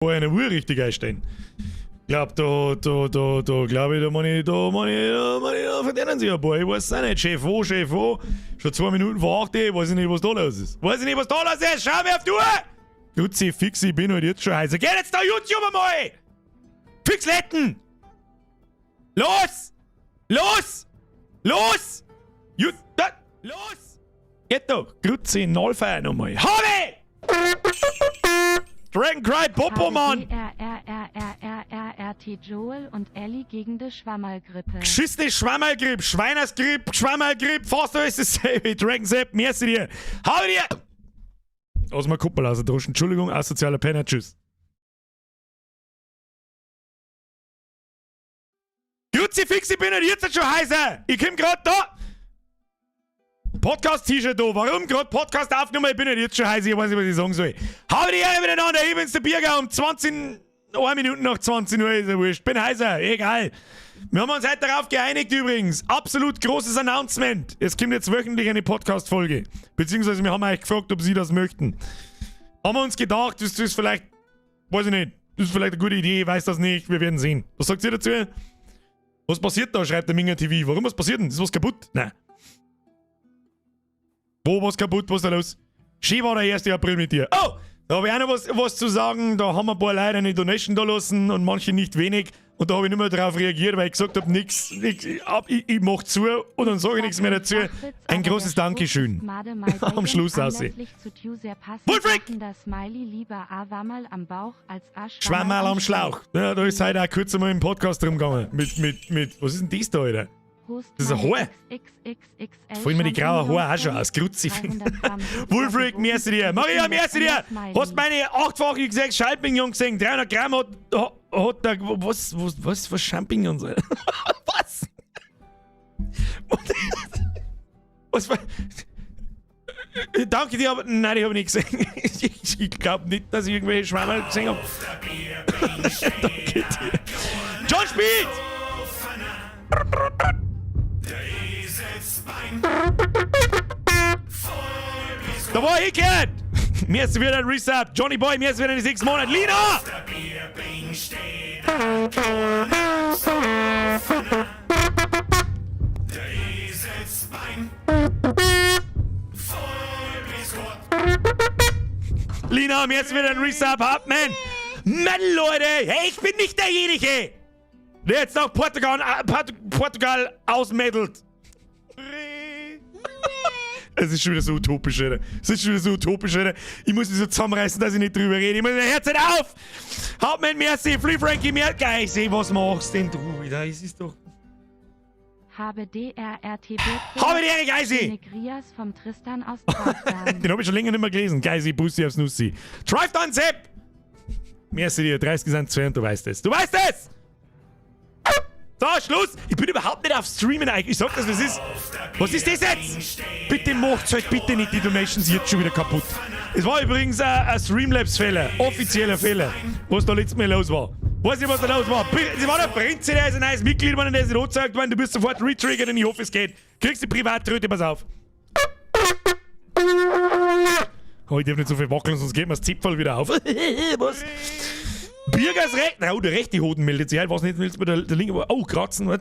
Wo eine Uhr richtig einstellen. Ich glaube, da verdienen sie ein paar. Ich weiß auch nicht. Chef wo? Schon 2 Minuten vor 8 Uhr, weiß ich nicht, was da los ist. Schau mir auf die Uhr! Grüezi, fix, ich bin halt jetzt schon heißer. Geh jetzt da YouTube einmal! Fix letten! Los! Los! Geht doch! Grüezi, Nullfeier nochmal. Habe! Dragon Cry Popo, Mann! RRRRRRRT Joel und Ellie gegen die Schwammerlgrippe. Geschissene Schwammerlgrippe, Schweinersgrippe, Schwammerlgrippe, fast alles dasselbe. Dragon Sepp, merci dir. Habe dir! Aus meiner Kuppel ausgedroschen. Entschuldigung, asozialer Penner, tschüss. Grüezi fix, ich bin halt jetzt schon heißer. Ich komm grad da. Podcast-T-Shirt da. Warum gerade Podcast aufgenommen? Ich bin halt jetzt schon heißer. Ich weiß nicht, was ich sagen soll. Habe die Ehre miteinander. Ich bin's der Bierger um 1 Minuten nach 20 Uhr. Ist ja wurscht. Bin heißer. Egal. Wir haben uns heute darauf geeinigt übrigens. Absolut großes Announcement. Es kommt jetzt wöchentlich eine Podcast-Folge. Beziehungsweise wir haben euch gefragt, ob Sie das möchten. Haben wir uns gedacht, das ist vielleicht, weiß ich nicht, das ist vielleicht eine gute Idee, ich weiß das nicht, wir werden sehen. Was sagt ihr dazu? Was passiert da, schreibt der Minga TV. Warum, was passiert denn? Ist was kaputt? Nein. Wo, was kaputt? Was ist da los? Schön war der 1. April mit dir. Oh, da habe ich auch noch was zu sagen. Da haben ein paar Leute eine Donation da lassen und manche nicht wenig. Und da habe ich nicht mehr darauf reagiert, weil ich gesagt habe, nix, ich mach zu und dann sage ich nichts mehr dazu. Ein großes Dankeschön. Am Schluss aussehen. Wolfrick! Schwammerl am Schlauch. Ja, da ist heute auch kurz einmal im Podcast rumgegangen. Mit, was ist denn das da, Alter? Das ist ein Haar. Fallen mir die grauen Haare auch schon aus. Grüezi. Wolfrick, merci dir. Maria, merci dir. Hast meine 8-fache 6 Champignons gesehen? 300 Gramm hat der, was Champignons? Was? Was war... Danke dir, aber... Nein, die habe ich nicht gesehen. Ich glaube nicht, dass ich irgendwelche Schwammerl gesehen habe. Danke dir. John Speed! Da war ich gehört! Mir ist wieder ein Reset. Johnny Boy, mir ist wieder in 6 Monaten. Lina! Lina, mir ist wieder ein Reset. Man! Mann, Leute! Hey, ich bin nicht derjenige! Der jetzt nach Portugal ausmädelt. Es ist schon wieder so utopisch, Alter. Ich muss mich so zusammenreißen, dass ich nicht drüber rede. Ich muss Herz nicht auf! Hauptmann, merci, Free Frankie, mehr Geise, was machst denn du wieder? Es ist doch... Habe DRRT Habe die Geisi! vom Tristan aus Den hab ich schon länger nicht mehr gelesen. Geisi, Bussi aufs Nussi. Drive down, Sepp! Merci dir, 30 sind 2 und du weißt es. Du weißt es! So, Schluss! Ich bin überhaupt nicht auf Streamen eigentlich. Ich sag das, was ist. Was ist das jetzt? Bitte macht's halt bitte nicht die Donations jetzt schon wieder kaputt. Es war übrigens ein Streamlabs-Fehler. Offizieller Fehler. Was da letztes Mal los war. Weiß nicht, was da los war. Es war der Prinze, der ist ein neues Mitglied, wenn der ist nicht angezeigt worden. Du bist sofort retriggert und ich hoffe, es geht. Kriegst die Privattröte, pass auf. Oh, ich darf nicht so viel wackeln, sonst geht mir das Zipfel wieder auf. Was? Bürgers Recht. Oh, der rechte Hoden meldet sich. Ich weiß nicht, willst du mit der linken. Oh, kratzen, was?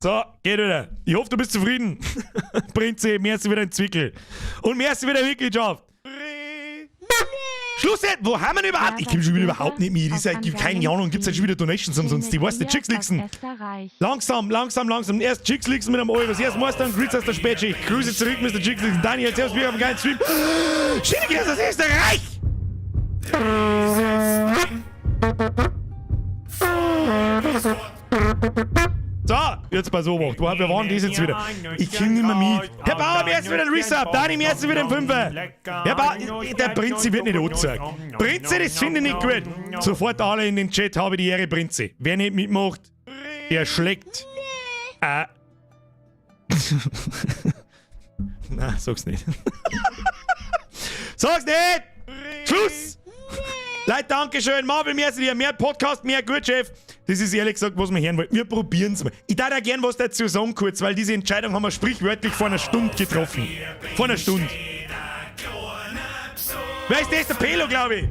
So, geht wieder. Ich hoffe, du bist zufrieden. Prinze, merci wieder ein Zwickel. Und merci wieder Mitgliedschaft. Schluss jetzt! Wo haben wir denn überhaupt? Ich komme schon wieder überhaupt nicht mehr. Keine Ahnung, gibt es halt schon wieder Donations umsonst. Die weißt du, Chicks liegsen. Langsam. Erst Chicks liegsen mit einem Euro. Erst Meister und Grüß aus der Spätschicht. Grüße zurück, Mr. Chicks liegsen. Daniel, servus, wir haben einen geilen Stream. Schiedeke aus Österreich! So, jetzt pass auf, wir waren das jetzt wieder. Ich krieg nicht mehr mit. Herr Bauer, mir ist wieder ein Resub. Dani, mir ist wieder ein Fünfer. Herr Bauer, der Prinze wird nicht angezeigt. Prinze, das finde ich nicht gut. Sofort alle in den Chat, habe die Ehre, Prinze. Wer nicht mitmacht, der schlägt. Na, sag's nicht. Sag's nicht! Schluss! Leute, Dankeschön. Marvel, mehr Podcast, mehr gut, Chef. Das ist ehrlich gesagt, was wir hören wollen. Wir probieren es mal. Ich darf auch gern was dazu sagen kurz, weil diese Entscheidung haben wir sprichwörtlich vor einer Stunde getroffen. Vor einer Stunde. Wer ist das? Der Pelo, glaube ich.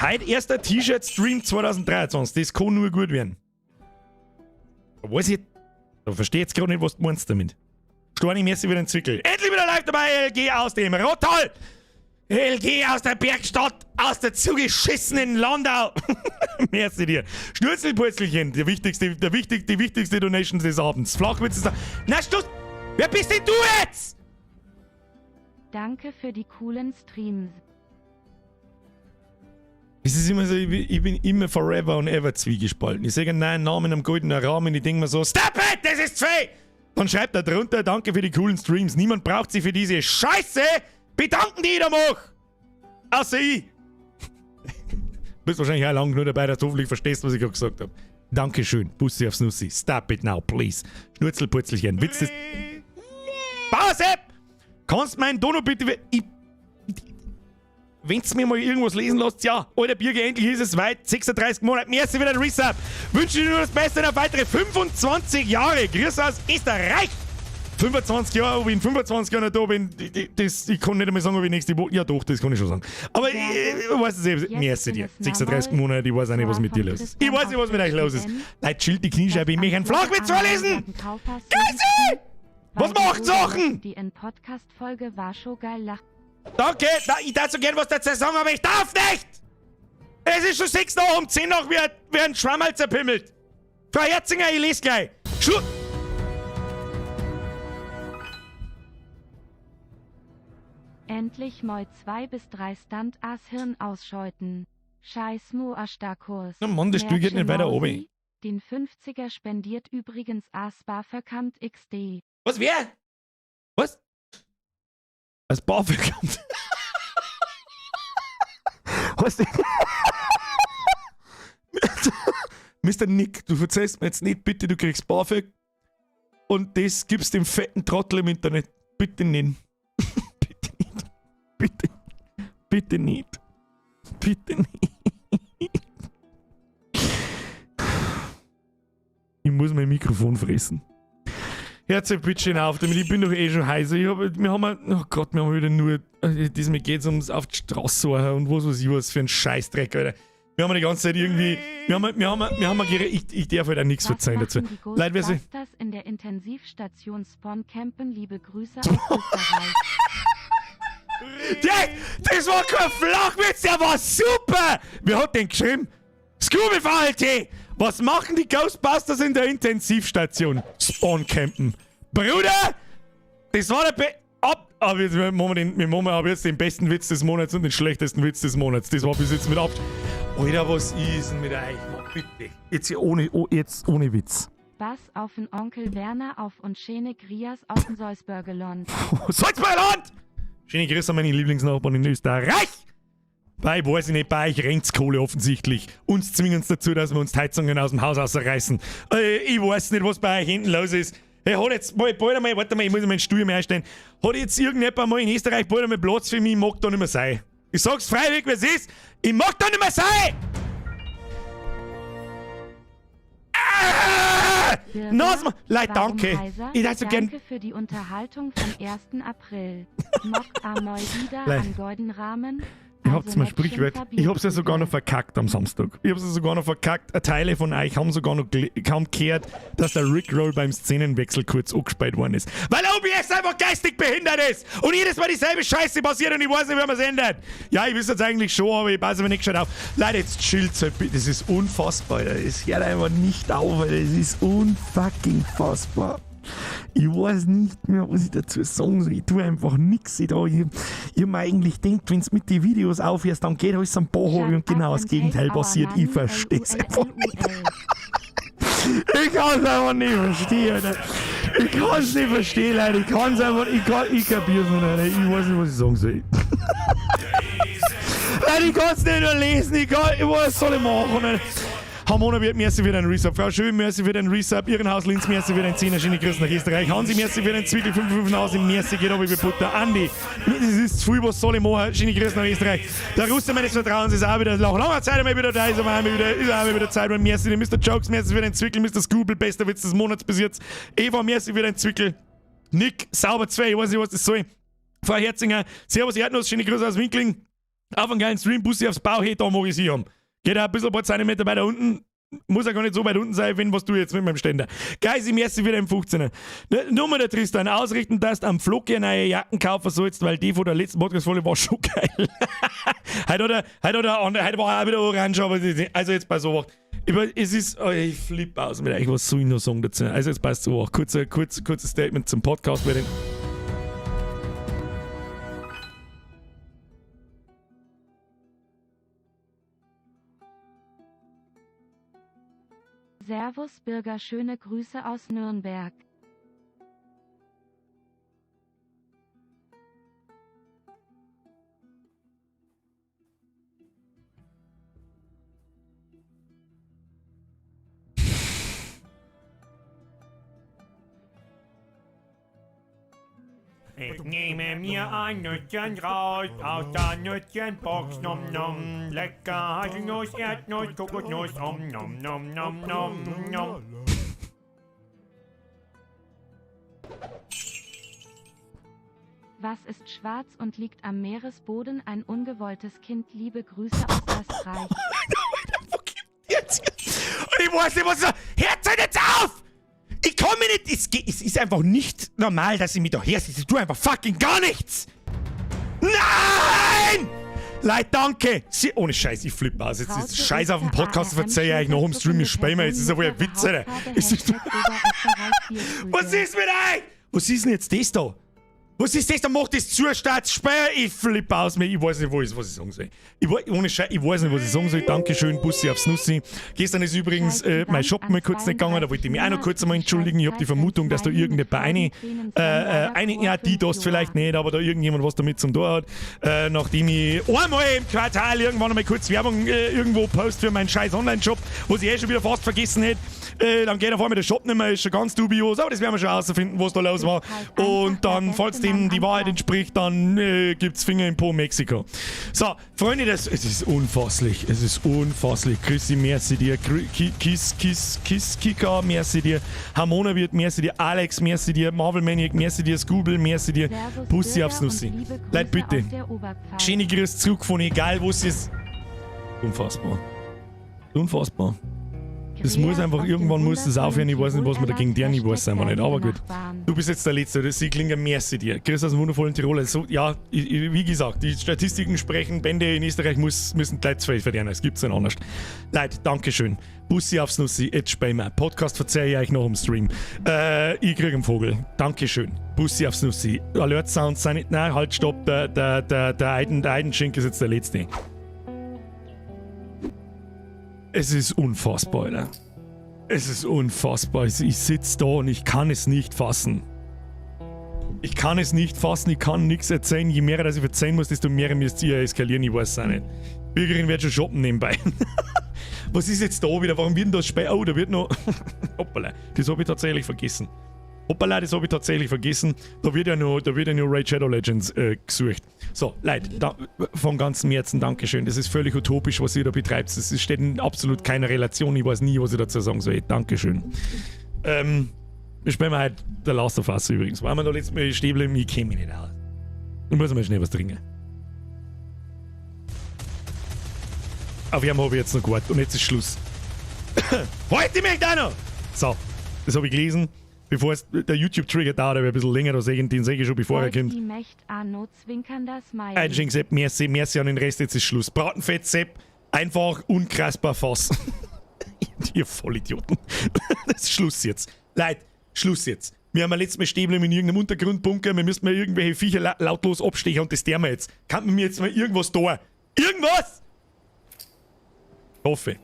Heute erster T-Shirt-Stream 2023. Das kann nur gut werden. Da weiß ich... Da verstehe ich jetzt gerade nicht, was du meinst damit. Storni, merci wieder entwickelt. Endlich wieder live dabei, LG aus dem Rottal. LG aus der Bergstadt, aus der zugeschissenen Landau. Merci dir. Schnürzelpurzelchen, die wichtigste Donation des Abends. Flachwitz ist da. Na, Schluss! Wer bist denn du jetzt? Danke für die coolen Streams. Es ist immer so, ich bin immer forever and ever zwiegespalten. Ich sage einen neuen Namen am goldenen Rahmen, ich denke mir so, stop it, das ist zwei! Dann schreibt er drunter, danke für die coolen Streams. Niemand braucht sich für diese Scheiße bedanken, die ich da mache. Außer ich. Du bist wahrscheinlich auch lang genug dabei, dass du hoffentlich verstehst, was ich gerade gesagt habe. Dankeschön. Bussi aufs Nussi. Stop it now, please. Schnurzelpurzelchen. Witz des... Pause! Kannst mein Dono bitte... Wenn's mir mal irgendwas lesen lässt, ja. Alter Birger, endlich ist es weit. 36 Monate. Merci wieder ein Resub. Wünsche dir nur das Beste auf weitere 25 Jahre. Grüß aus Österreich. 25 Jahre, ob ich in 25 Jahren da bin, ich kann nicht einmal sagen, ob ich nächste Woche... Ja doch, das kann ich schon sagen. Aber ich weiß es eben. Merci dir. 36 Monate, ich weiß auch nicht, was mit dir los ist. Ich weiß nicht, was mit euch los ist. Leute, chillt die Kniescheibe. Ich möchte einen Flachwitz vorlesen. Geisi! Was macht Sachen? Die Podcast-Folge war schon geil. Danke, ich darf so gern was dazu sagen, aber ich darf nicht! Es ist schon 6 nach um 10 nach, wird ein Schwammerl zerpimmelt. Frau Herzinger, ich lese gleich. Endlich mal 2 bis 3 Stunt-Ass Hirn ausschalten. Scheiß Muashtakurs. Na Mann, das Spiel geht nicht weiter oben. Den 50er spendiert übrigens Asbar verkannt XD. Was, wer? Was? Als BAföG kommt. Was denn? Mr. Nick, du verzeihst mir jetzt nicht, bitte, du kriegst BAföG und das gibst dem fetten Trottel im Internet. Bitte nicht. Bitte nicht. Bitte. Bitte nicht. Bitte nicht. Ich muss mein Mikrofon fressen. Hört euch bitte schön auf, damit ich bin doch eh schon heiser. Wir haben wieder nur, diesmal geht's ums auf die Straße suchen und was weiß ich was für ein Scheißdreck, Alter. Wir haben die ganze Zeit irgendwie, ich darf halt auch nichts verzeihen dazu. Leute, wer sie... in der Intensivstation Spawn campen, liebe Grüße aus Österreich. Das war kein Flachwitz, der war super! Wer hat den geschrieben? Scooby VLT! Was machen die Ghostbusters in der Intensivstation? Spawn-Campen. Bruder! Das war der aber wir machen aber jetzt den besten Witz des Monats und den schlechtesten Witz des Monats. Das war bis jetzt mit Alter, was ist denn mit euch? Bitte. Jetzt ohne Witz. Bass auf den Onkel Werner auf und Schöne Grias aus dem Salzburgerland. Salzburgerland! Schöne Grüße an meine Lieblingsnachbarn in Österreich! Bei, weiß ich nicht, bei euch rennt's Kohle offensichtlich. Uns zwingen uns dazu, dass wir uns die Heizungen aus dem Haus rausreißen. Ich weiß nicht, was bei euch hinten los ist. Hey, hat jetzt mal, warte mal, ich muss meinen Stuhl mehr einstellen. Hat jetzt irgendjemand mal in Österreich bald einmal Platz für mich? Ich mag da nicht mehr sein. Ich sag's freiwillig, wie es ist. Ich mag da nicht mehr sein! Leute, danke. Ich dachte so gern... Danke für die Unterhaltung vom 1. April. Mock einmal wieder an Golden Rahmen. Ich hab's mal sprichwörtlich. Ich hab's ja sogar noch verkackt am Samstag. Ich hab's ja sogar noch verkackt. Teile von euch haben sogar noch kaum gehört, dass der Rickroll beim Szenenwechsel kurz angespielt worden ist. Weil OBS einfach geistig behindert ist! Und jedes Mal dieselbe Scheiße passiert und ich weiß nicht, wie man es ändert. Ja, ich wüsste es eigentlich schon, aber ich passe mir nicht gescheit auf. Leute, jetzt chillt halt bitte. Das ist unfassbar, Alter. Es hört einfach nicht auf, Alter. Das ist unfucking fassbar. Ich weiß nicht mehr, was ich dazu sagen soll. Ich tue einfach nichts. Ich mir eigentlich denkt, wenn du mit den Videos aufhörst, dann geht alles am Bohori und genau das Gegenteil passiert. Ich verstehe es einfach nicht. Ich kann es einfach nicht verstehen, Alter. Ich kann es nicht verstehen, Leute. Ich kann es einfach nicht. Ich kapiere es nicht, Alter. Ich weiß nicht, was ich sagen soll. Leute, ich kann es nicht nur lesen. Was soll ich machen, Alter? Hamona wird, merci für deinen Resub. Frau Schön, merci für deinen Resub. Irrenhaus Linz, merci für deinen 10er. Schöne Grüße nach Österreich. Hansi, merci für deinen Zwickel. 5,5 aus dem Merci geht aber wie Butter. Andi, das ist zu viel, was soll ich machen? Schöne Grüße nach Österreich. Der Russe meines Vertrauens ist auch wieder nach langer Zeit einmal wieder da. Ist auch wieder Zeit. Merci, Mr. Jokes, merci für deinen Zwickel. Mr. Scooble, bester Witz des Monats bis jetzt. Eva, merci für deinen Zwickel. Nick, sauber 2, ich weiß nicht, was das soll. Frau Herzinger, Servus Erdnuss, schöne Grüße aus Winkling. Auf einen geilen Stream, Bussi aufs Bauch, hey, da mag ich sie haben. Geht auch ein bisschen ein paar Zentimeter weiter unten. Muss ja gar nicht so weit unten sein, wenn was du jetzt mit meinem Ständer. Geisi, merci für den 15er. Nummer der Tristan, ausrichten, dass du am Flocki eine neue Jacken kaufen sollst, weil die von der letzten Podcast-Folge war schon geil. heute war auch wieder orange, aber also jetzt bei so es ist, ich flippe aus mit euch, was soll ich noch sagen dazu? Also jetzt passt so auch. Kurzes Statement zum Podcast. Servus Bürger, schöne Grüße aus Nürnberg. Ich nehme mir ein Nüsschen raus aus der Nüsschenbox, nom nom. Lecker Haselnuss, Erdnuss, Kokosnuss, nom nom nom nom nom nom. Was ist schwarz und liegt am Meeresboden? Ein ungewolltes Kind. Liebe Grüße aus Österreich. Ich weiß nicht, was... Hört jetzt auf! Ich komme nicht... Es ist einfach nicht normal, dass ich mich da her sitze. Ich tue einfach fucking gar nichts! Nein! Leute, danke! Ohne Scheiß, ich flippe aus. Jetzt ist Scheiß auf dem Podcast, verzeih ich euch noch im Stream, ich spiele mir. Jetzt ist aber ein Witz, Alter. Was ist mit euch? Was ist denn jetzt das da? Was ist das? Da macht das zu, Staatssperr. Ich flippe aus mir. Ich weiß nicht, was ich sagen soll. Ohne Scheiß, ich weiß nicht, was ich sagen soll. Dankeschön, Bussi aufs Nussi. Gestern ist übrigens mein Shop mal kurz nicht gegangen. Da wollte ich mich auch noch kurz einmal entschuldigen. Ich habe die Vermutung, dass da irgendjemand ja, die das vielleicht nicht, aber da irgendjemand was damit zum Tor hat. Nachdem ich einmal im Quartal irgendwann einmal kurz Werbung irgendwo post für meinen scheiß Online-Shop, was ich schon wieder fast vergessen hätte. Dann geht auf einmal der Shop nicht mehr, ist schon ganz dubios, aber das werden wir schon herausfinden, was da los war. Und dann, falls dem die Wahrheit entspricht, dann gibt's Finger im Po Mexiko. So, Freunde, es ist unfasslich. Es ist unfasslich. Chrissy, merci dir. Kika, merci dir. Hamona wird, merci dir. Alex, merci dir. Marvel Maniac, merci dir. Scooble, merci dir. Pussy aufs Nussi. Leute, bitte. Schöne Grüße zurück von egal, wo es ist. Unfassbar. Unfassbar. Das muss einfach, irgendwann muss das aufhören. Ich weiß nicht, was wir dagegen deren, ich weiß es einfach nicht. Aber gut. Du bist jetzt der Letzte. Sie klingen merci dir. Grüß aus dem wundervollen Tirol. Also, ja, wie gesagt, die Statistiken sprechen, Bände in Österreich müssen Leute zu viel verdienen. Es gibt's nicht anders. Leute, Dankeschön. Bussi aufs Nussi, jetzt spielen wir. Podcast verzeihe ich euch noch im Stream. Ich krieg einen Vogel. Dankeschön. Bussi aufs Nussi. Alert Sounds sind nicht. Nein, halt, stopp. Der Eidenschink ist jetzt der Letzte. Es ist unfassbar, Alter. Es ist unfassbar. Ich sitze da und ich kann es nicht fassen. Ich kann es nicht fassen, ich kann nichts erzählen. Je mehr, dass ich erzählen muss, desto mehr müsst ihr eskalieren. Ich weiß es auch nicht. Bürgerin wird schon shoppen nebenbei. Was ist jetzt da wieder? Warum wird denn das Spiel? Oh, da wird noch... Hoppala, das habe ich tatsächlich vergessen. Hoppala, das habe ich tatsächlich vergessen. Da wird ja nur Raid Shadow Legends gesucht. So, Leute, von ganzem Herzen Dankeschön. Das ist völlig utopisch, was ihr da betreibt. Das steht in absolut keiner Relation. Ich weiß nie, was ich dazu sagen soll. Dankeschön. Wir spielen halt der Last of Us übrigens. Waren wir da letztes Mal stehen, ich kenne mich nicht aus. Ich muss mal schnell was trinken. Auf jeden habe ich jetzt noch gewartet und jetzt ist Schluss. Heute mich da noch! So, das habe ich gelesen. Bevor es der YouTube-Trigger dauert, aber ein bisschen länger, den sehe ich schon, bevor er kommt. Einschenk Sepp, merci an den Rest, jetzt ist Schluss. Bratenfett Sepp, einfach unkrassbar Fass. Ihr Vollidioten. Das ist Schluss jetzt. Leute, Schluss jetzt. Wir haben letztes Mal stehen in irgendeinem Untergrundbunker, wir müssen mal irgendwelche Viecher lautlos abstechen und das tun wir jetzt. Kann man mir jetzt mal irgendwas tun? Irgendwas? Hoffe.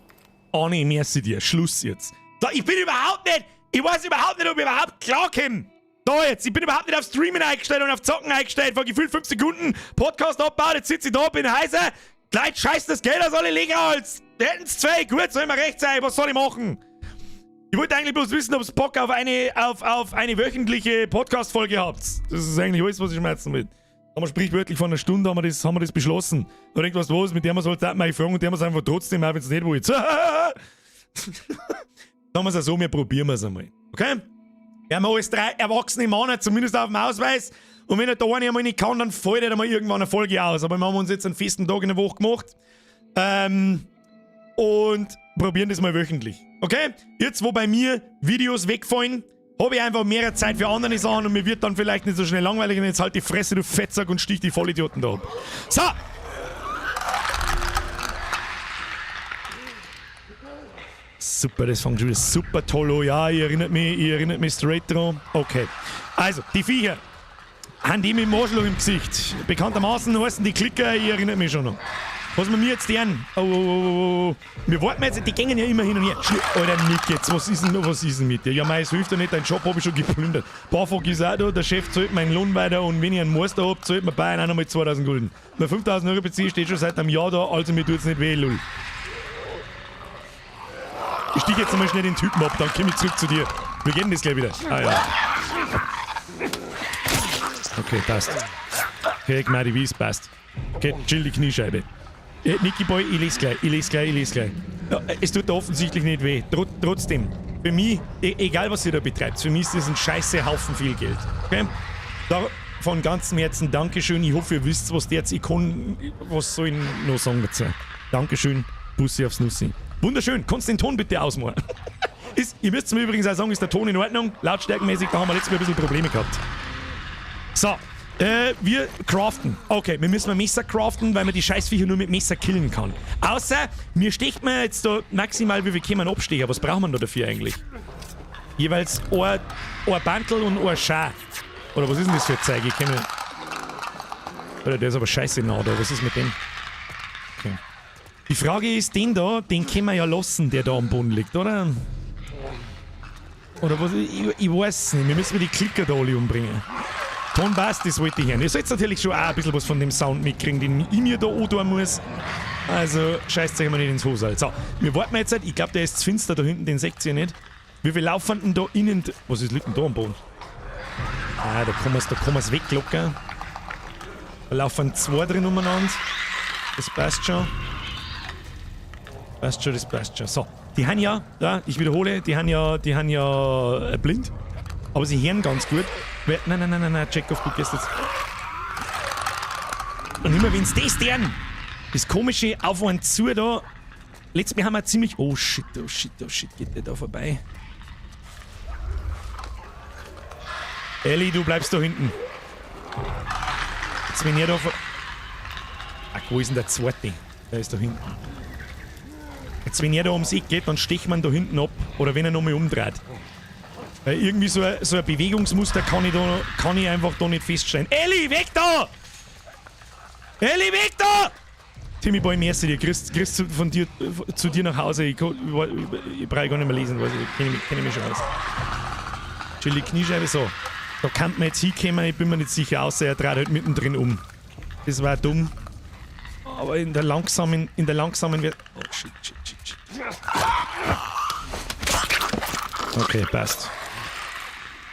Anni, merci dir. Schluss jetzt. So, ich bin überhaupt nicht... Ich weiß überhaupt nicht, ob ich überhaupt klarkomme. Da jetzt, ich bin überhaupt nicht auf Streamen eingestellt und auf Zocken eingestellt. Vor gefühlt 5 Sekunden Podcast abbauen, jetzt sitze ich da, bin heißer. Gleich scheiß das Geld aus alle Leger als Hätten's 2, gut, soll mir recht sein, was soll ich machen? Ich wollte eigentlich bloß wissen, ob ihr Bock auf eine wöchentliche Podcast-Folge habt. Das ist eigentlich alles, was ich schmerzen will. Haben wir sprichwörtlich vor einer Stunde haben wir das beschlossen. Da denkt was, mit der man sollte mal fragen und der man es einfach trotzdem, auch wenn es nicht wollt. Dann haben wir es so, wir probieren es einmal. Okay? Wir haben alles 3 erwachsene Männer, zumindest auf dem Ausweis. Und wenn er da eine einmal nicht kann, dann fällt er mal irgendwann eine Folge aus. Aber wir haben uns jetzt einen festen Tag in der Woche gemacht. Und probieren das mal wöchentlich. Okay? Jetzt, wo bei mir Videos wegfallen, habe ich einfach mehr Zeit für andere Sachen und mir wird dann vielleicht nicht so schnell langweilig und jetzt halt die Fresse, du Fettsack, und stich die Vollidioten da ab. So! Super, das fängt schon wieder super toll an. Ja, ihr erinnert mich straight dran. Okay. Also, die Viecher haben die mit dem Arschloch im Gesicht. Bekanntermaßen heißen die Klicker, ihr erinnert mich schon noch. Was wir mir jetzt lernen? Oh. Wir warten jetzt, die gehen ja immer hin und her. Alter, Nick, jetzt, was ist denn mit dir? Ja, mei, es hilft ja nicht, deinen Job habe ich schon geplündert. BAföG ist auch da, der Chef zahlt meinen Lohn weiter und wenn ich einen Master habe, zahlt mir Bayern auch nochmal 2000 Gulden. Bei 5000 Euro beziehe steht schon seit einem Jahr da, also mir tut's nicht weh, lul. Ich stieg jetzt einmal schnell den Typen ab, dann komm ich zurück zu dir. Wir gehen das gleich wieder. Ah ja. Okay, passt. Okay, Gmadi, wie es passt. Okay, chill die Kniescheibe. Nicky Boy, ich lese gleich. Ja, es tut da offensichtlich nicht weh. Trotzdem, für mich, egal was ihr da betreibt, für mich ist das ein scheiße Haufen viel Geld. Okay? Da von ganzem Herzen Dankeschön. Ich hoffe, ihr wisst, was der jetzt, was soll ich noch sagen dazu? Dankeschön, Bussi aufs Nussi. Wunderschön, kannst du den Ton bitte ausmachen? Ihr müsst mir übrigens auch sagen, ist der Ton in Ordnung? Lautstärkenmäßig, da haben wir letztes Mal ein bisschen Probleme gehabt. So. Wir craften. Okay, wir müssen ein Messer craften, weil man die Scheißviecher nur mit Messer killen kann. Außer, mir sticht man jetzt da maximal, wie viel können wir abstechen? Was braucht man da dafür eigentlich? Jeweils ein Bantel und ein Schar. Oder was ist denn das für ein Zeug? Ich kenne. Oder der ist aber scheiße nah da. Was ist mit dem? Okay. Die Frage ist, den können wir ja lassen, der da am Boden liegt, oder? Oder was? Ich weiß nicht. Wir müssen die Klicker da alle umbringen. Ton passt, das wollte ich hören. Ihr sollt natürlich schon auch ein bisschen was von dem Sound mitkriegen, den ich mir da antun muss. Also, scheißt euch mal nicht ins Hosal. So, wir warten jetzt. Ich glaube, der ist zu finster da hinten, den seht ihr nicht. Wie viel laufen denn da innen? Was ist liegt denn da am Boden? Ah, da kann man es weglocken. Da laufen 2 drin umeinander. Das passt schon. Das passt schon. So, die haben ja, ich wiederhole, die haben ja blind. Aber sie hören ganz gut. Nein, Chekhov, du gehst jetzt. Und immer wenn sie das tun, das Komische auf einen zu da. Letztes Mal haben wir ziemlich. Oh shit, geht der da vorbei? Ellie, du bleibst da hinten. Jetzt wenn ihr da Ach, wo ist denn der zweite? Der ist da hinten. Jetzt wenn er da ums Eck geht, dann stecht man da hinten ab. Oder wenn er nochmal umdreht. Weil irgendwie so ein Bewegungsmuster kann ich einfach da nicht feststellen. Elli, weg da! Elli, weg da! Timmy Boy, merci dir. Chris von dir zu dir nach Hause. Ich brauche gar nicht mehr lesen, weil ich kenne mich schon aus. Chili Kniescheibe, so. Da kann man jetzt hinkommen, ich bin mir nicht sicher, außer er dreht halt mittendrin um. Das war dumm. Aber in der langsamen wird. Oh shit. Okay, passt.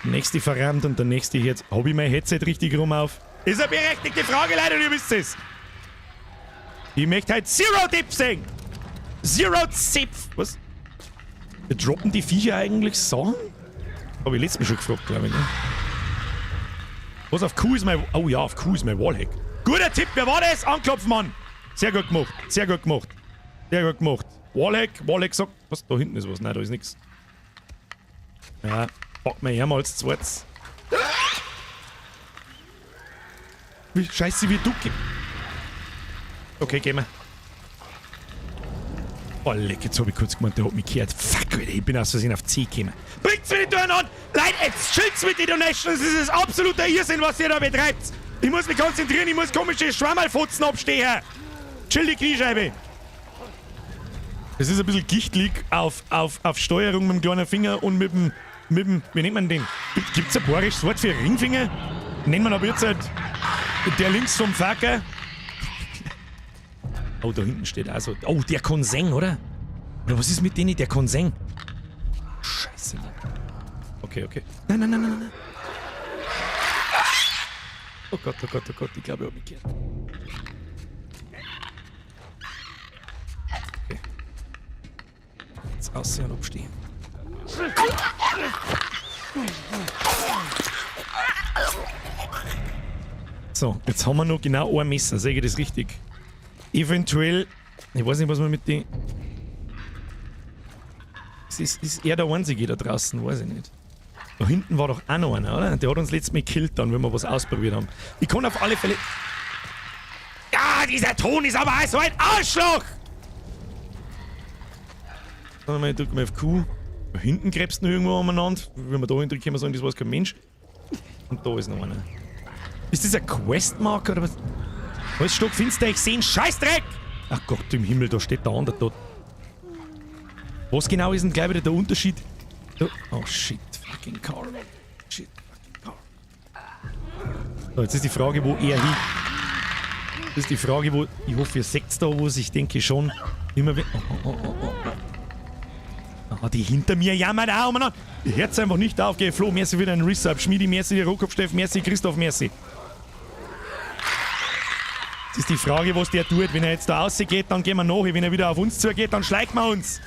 Nächste verrammt und der nächste jetzt. Hab ich mein Headset richtig rum auf? Ist eine berechtigte Frage, Leute, und ihr wisst es. Ich möchte halt Zero-Dip sehen. Zero-Zip. Was? Wir droppen die Viecher eigentlich so? Hab ich letztes Mal schon gefragt, glaube ich. Ne? Was auf Q ist mein. Oh ja, auf Q ist mein Wallhack. Guter Tipp, wer war das? Anklopfen, Mann. Sehr gut gemacht. Wallhack sagt. Was? Da hinten ist was. Nein, da ist nichts. Ja. Pack mir her mal als zweites. Wie scheiße wie du. Okay, gehen wir. Oh, leck, jetzt hab ich kurz gemeint, der hat mich gehört. Fuck, Alter, ich bin aus Versehen auf C gekommen. Bringt's mir nicht durcheinander! Leute, jetzt schild's mit den Donations, das ist absoluter Irrsinn, was ihr da betreibt! Ich muss mich konzentrieren, ich muss komische Schwammerlfotzen abstehen! Chill die Kniescheibe! Das ist ein bisschen gichtlig auf Steuerung mit dem kleinen Finger und mit dem, wie nennt man den? Gibt's ein bayerisches Wort für Ringfinger? Nennt man aber jetzt halt der links vom Facker. Oh, da hinten steht also. Oh, der Konseng, oder? Oder was ist mit denen, der Konseng? Scheiße. Okay, okay. Nein, nein, nein, nein, nein. Oh Gott, oh Gott, oh Gott, ich glaube, ich habe mich gehört. Okay. Jetzt aussehen und abstehen. So, jetzt haben wir noch genau ein Messer, sehe ich das richtig? Eventuell, ich weiß nicht, was wir mit den... Ist er der Einzige da draußen? Weiß ich nicht. Da hinten war doch auch noch einer, oder? Der hat uns letztes Mal gekillt dann, wenn wir was ausprobiert haben. Ich kann auf alle Fälle... Ja, dieser Ton ist aber so ein Arschloch! Dann mal, drücken wir auf Q. Da hinten gräbst du noch irgendwo umeinander. Wenn wir da hindrücken, können wir sagen, das weiß kein Mensch. Und da ist noch einer. Ist das ein Questmarker oder was? Alles stockfinster, ich seh einen Scheißdreck! Ach Gott im Himmel, da steht der andere dort. Was genau ist denn gleich wieder der Unterschied? Da, oh shit, fucking car. Shit, fucking car. So, jetzt ist die Frage, wo er hin. Das ist die Frage, wo. Ich hoffe, ihr seht's da, wo ich denke schon immer wieder. Ah, die hinter mir jammern auch umeinander. Ihr hört's einfach nicht auf, geh Flo, merci wieder ein Resub, Schmiedi, merci, Rohkopfsteff, merci, Christoph, merci. Das ist die Frage, was der tut. Wenn er jetzt da rausgeht, dann gehen wir nach. Wenn er wieder auf uns zugeht, dann schleichen wir uns.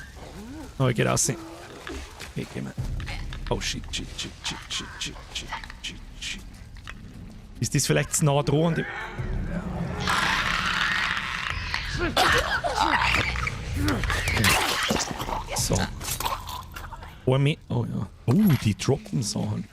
Oh, er geht raus. Okay, gehen wir. Oh, shit. Ist das vielleicht zu nah dran? So. Oh ja. Oh, die droppen Sachen.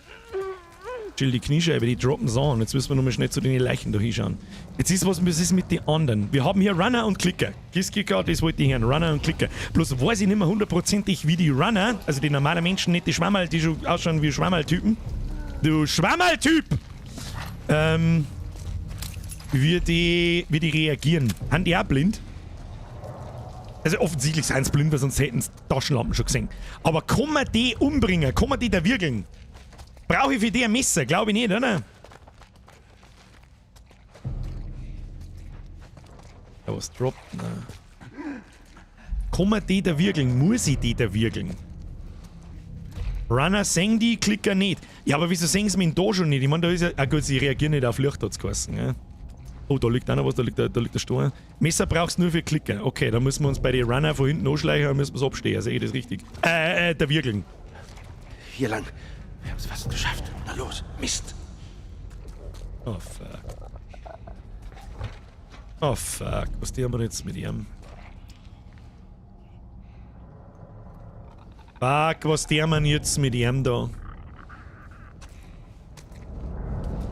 Chill die Kniescheibe, die droppen Sachen. Jetzt müssen wir nochmal schnell zu den Leichen da hinschauen. Jetzt ist was ist mit den anderen. Wir haben hier Runner und Klicker. Kisskicker, das wollte ich hören. Runner und Klicker. Bloß weiß ich nicht mehr hundertprozentig, wie die Runner, also die normalen Menschen, nicht die Schwammerl, die schon ausschauen wie Schwammerl-Typen. Du Schwammerl-Typ! Wie die reagieren. Haben die auch blind? Also offensichtlich sind sie blind, weil sonst hätten sie Taschenlampen schon gesehen. Aber kann man die umbringen? Kann man die da wirkeln? Brauche ich für die ein Messer? Glaube ich nicht, oder? Ja, was droppt? Nein. Kann man die da wirkeln? Muss ich die da wirkeln? Runner sehen die, Klicker nicht. Ja, aber wieso sehen sie mich da schon nicht? Ich meine, da ist ja... Ah gut, sie reagieren nicht auf Licht, hat's geheißen, ja. Oh, da liegt auch noch was, da liegt der Stein. Messer brauchst du nur für Klicker. Okay, dann müssen wir uns bei den Runner von hinten anschleichen und müssen wir es abstehen. Sehe ich das richtig? Der Wirkeln. Hier lang. Wir haben es fast geschafft. Na los, Mist. Oh fuck. Oh fuck. Was tun wir jetzt mit ihm? Fuck, was tun wir jetzt mit ihm da?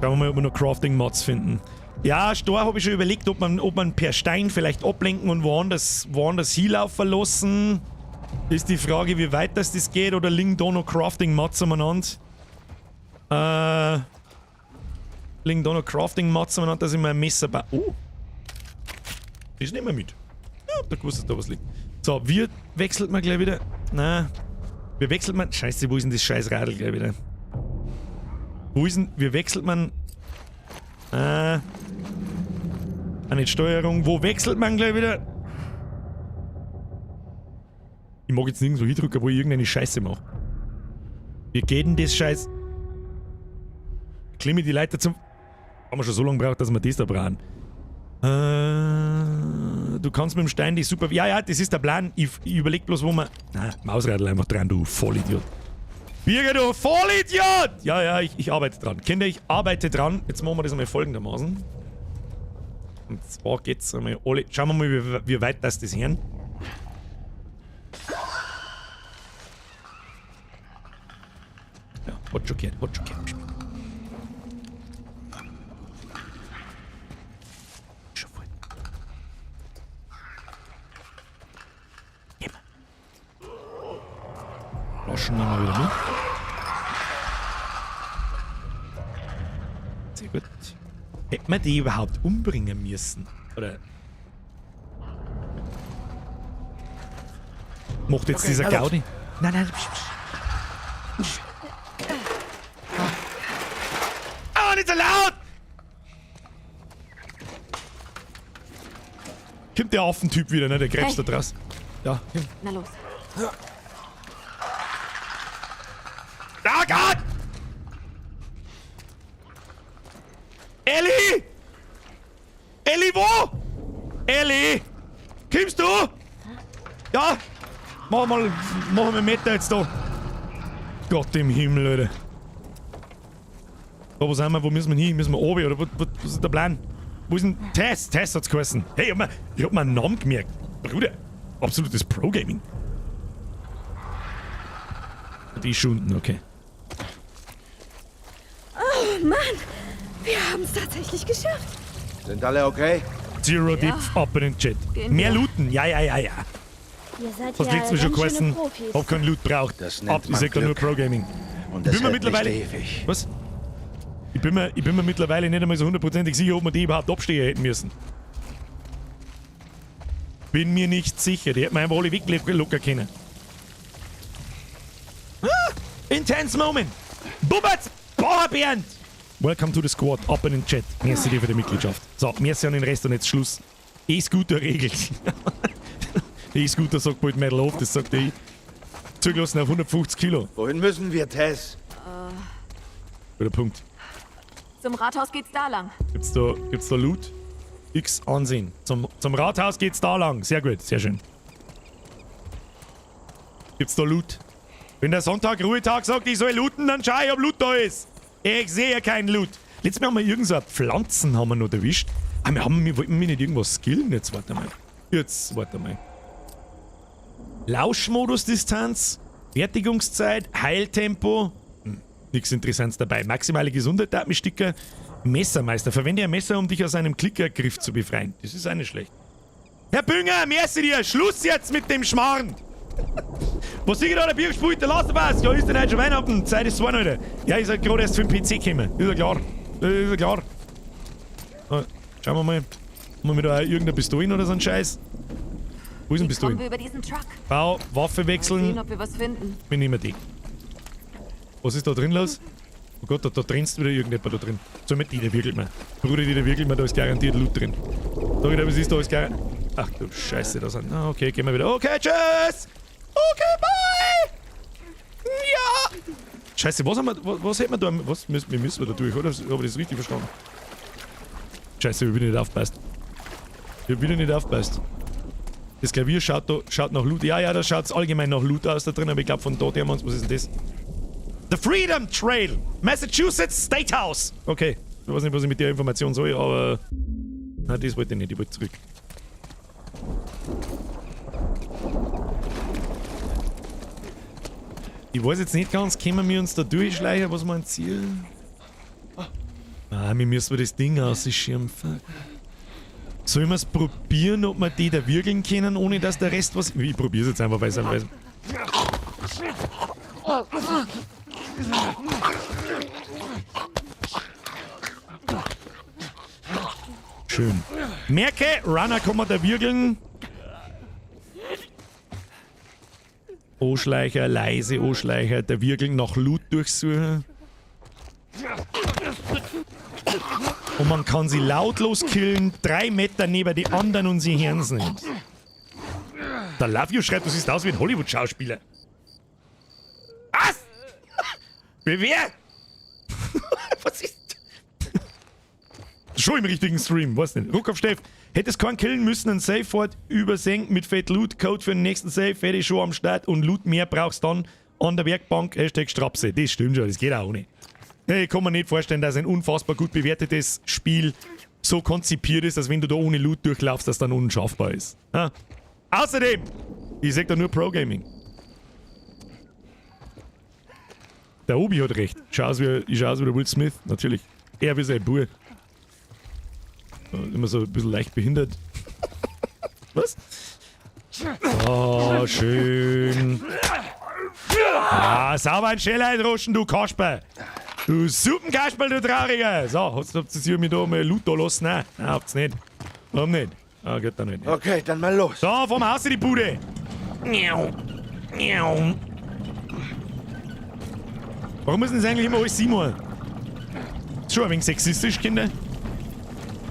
Schauen wir mal, ob wir noch Crafting-Mods finden. Ja, Stor habe ich schon überlegt, ob man per Stein vielleicht ablenken und woanders hinlaufen lassen. Ist die Frage, wie weit das geht, oder liegen da noch Crafting-Mods umeinander? Liegen da noch Crafting-Mods umeinander, dass ich mir ein Messer baue. Oh! Das nehmen wir mit. Ja, hab da gewusst, dass da was liegt. So, wir wechselt man gleich wieder. Nein. Wir wechselt man. Scheiße, wo ist denn das scheiß Radl gleich wieder? Wo ist denn. Wir wechselt man. Nicht Steuerung. Wo wechselt man gleich wieder? Ich mag jetzt nirgendwo hindrücken, wo ich irgendeine Scheiße mache. Wie geht denn das Scheiß? Klemme die Leiter zum... Haben wir schon so lange gebraucht, dass wir das da brauchen. Du kannst mit dem Stein die super... Ja, das ist der Plan. Ich überleg bloß, wo man... Nein, Mausradl einfach dran, du Vollidiot. Birger, du Vollidiot! Ja, ich arbeite dran. Kinder, ich arbeite dran. Jetzt machen wir das einmal folgendermaßen. Und zwar geht's einmal alle... Schauen wir mal, wie weit das hören. Ja, hat schon gehört. Flaschen nehmen wir wieder mit. Sehr gut. Hätten wir die überhaupt umbringen müssen? Oder? Macht jetzt dieser Gaudi? Nein. Oh, nicht so laut! kommt der Affentyp wieder, ne? Der krebst da draus. Ja. Na los. Oh Gott! Elli! Elli, wo? Elli! Kommst du? Ja? Mach mal einen Meter jetzt da. Gott im Himmel, Leute. Da, wo sind wir? Wo müssen wir hin? Müssen wir oben? Oder was ist der Plan? Wo ist denn Tess? Tess hat's geheißen. Hey, ich hab mir einen Namen gemerkt. Bruder, absolutes Pro-Gaming. Die Stunden, okay. Oh Mann, wir haben es tatsächlich geschafft. Sind alle okay? Zero Deep up in den Chat. Gehen Mehr wir. looten, ja. Ihr seid Was ja liegt's mir schon ganz schöne geheißen? Profis. Hab keinen Loot braucht. Das Ab, nennt ich man sag da nur Glück. Pro-Gaming. Und Ich das bin mir hält mittlerweile. nicht ewig. Was? Ich bin mir mittlerweile nicht einmal so hundertprozentig sicher, ob wir die überhaupt abstehen hätten müssen. Bin mir nicht sicher. Die hätten wir einfach alle weglocker können. Ah, intense Moment. Bubbert! Bauerbernd! Welcome to the squad. Ab in den Chat. Merci dir für die Mitgliedschaft. So, merci an den Rest und jetzt Schluss. E-Scooter regelt. E-Scooter sagt bald Medal off, das sagt ich. Zugelassen auf 150 Kilo. Wohin müssen wir, Tess? Guter Punkt. Zum Rathaus geht's da lang. Gibt's da Loot? X ansehen. Zum Rathaus geht's da lang. Sehr gut, sehr schön. Gibt's da Loot? Wenn der Sonntag Ruhetag sagt, ich soll looten, dann schau ich, ob Loot da ist. Ich sehe keinen Loot. Letztes Mal haben wir irgend so Pflanzen haben wir noch erwischt. Aber wir wollten mich nicht irgendwas skillen. Jetzt warte mal. Lauschmodus-Distanz, Fertigungszeit, Heiltempo. Nichts Interessantes dabei. Maximale Gesundheit, Datensticker. Messermeister. Verwende ein Messer, um dich aus einem Klickergriff zu befreien. Das ist auch nicht schlecht. Herr Bünger, merci dir. Schluss jetzt mit dem Schmarrn. Was sehe ich da, der Bier gespielt? Der Laserbass. Ja, ist denn heute schon Weihnachten? Zeit ist 2, Alter. Ja, ich halt gerade erst für den PC gekommen. Ist ja klar. Ist ja klar. So, schauen wir mal. Haben wir mit da auch irgendeine Pistolen oder so ein Scheiß? Wo ist ein Wie kommen Pistolen? wir über diesen Truck? Bau, Waffe Mal wechseln. sehen, ob wir was finden. Wir nehmen die. Was ist da drin los? Oh Gott, da trennst wieder irgendjemand da drin. So mit die, der wickelt mir. Bruder, die, der wickelt mir, da ist garantiert Loot drin. Sag ich dir, was ist da? Ist garantiert. Ach du Scheiße, da sind. Ah, okay, gehen wir wieder. Okay, tschüss! Okay, bye! Ja! Scheiße, was hätten wir da? Was wir müssen da durch, oder? Habe ich das richtig verstanden? Scheiße, ich hab wieder nicht aufpasst. Ich hab wieder nicht aufpasst. Das Klavier schaut nach Loot. Ja, da schaut es allgemein nach Loot aus da drin, aber ich glaube von dort her haben wir uns. Was ist denn das? The Freedom Trail! Massachusetts State House! Okay. Ich weiß nicht, was ich mit der Information soll, aber. Nein, das wollte ich nicht, ich wollte zurück. Ich weiß jetzt nicht ganz, können wir uns da durchschleichen, was wir ein Ziel. Ah, wir müssen das Ding ausschirmen. Sollen wir es probieren, ob wir die da wirkeln können, ohne dass der Rest was. Ich probiere es jetzt einfach, weil es einfach. Schön. Merke, Runner kann man da wirkeln. O-Schleicher, leise O-Schleicher, der Wirkeln nach Loot durchsuchen. Und man kann sie lautlos killen, 3 Meter neben die anderen und sie hören es nicht. Der Love You schreibt, du siehst aus wie ein Hollywood-Schauspieler. Was? Wer? Was ist... Schon im richtigen Stream, weiß nicht. Ruck auf Steff. Hättest keinen killen müssen, einen Safe-Fort übersenken mit Fett Loot, Code für den nächsten Safe, hätte ich schon am Start und Loot mehr brauchst dann an der Werkbank, #Strapse. Das stimmt schon, das geht auch nicht. Ich kann mir nicht vorstellen, dass ein unfassbar gut bewertetes Spiel so konzipiert ist, dass wenn du da ohne Loot durchlaufst, das dann unschaffbar ist. Ja? Außerdem, ich sag da nur Pro-Gaming. Der Obi hat recht. Ich schau aus wie der Will Smith, natürlich. Er wie sein Bub. Immer so ein bisschen leicht behindert. Was? Oh, schön. Ah, sauber ein Schell einroschen, du Kasper. Du Suppenkasperl, du Trauriger. So, habt ihr hier mir da mal Loot da lassen? Nein, habt's nicht. Warum nicht? Ah, geht da nicht. Okay, dann mal los. So, vom Haus in die Bude. Warum müssen sie eigentlich immer alles Simon? Ist schon ein wenig sexistisch, Kinder.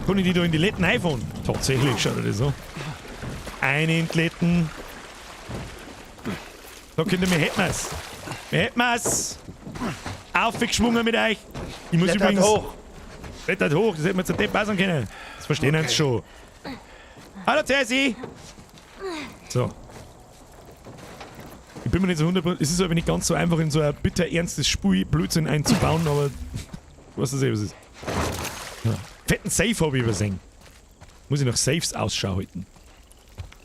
Kann ich die da in die Letten einfahren? Tatsächlich, schaut dir das an. eine entletten. Da könnt ihr, wir hätten wir's. Wir hätten wir's. Aufgeschwungen mit euch. Ich muss Klettert übrigens... hoch. Klettert hoch, das hätten wir zu Depp passen können. Das verstehen uns schon. Hallo Cesi! So. Ich bin mir nicht so 100%... Es ist aber nicht ganz so einfach, in so ein bitter ernstes Spiel Blödsinn einzubauen, aber... Du weißt ja, was es ist. Ja. Fetten Safe habe ich übersehen. Muss ich noch Safes Ausschau halten.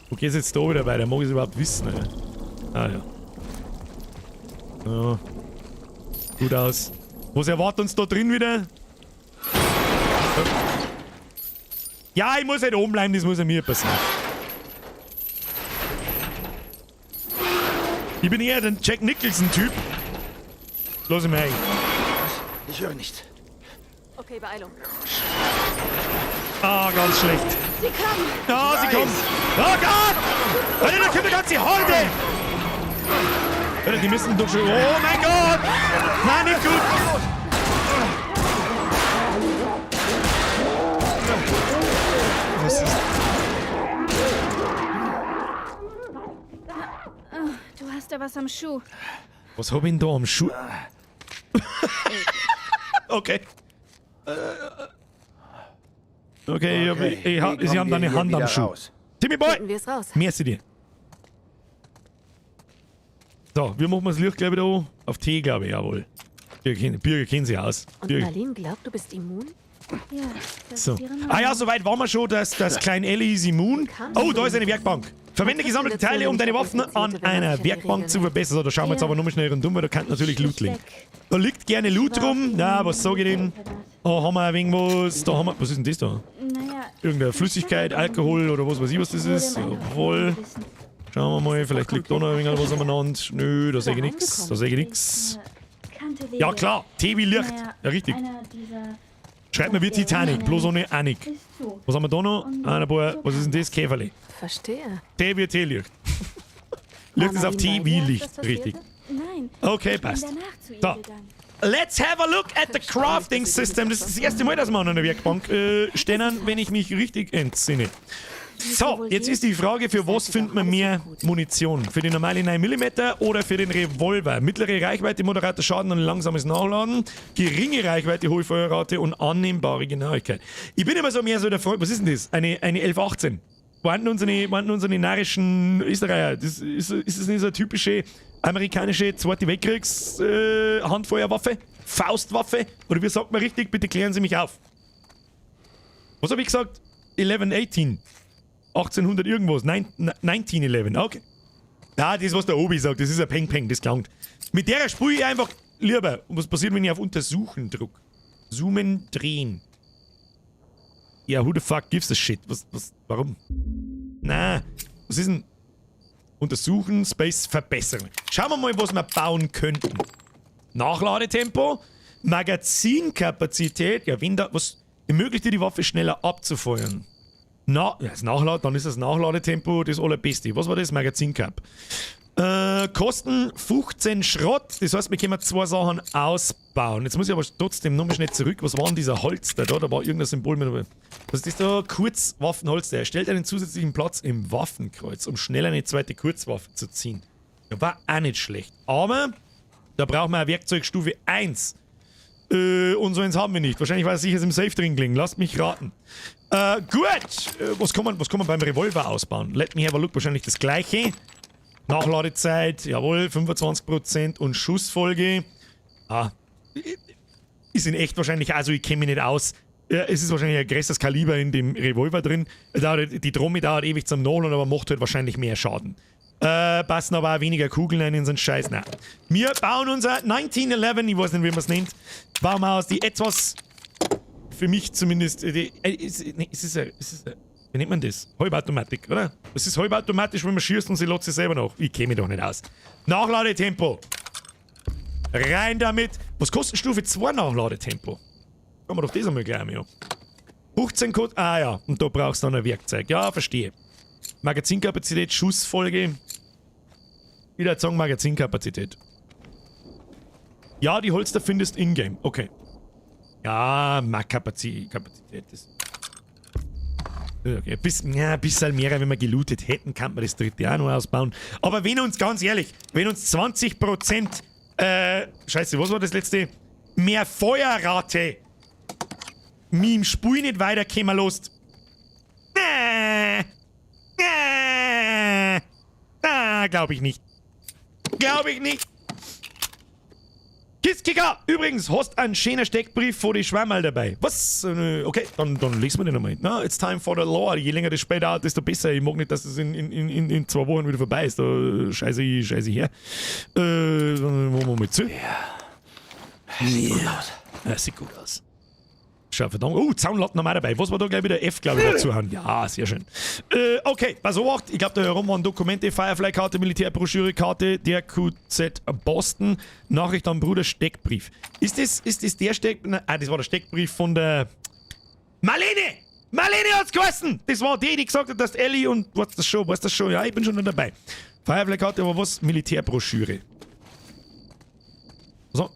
Wo geht's jetzt da wieder weiter? Mag ich es überhaupt wissen? Alter? Ah ja. Ja. Gut aus. Was erwartet uns da drin wieder? Ja, ich muss halt oben bleiben, das muss ja mir passieren. Ich bin eher der Jack Nicholson-Typ. Lass ihn mal ein. Ich höre nicht. Okay, Beeilung. Ah, ganz schlecht. Sie kommen! Ja, sie kommt. Oh Gott! Alter, da kommt eine ganze Horde! Alter, die müssen doch schon... Oh mein Gott! Nein, nicht gut! Was ist... Du hast da was am Schuh. Was hab ich denn da am Schuh? Okay. Okay, sie haben da eine Hand am Schuh. Timmy Boy! Finden wir es raus. Merci dir. So, wie machen wir das Licht gleich wieder an? Auf T, glaube ich, jawohl. Bürger kennen sie aus. Und Bürger. Marlene glaubt, du bist immun? Ja, das So. ist ihre Nummer. Ah ja, soweit waren wir schon, dass das klein Ellie ist immun. Oh, da ist eine Werkbank. Verwende gesammelte Teile, um deine Waffen an einer Werkbank zu verbessern. So, da schauen wir jetzt aber nochmal schnell rundum, weil da kann natürlich Loot liegen. Da liegt gerne Loot rum. Na, was sag ich denn? Da haben wir ein wenig was. Da haben wir... Was ist denn das da? Naja, Irgendeine Flüssigkeit, Alkohol oder was weiß ich, was das ist. Jawohl. Schauen wir mal, vielleicht liegt da noch ein wenig was aneinander. Nö, da sehe ich nichts. Da sehe ich nichts. Ja klar, Tee wie Licht. Ja, richtig. Schreibt mir wie Titanic, bloß ohne Anik. Was haben wir da noch? Ein paar, was ist denn das? Käferli. verstehe. Tee wie Teelicht. Licht ist auf Tee wie Licht, richtig. Nein. Okay, Ich bin passt. danach zu ihr So. gegangen. Let's have a look at the crafting system. Das ist das erste Mal, dass wir an einer Werkbank stehen, wenn ich mich richtig entsinne. So, jetzt ist die Frage, für was findet man mehr Munition? Für die normale 9mm oder für den Revolver? Mittlere Reichweite, moderater Schaden und langsames Nachladen, geringe Reichweite, hohe Feuerrate und annehmbare Genauigkeit. Ich bin immer so mehr so der Freund, was ist denn das? Eine 1118. Waren unsere narischen Österreicher? Ist das nicht so eine typische amerikanische Zweite Weltkriegs Handfeuerwaffe? Faustwaffe? Oder wie sagt man richtig? Bitte klären Sie mich auf. Was habe ich gesagt? 1118. 1800 irgendwas. 1911. Okay. Ja, das, was der Obi sagt, das ist ein Peng-Peng, das klangt. Mit der sprühe ich einfach lieber. Und was passiert, wenn ich auf Untersuchen drücke? Zoomen, drehen. Ja, who the fuck gives a shit? Warum? Na, was ist denn? Untersuchen, Space verbessern. Schauen wir mal, was wir bauen könnten. Nachladetempo, Magazinkapazität, ja, wenn da was ermöglicht dir die Waffe schneller abzufeuern. Das dann ist das Nachladetempo das allerbeste. Was war das? Magazincap. Kosten 15 Schrott, das heißt, wir können 2 Sachen ausbauen. Jetzt muss ich aber trotzdem nochmal schnell zurück. Was war denn dieser Holster da? Da war irgendein Symbol mit dabei. Was ist das da? Kurzwaffenholster. Er stellt einen zusätzlichen Platz im Waffenkreuz, um schnell eine zweite Kurzwaffe zu ziehen. Ja, war auch nicht schlecht. Aber da brauchen wir eine Werkzeugstufe 1. Und so eins haben wir nicht. Wahrscheinlich war es sicher im Safe drin gelegen. Lasst mich raten. Gut. Was kann man beim Revolver ausbauen? Let me have a look. Wahrscheinlich das gleiche. Nachladezeit, jawohl, 25% und Schussfolge. Ist in echt wahrscheinlich, also ich kenne mich nicht aus. Es ist wahrscheinlich ein größeres Kaliber in dem Revolver drin. Die Trommel dauert ewig zum Nachladen, aber macht halt wahrscheinlich mehr Schaden. Passen aber auch weniger Kugeln ein in so einen Scheiß. Nein. Wir bauen unser 1911, ich weiß nicht, wie man es nennt, bauen wir aus die etwas, für mich zumindest, wie nennt man das? Halbautomatik, oder? Das ist halbautomatisch, wenn man schießt und sie lässt sich selber nach. Ich kenne mich doch nicht aus. Nachladetempo. Rein damit. Was kostet Stufe 2 Nachladetempo? Kann man doch das einmal gleich an. 15 Code. Ah ja, und da brauchst du dann ein Werkzeug. Ja, verstehe. Magazinkapazität, Schussfolge. Wieder sagen Magazinkapazität. Ja, die Holster findest in-game. Okay. Ja, Kapazität. Okay, ein bisschen mehr, wenn wir gelootet hätten, kann man das dritte auch noch ausbauen. Aber wenn uns, ganz ehrlich, wenn uns 20%, scheiße, was war das letzte? Mehr Feuerrate mit dem Spiel nicht weiterkommen lässt. Glaube ich nicht. Glaube ich nicht. Kisskicker, übrigens, hast einen schönen Steckbrief von die Schwammerl dabei. Was? Okay, dann lesen wir den nochmal. No, it's time for the law. Je länger das Spiel dauert, desto besser. Ich mag nicht, dass es in 2 Wochen wieder vorbei ist. Da scheiße ich her. Dann machen wir mal zu. Ja. Sieht gut aus. Ja, sieht gut aus. Schau, verdammt. Zaunlatten haben wir dabei. Was war da gleich wieder F, glaube ich, dazu haben? Ja, sehr schön. Okay, pass auf. Ich glaube, da herum waren Dokumente, Firefly-Karte, Militärbroschüre-Karte, der QZ Boston, Nachricht am Bruder, Steckbrief. Ist das der Steckbrief? Das war der Steckbrief von der Marlene! Marlene hat's geheißen! Das war die gesagt hat, dass Ellie und weißt das schon? Ja, ich bin schon dabei. Firefly-Karte, aber was? Militärbroschüre. So.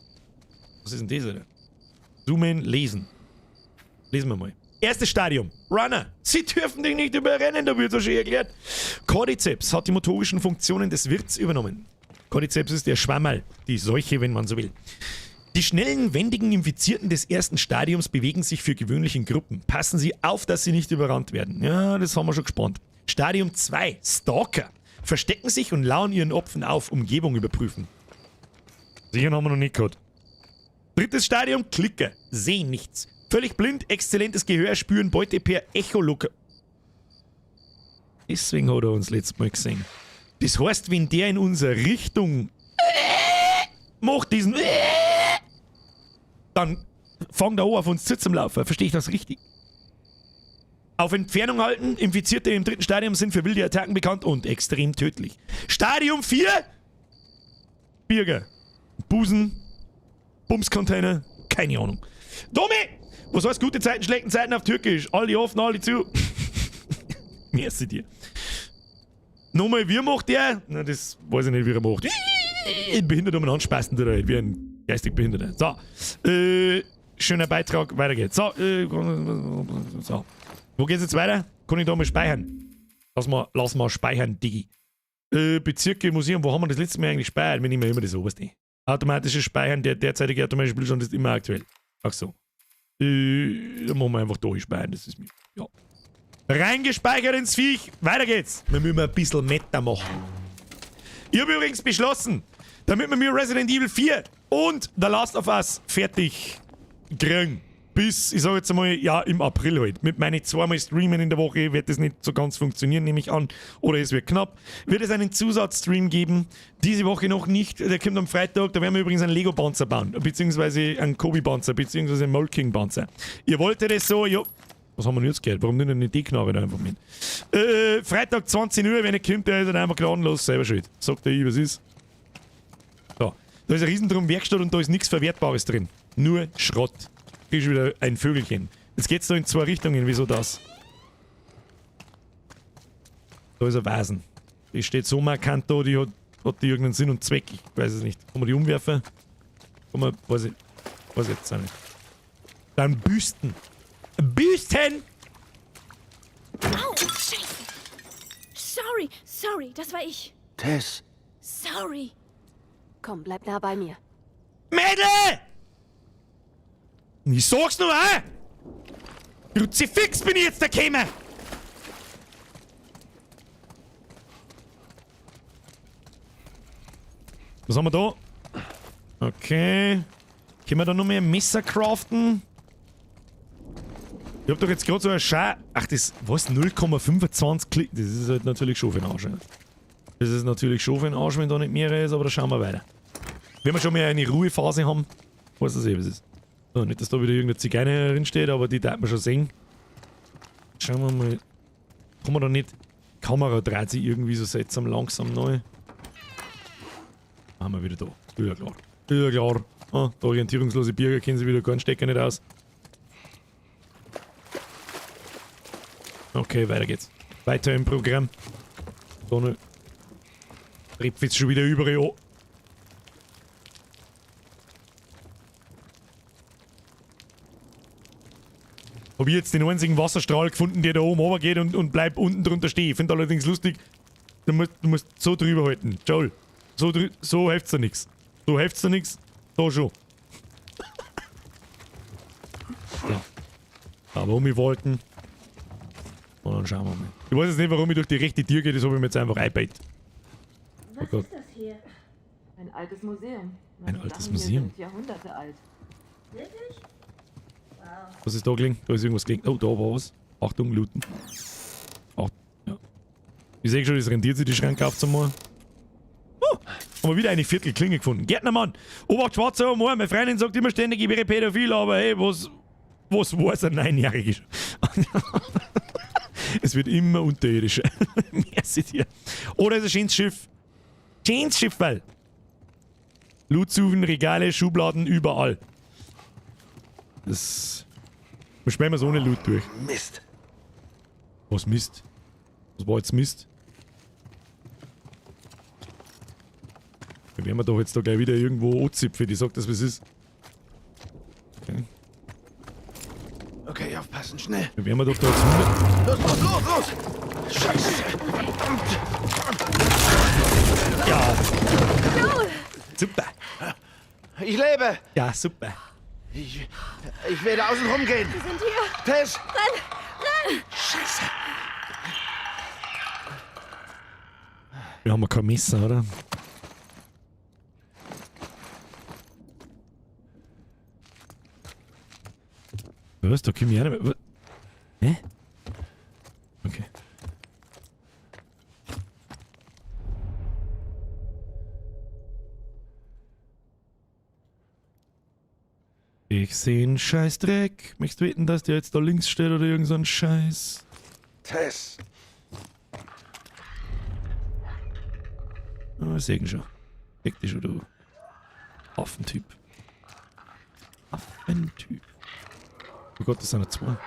Was ist denn das, Alter? Zoomen, lesen. Lesen wir mal. Erstes Stadium. Runner. Sie dürfen dich nicht überrennen, da wird so schön erklärt. Cordyceps hat die motorischen Funktionen des Wirts übernommen. Cordyceps ist der Schwammerl, die Seuche, wenn man so will. Die schnellen, wendigen Infizierten des ersten Stadiums bewegen sich für gewöhnlich in Gruppen. Passen Sie auf, dass sie nicht überrannt werden. Ja, das haben wir schon gespannt. Stadium 2. Stalker. Verstecken sich und lauern ihren Opfern auf, Umgebung überprüfen. Sicher haben wir noch nicht gehabt. Drittes Stadium. Klicker. Sehen nichts. Völlig blind, exzellentes Gehör, spüren Beute per Echolok. Deswegen hat er uns letztes Mal gesehen. Das heißt, wenn der in unsere Richtung macht diesen dann fängt er an auf uns zu zum Laufen. Verstehe ich das richtig? Auf Entfernung halten. Infizierte im dritten Stadium sind für wilde Attacken bekannt und extrem tödlich. Stadium 4. Birger. Busen. Bumscontainer. Keine Ahnung. Domi! Was heißt gute Zeiten, schlechten Zeiten auf Türkisch? Alle offen, alle zu. Merci dir. Nochmal, wie macht der? Na, das weiß ich nicht, wie er macht. Behindert umeinander spasten der halt, wie ein geistig Behinderter. So. Schöner Beitrag, weiter geht's. So. So. Wo geht's jetzt weiter? Kann ich da mal speichern? Lass mal speichern, Digi. Bezirke, Museum, wo haben wir das letzte Mal eigentlich gespeichert? Wir nehmen immer das oberste. Automatisches Speichern, der derzeitige automatische Spielstand ist immer aktuell. Ach so. Dann machen wir einfach durchspeichern, das ist mir. Ja. Reingespeichert ins Viech. Weiter geht's. Wir müssen ein bisschen Meta machen. Ich habe übrigens beschlossen, damit wir mir Resident Evil 4 und The Last of Us fertig kriegen. Bis, ich sage jetzt einmal, ja, im April halt. Mit meinen 2-mal Streamen in der Woche wird das nicht so ganz funktionieren, nehme ich an. Oder es wird knapp. Wird es einen Zusatzstream geben? Diese Woche noch nicht. Der kommt am Freitag. Da werden wir übrigens einen Lego-Panzer bauen. Beziehungsweise einen Kobi-Panzer. Beziehungsweise einen Molking-Panzer. Ihr wolltet es so, ja. Was haben wir denn jetzt gehört? Warum nicht eine D-Knarre da einfach mit? Freitag 20 Uhr, wenn er kommt, der ist dann einfach gnadenlos selber schuld. Sagt er, was ist? So. Da ist ein Riesendrum Werkstatt und da ist nichts Verwertbares drin. Nur Schrott. Kriegst du wieder ein Vögelchen. Jetzt geht's da in 2 Richtungen. Wieso das? Da ist ein Vasen. Die steht so markant da, die hat die irgendeinen Sinn und Zweck. Ich weiß es nicht. Kann man die umwerfen? Kann man, weiß ich jetzt auch nicht. Dann Büsten. Büsten! Au, Scheiße. Sorry, das war ich. Tess. Sorry. Komm, bleib nah bei mir. Mädel! Ich sag's nur, Kruzifix bin ich jetzt der Käme! Was haben wir da? Okay. Können wir da noch mehr Messer craften? Ich hab doch jetzt gerade so ein Ach, das... Was? 0,25 Klick? Das ist halt natürlich schon für den Arsch. Das ist natürlich schon für den Arsch, wenn da nicht mehr ist, aber da schauen wir weiter. Wenn wir schon mal eine Ruhephase haben, weiß das was ist. So, nicht, dass da wieder irgendeine Zigeuner drin steht, aber die darf man schon sehen. Schauen wir mal. Kann man da nicht... Die Kamera dreht sich irgendwie so seltsam langsam neu. Haben wir wieder da. Ja, klar. Ja, klar. Ah, der orientierungslose Bürger kennen sie wieder keinen Stecker nicht aus. Okay, weiter geht's. Weiter im Programm. Da ne. Trifft jetzt schon wieder überall an. Habe ich jetzt den einzigen Wasserstrahl gefunden, der da oben runtergeht und bleib unten drunter stehen. Ich finde allerdings lustig, du musst so drüber halten. Joel, so hilft's dir nix. So hilft's dir nix, da schon. So. Aber um wir wollten. Und dann schauen wir mal. Ich weiß jetzt nicht, warum ich durch die rechte Tür gehe, das habe ich mir jetzt einfach einbeißt. Oh Gott. Was ist das hier? Ein altes Museum. Ein Manche altes Sachen hier Museum? sind Jahrhunderte alt. Wirklich? Wow. Was ist da gelegen? Da ist irgendwas gelegen. Oh, da war was. Achtung, looten. Ach, ja. Ich sehe schon, das rentiert sich, die Schranke aufzumachen. Oh, haben wir wieder eine Viertelklinge gefunden. Gärtnermann! Obacht, Schwarzer Humor. Meine Freundin sagt immer ständig, ich wäre pädophil, aber hey, was weiß ein Neunjähriger? Es wird immer unterirdischer. Merci dir. Oder ist ein schönes Schiff. Schönes Schiff, weil. Loot suchen, Regale, Schubladen, überall. Das. Wir sperren wir so ohne Loot durch. Mist. Was Mist? Was war jetzt Mist? Wir werden wir doch jetzt da gleich wieder irgendwo anzipfen, die sagt das, was ist. Okay. Okay, aufpassen, schnell. Wir werden wir doch da jetzt 100. Los! Scheiße. Ja! Super! Ich lebe. Ja, super! Ich werde außen rumgehen. Wir sind hier. Tess. Renn! Scheiße. Wir haben kein Messer, oder? Was? Da können wir ja nicht mehr. Hä? Okay. Ich seh einen Scheißdreck. Möchtest du wetten, dass der jetzt da links steht oder irgend so ein Scheiß? Tess. Oh, sehen schon. Weg dich schon, du. Affentyp. Affentyp. Oh Gott, das sind ja zwei.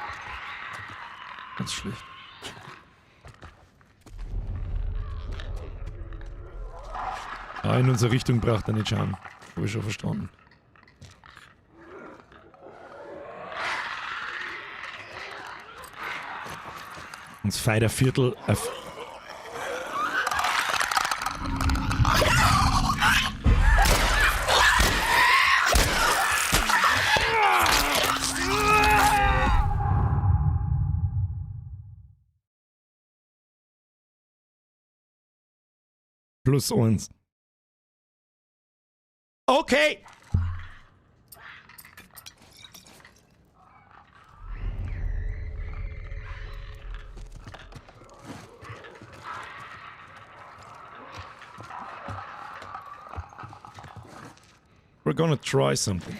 Ganz schlecht. Ah, in unsere Richtung braucht er nicht schauen. Habe ich schon verstanden. Uns feiert ein Viertel auf. +1. Okay! We're gonna try something.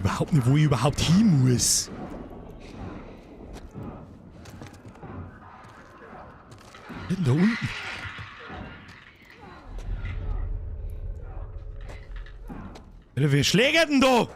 Überhaupt nicht, wo ich überhaupt hin muss. Da unten. Alter, wer schlägt denn da?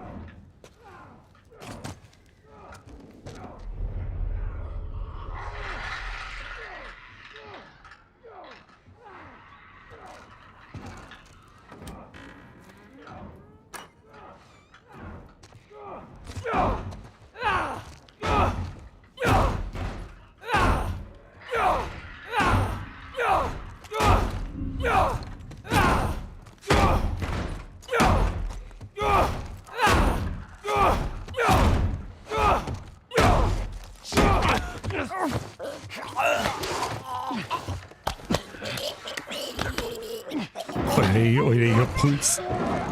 Hey, Alter, ich hab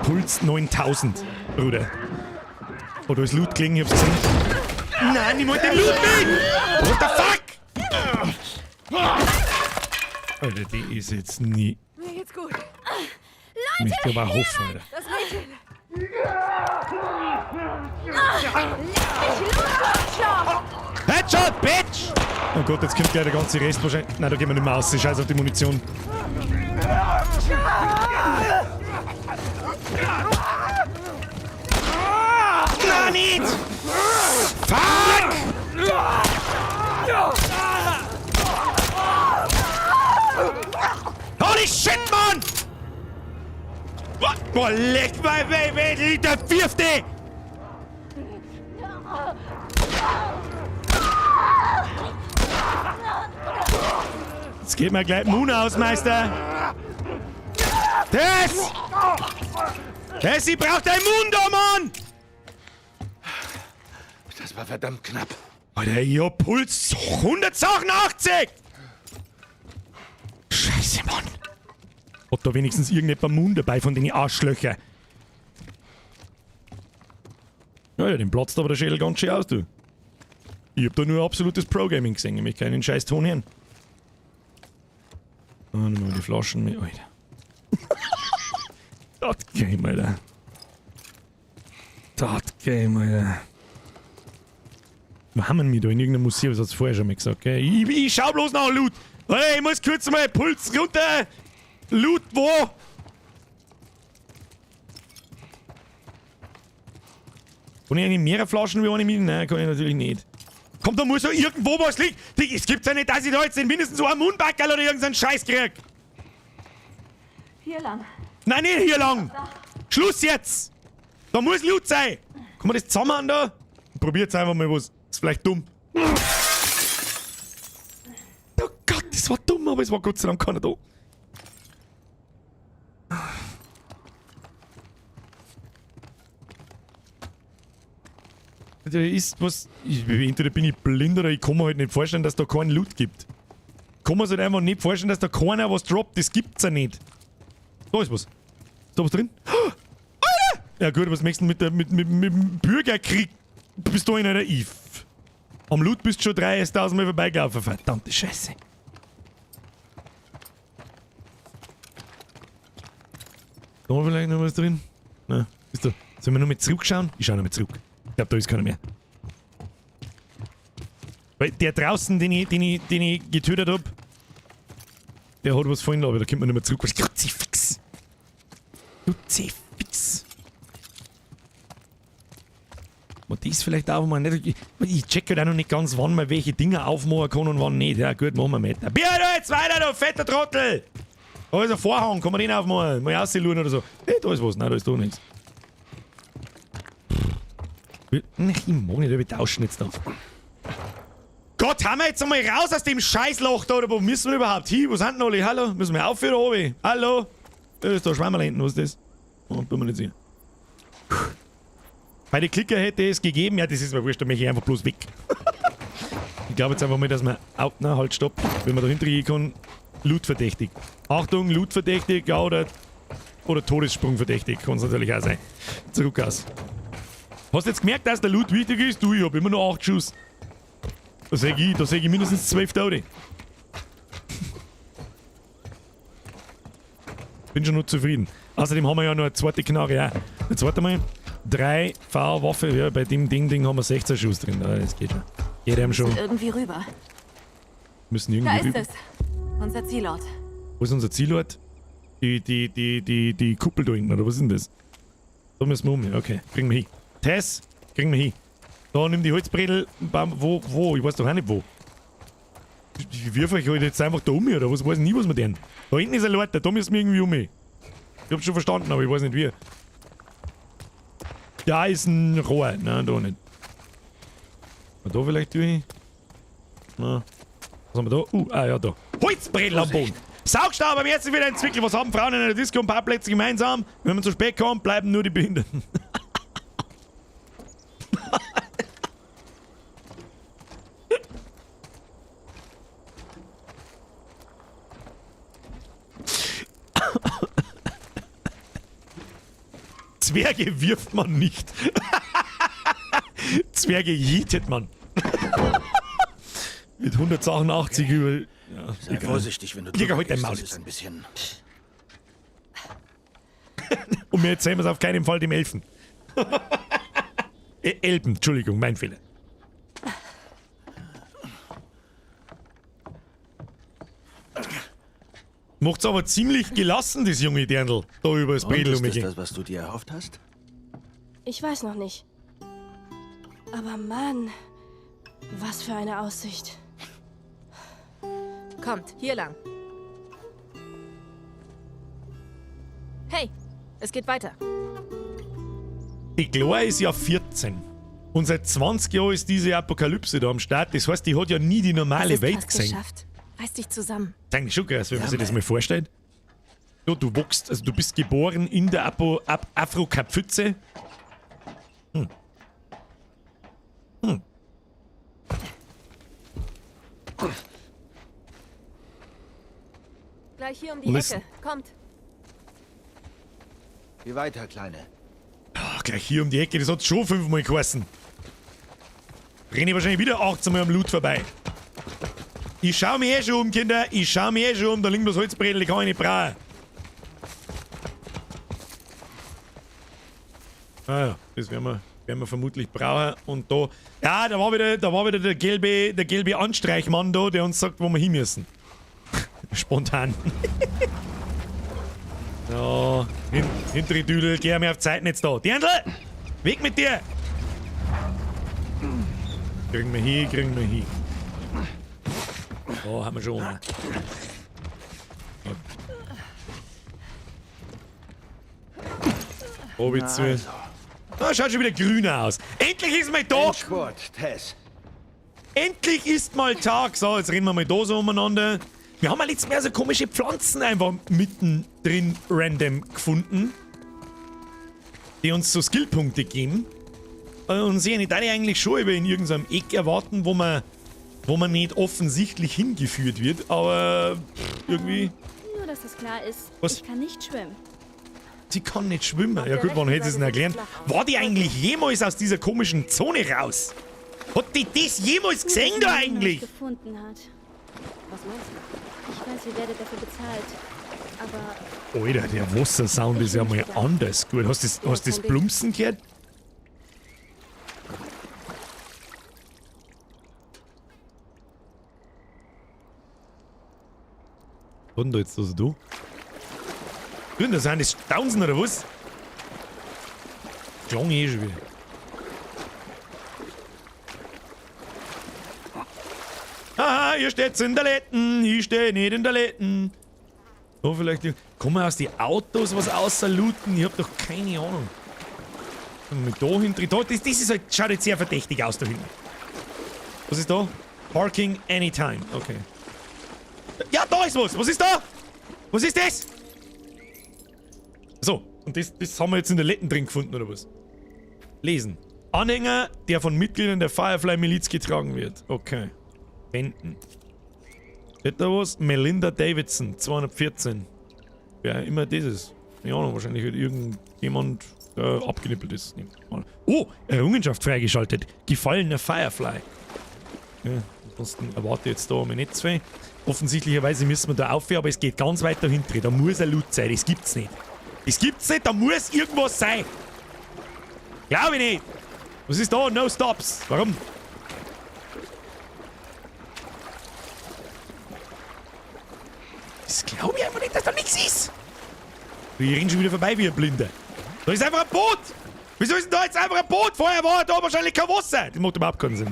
Puls 9000, Bruder. Oh, da ist Loot gelegen, ich hab's gesehen. Nein, ich wollte den Loot nicht! What the fuck? Alter, die ist jetzt nie... Mir geht's gut. Ich glaube auch hoffen, Alter. Das Mädchen. Headshot, Bitch! Oh Gott, jetzt kommt gleich der ganze Rest wahrscheinlich... Nein, da gehen wir nicht mehr raus. Scheiß auf die Munition. Nein, nicht! Fuck! Holy shit, Mann! Boah, leck mal, Baby, der Vierte! Jetzt geht mir gleich Moon aus, Meister! Tess! Tessie braucht ein Mund, oh Mann! Das war verdammt knapp. Alter, ich hab Puls 180! Scheiße, Mann! Hat da wenigstens irgendjemand Mund dabei von den Arschlöchern? Ja, den platzt aber der Schädel ganz schön aus, du. Ich hab da nur absolutes Pro-Gaming gesehen, nämlich keinen scheiß Ton hören. Ah, nochmal die Flaschen mit, Alter. Das Game, Alter. Das Game, Alter. Wir haben mich da in irgendeinem Museum, das hat's vorher schon mal gesagt, gell? Ich schau bloß nach Loot! Hey, ich muss kurz mal Puls runter! Loot, wo? Kann ich eigentlich mehrere Flaschen wie eine mit? Nein, kann ich natürlich nicht. Komm, da muss ja irgendwo was liegen! Es gibt's ja nicht, dass ich da jetzt mindestens so einen Mundbackerl oder irgendeinen Scheiß krieg! Hier lang. Nein, nicht hier lang! Schluss jetzt! Da muss Loot sein! Kann man das zusammenhauen da? Probiert's einfach mal was. Ist vielleicht dumm. Oh Gott, das war dumm, aber es war Gott sei Dank keiner da. Da ist was. Entweder bin ich blind oder ich kann mir halt nicht vorstellen, dass da keinen Loot gibt. Ich kann mir halt einfach nicht vorstellen, dass da keiner was droppt. Das gibt's ja nicht. Da ist was. Ist da was drin? Oh, Alter! Ja gut, was möchtest du mit dem Bürgerkrieg? Bist du in einer Eve? Am Loot bist du schon 30.000 Mal vorbeigelaufen. Verdammte Scheiße. Da haben wir vielleicht noch was drin? Nein. Bist du? Sollen wir noch mal zurückschauen? Ich schau noch mal zurück. Ich glaube, da ist keiner mehr. Weil der draußen, den ich getötet hab, der hat was fallen lassen, aber da kommt man nicht mehr zurück. Was Kruzifix! Kruzifix! Und die ist vielleicht auch mal nicht. Ich check halt auch noch nicht ganz, wann man welche Dinge aufmachen kann und wann nicht. Ja, gut, machen wir mit. Bier da jetzt weiter, du fetter Trottel! Da ist ein Vorhang, kann man den aufmachen? Mal rausschauen oder so. Hey, da ist was. Nein, da ist doch nichts. Ich mag nicht, wir tauschen jetzt noch. Gott, haben wir jetzt einmal raus aus dem Scheißloch da, oder wo müssen wir überhaupt hin? Wo sind denn alle? Hallo? Müssen wir aufhören, oben? Hallo? Da ist da Schwammerl hinten, was ist das? Oh, tun wir nicht sehen. Bei den Klicker hätte es gegeben, ja, das ist mir wurscht, da möchte ich einfach bloß weg. Ich glaube jetzt einfach mal, dass man. Na, halt, stopp. Wenn man da hinter gehen kann, Loot-verdächtig. Achtung, Loot-verdächtig, ja, oder Todessprung-verdächtig. Kann es natürlich auch sein. Zurück aus. Hast du jetzt gemerkt, dass der Loot wichtig ist? Du, ich hab immer noch 8 Schuss. Da sag ich mindestens 12 Tote. Bin schon noch zufrieden. Außerdem haben wir ja noch eine zweite Knarre. Auch. Jetzt warte mal. 3 V-Waffe. Ja, bei dem Ding haben wir 16 Schuss drin. Ja, das geht schon. Geht einem schon. Irgendwie rüber. Müssen irgendwie Da ist rüber. es. Unser Zielort. Wo ist unser Zielort? Die Kuppel da hinten, oder was ist denn das? Da müssen wir um. Okay, kriegen wir hin. Tess, kriegen wir hin. Da, nimm die Holzbredel. Wo? Ich weiß doch auch nicht wo. Ich wirf euch halt jetzt einfach da um, oder was weiß ich nie, was wir denn. Da hinten ist ein Leute, da müssen wir irgendwie um. Ich hab's schon verstanden, aber ich weiß nicht wie. Da ist ein Rohr. Nein, da nicht. Da vielleicht durch. Na. Was haben wir da? Ja, da. Holzbredel am Boden. Saugstaub, aber jetzt wieder entwickelt. Was haben Frauen in einer Disco und Parkplätze gemeinsam? Wenn man zu spät kommt, bleiben nur die Behinderten. Zwerge wirft man nicht. Zwerge jietet man. Mit 188 über... Ja, Sei egal. vorsichtig, wenn du Digga, drüber halt dein gehst, Maul das ist jetzt. ein bisschen... Und mir erzählen wir es auf keinen Fall dem Elfen. Elben, Entschuldigung, mein Fehler. Macht's aber ziemlich gelassen, das junge Dirndl, da über das Und Bredel ist das umgehen. das, was du dir erhofft hast? Ich weiß noch nicht. Aber Mann, was für eine Aussicht. Kommt, hier lang. Hey, es geht weiter. Die Chlor ist ja 14. Und seit 20 Jahren ist diese Apokalypse da am Start. Das heißt, die hat ja nie die normale Es ist Welt fast gesehen. geschafft. Reiß dich zusammen. Das ist eigentlich schon krass, wenn man Ja, sich das Mann. mal vorstellt. Ja, du wächst, also du bist geboren in der Afro-Kapfütze. Gleich hier um die Listen. Ecke. Kommt. Geh weiter, Kleine. Ach, gleich hier um die Ecke, das hat schon 5-mal geheißen. Renne ich wahrscheinlich wieder 18 Mal am Loot vorbei. Ich schau mich eh schon um, Kinder. Ich schau mich eh schon um. Da liegt das Holzbredel, ich kann ich nicht brauchen. Ah ja, das werden wir vermutlich brauchen. Und da... Ja, da war wieder der gelbe Anstreichmann da, der uns sagt, wo wir hin müssen. Spontan. Ja, hintere Düdel, geh mir auf Zeitnetz da. Dirndl! Weg mit dir! Kriegen wir hin. So, haben wir schon. Ja. Zu. Also, Ah, schaut schon wieder grüner aus. Endlich ist mal Tag! Sport, Tess. Endlich ist mal Tag! So, jetzt reden wir mal da so umeinander. Wir haben ja letztes Mal so komische Pflanzen einfach mittendrin random gefunden, die uns so Skillpunkte geben. Und sehen, ich darf eigentlich schon über in irgendeinem Eck erwarten, wo man nicht offensichtlich hingeführt wird, aber irgendwie, Nur, dass das klar ist. Was? Ich kann nicht schwimmen. sie kann nicht schwimmen. Ja der gut, wann rechten hätte sie es denn Seite erklären? sieht's flach aus. War die eigentlich jemals aus dieser komischen Zone raus? Hat die das jemals gesehen da Dass niemand eigentlich? gefunden hat. Was meinst du? Ich weiß, ihr werdet dafür bezahlt. Aber Alter, der Wassersound ist ja mal anders gut. Hast du das Plumpsen gehört? Was denn da jetzt also du? Drin, da sind das Tausend oder was? Klang eh schon wieder. Haha, ihr steht in der Letten, ich stehe nicht in der Letten. So, vielleicht kann man aus den Autos was außerlooten? Ich hab doch keine Ahnung. Und mit da hinten, da, das ist halt, schaut jetzt sehr verdächtig aus da hinten. Was ist da? Parking anytime, okay. Ja, da ist was! Was ist da? Was ist das? So, und das haben wir jetzt in der Letten drin gefunden, oder was? Lesen. Anhänger, der von Mitgliedern der Firefly-Miliz getragen wird. Okay. Wenden. Steht da was? Melinda Davidson, 214. Wer immer das ist. Keine Ahnung, wahrscheinlich wird irgendjemand abgenippelt ist. Oh, Errungenschaft freigeschaltet. Gefallener Firefly. Ja, ansonsten erwarte ich jetzt da mal nicht zwei. Offensichtlicherweise müssen wir da aufhören, aber es geht ganz weit dahinter. Da muss ein Loot sein, das gibt's nicht. Das gibt's nicht, da muss irgendwas sein. Glaube ich nicht. Was ist da? No stops. Warum? Das glaube ich einfach nicht, dass da nichts ist. Wir rennen schon wieder vorbei wie ein Blinder. Da ist einfach ein Boot. Wieso ist denn da jetzt einfach ein Boot? Vorher war da wahrscheinlich kein Wasser. Das macht überhaupt keinen Sinn.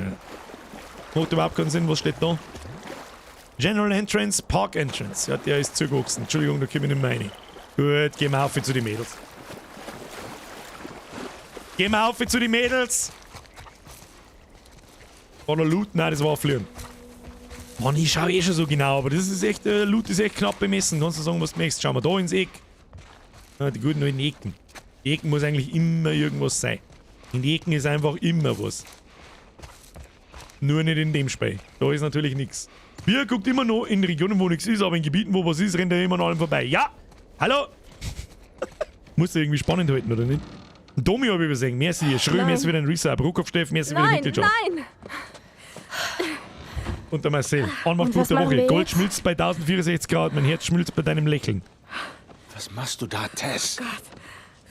Ja. Macht überhaupt keinen Sinn. Was steht da? General Entrance, Park Entrance. Ja, der ist zugewachsen. Entschuldigung, da komme ich nicht mehr rein. Gut, gehen wir auf zu den Mädels. Gehen wir auf zu den Mädels. War der Loot? Nein, das war Fliegen. Mann, ich schaue eh schon so genau, aber das ist echt, Loot ist echt knapp bemessen. Kannst du sagen, was du möchtest. Schauen wir da ins Eck. Ah, die guten alten Ecken. Die Ecken muss eigentlich immer irgendwas sein. In die Ecken ist einfach immer was. Nur nicht in dem Spiel. Da ist natürlich nichts. Bier guckt immer noch in Regionen, wo nichts ist, aber in Gebieten, wo was ist, rennt er immer an allem vorbei. Ja! Hallo! Musst du irgendwie spannend halten, oder nicht? Domi habe ich übersehen. Merci dir. Schröm, jetzt wieder ein Resub. Ruckopf-Steff, merci für die Mitgliedschaft. Nein! Und der Marcel. Anmacht Und was gute machen Woche. wir Gold jetzt? schmilzt bei 1064 Grad. Mein Herz schmilzt bei deinem Lächeln. Was machst du da, Tess?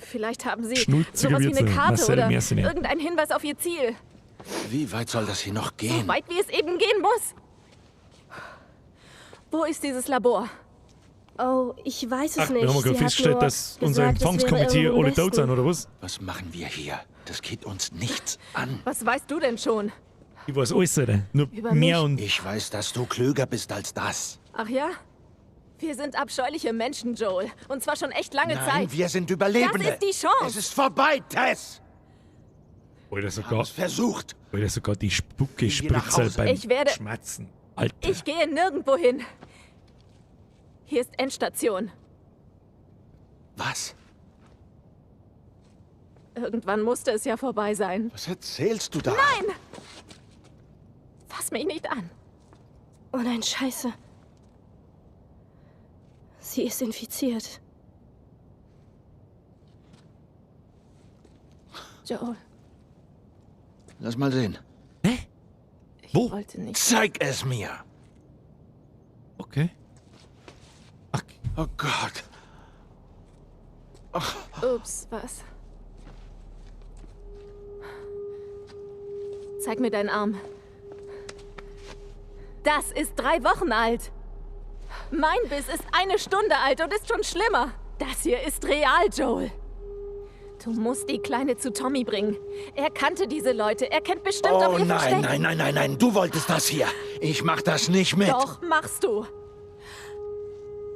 Vielleicht haben Sie Schnulzige sowas wie eine Witze. Karte Marcel, oder merci nicht. irgendeinen Hinweis auf Ihr Ziel. Wie weit soll das hier noch gehen? Weit wie es eben gehen muss. Wo ist dieses Labor? Oh, ich weiß es Ach, nicht. wir haben Sie gerade hat festgestellt, nur dass unser gesagt, es wäre Empfangskomitee irgendwo im alle tot sind, Westen. oder was? Was machen wir hier? Das geht uns nichts an. Was weißt du denn schon? Ich weiß alles, oder? Nur Über mehr mich? und... Ich weiß, dass du klüger bist als das. Ach ja? Wir sind abscheuliche Menschen, Joel. Und zwar schon echt lange Nein, Zeit. wir sind Überlebende. Das ist die Chance. Es ist vorbei, Tess. Oder Wir haben sogar, es versucht. oder sogar die Spucke Geh nach spritzt Hause. beim Ich werde- Schmatzen. Alter. Ich gehe nirgendwo hin. Hier ist Endstation. Was? Irgendwann musste es ja vorbei sein. Was erzählst du da? Nein! Fass mich nicht an. Oh nein, scheiße. Sie ist infiziert. Joel, Lass mal sehen. ich Wo? wollte nicht. Zeig es mir. Okay. Ach, Oh Gott. Ups, was? Zeig mir deinen Arm. Das ist 3 Wochen alt. Mein Biss ist 1 Stunde alt und ist schon schlimmer. Das hier ist real, Joel. Du musst die Kleine zu Tommy bringen. Er kannte diese Leute. Er kennt bestimmt auch Oh ihr nein, Versteck. nein, nein, nein, nein. Du wolltest das hier. Ich mach das nicht mit. Doch, machst du.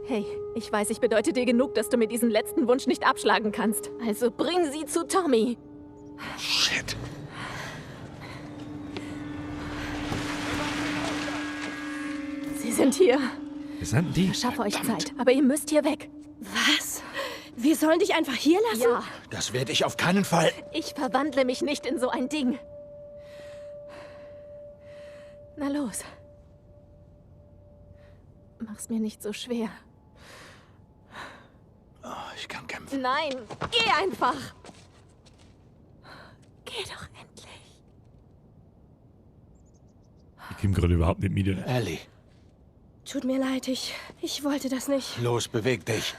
Hey, ich weiß, ich bedeute dir genug, dass du mir diesen letzten Wunsch nicht abschlagen kannst. Also bring sie zu Tommy. Shit. Sie sind hier. wir sind die. Ich schaffe euch Zeit, aber ihr müsst hier weg. Was? Wir sollen dich einfach hier lassen? Ja, Das werde ich auf keinen Fall. ich verwandle mich nicht in so ein Ding. Na los. Mach's mir nicht so schwer. Oh, ich kann kämpfen. Nein, geh einfach. Geh doch endlich. Ich komme gerade überhaupt nicht mit. Oder? Ellie, Tut mir leid, ich wollte das nicht. los, beweg dich.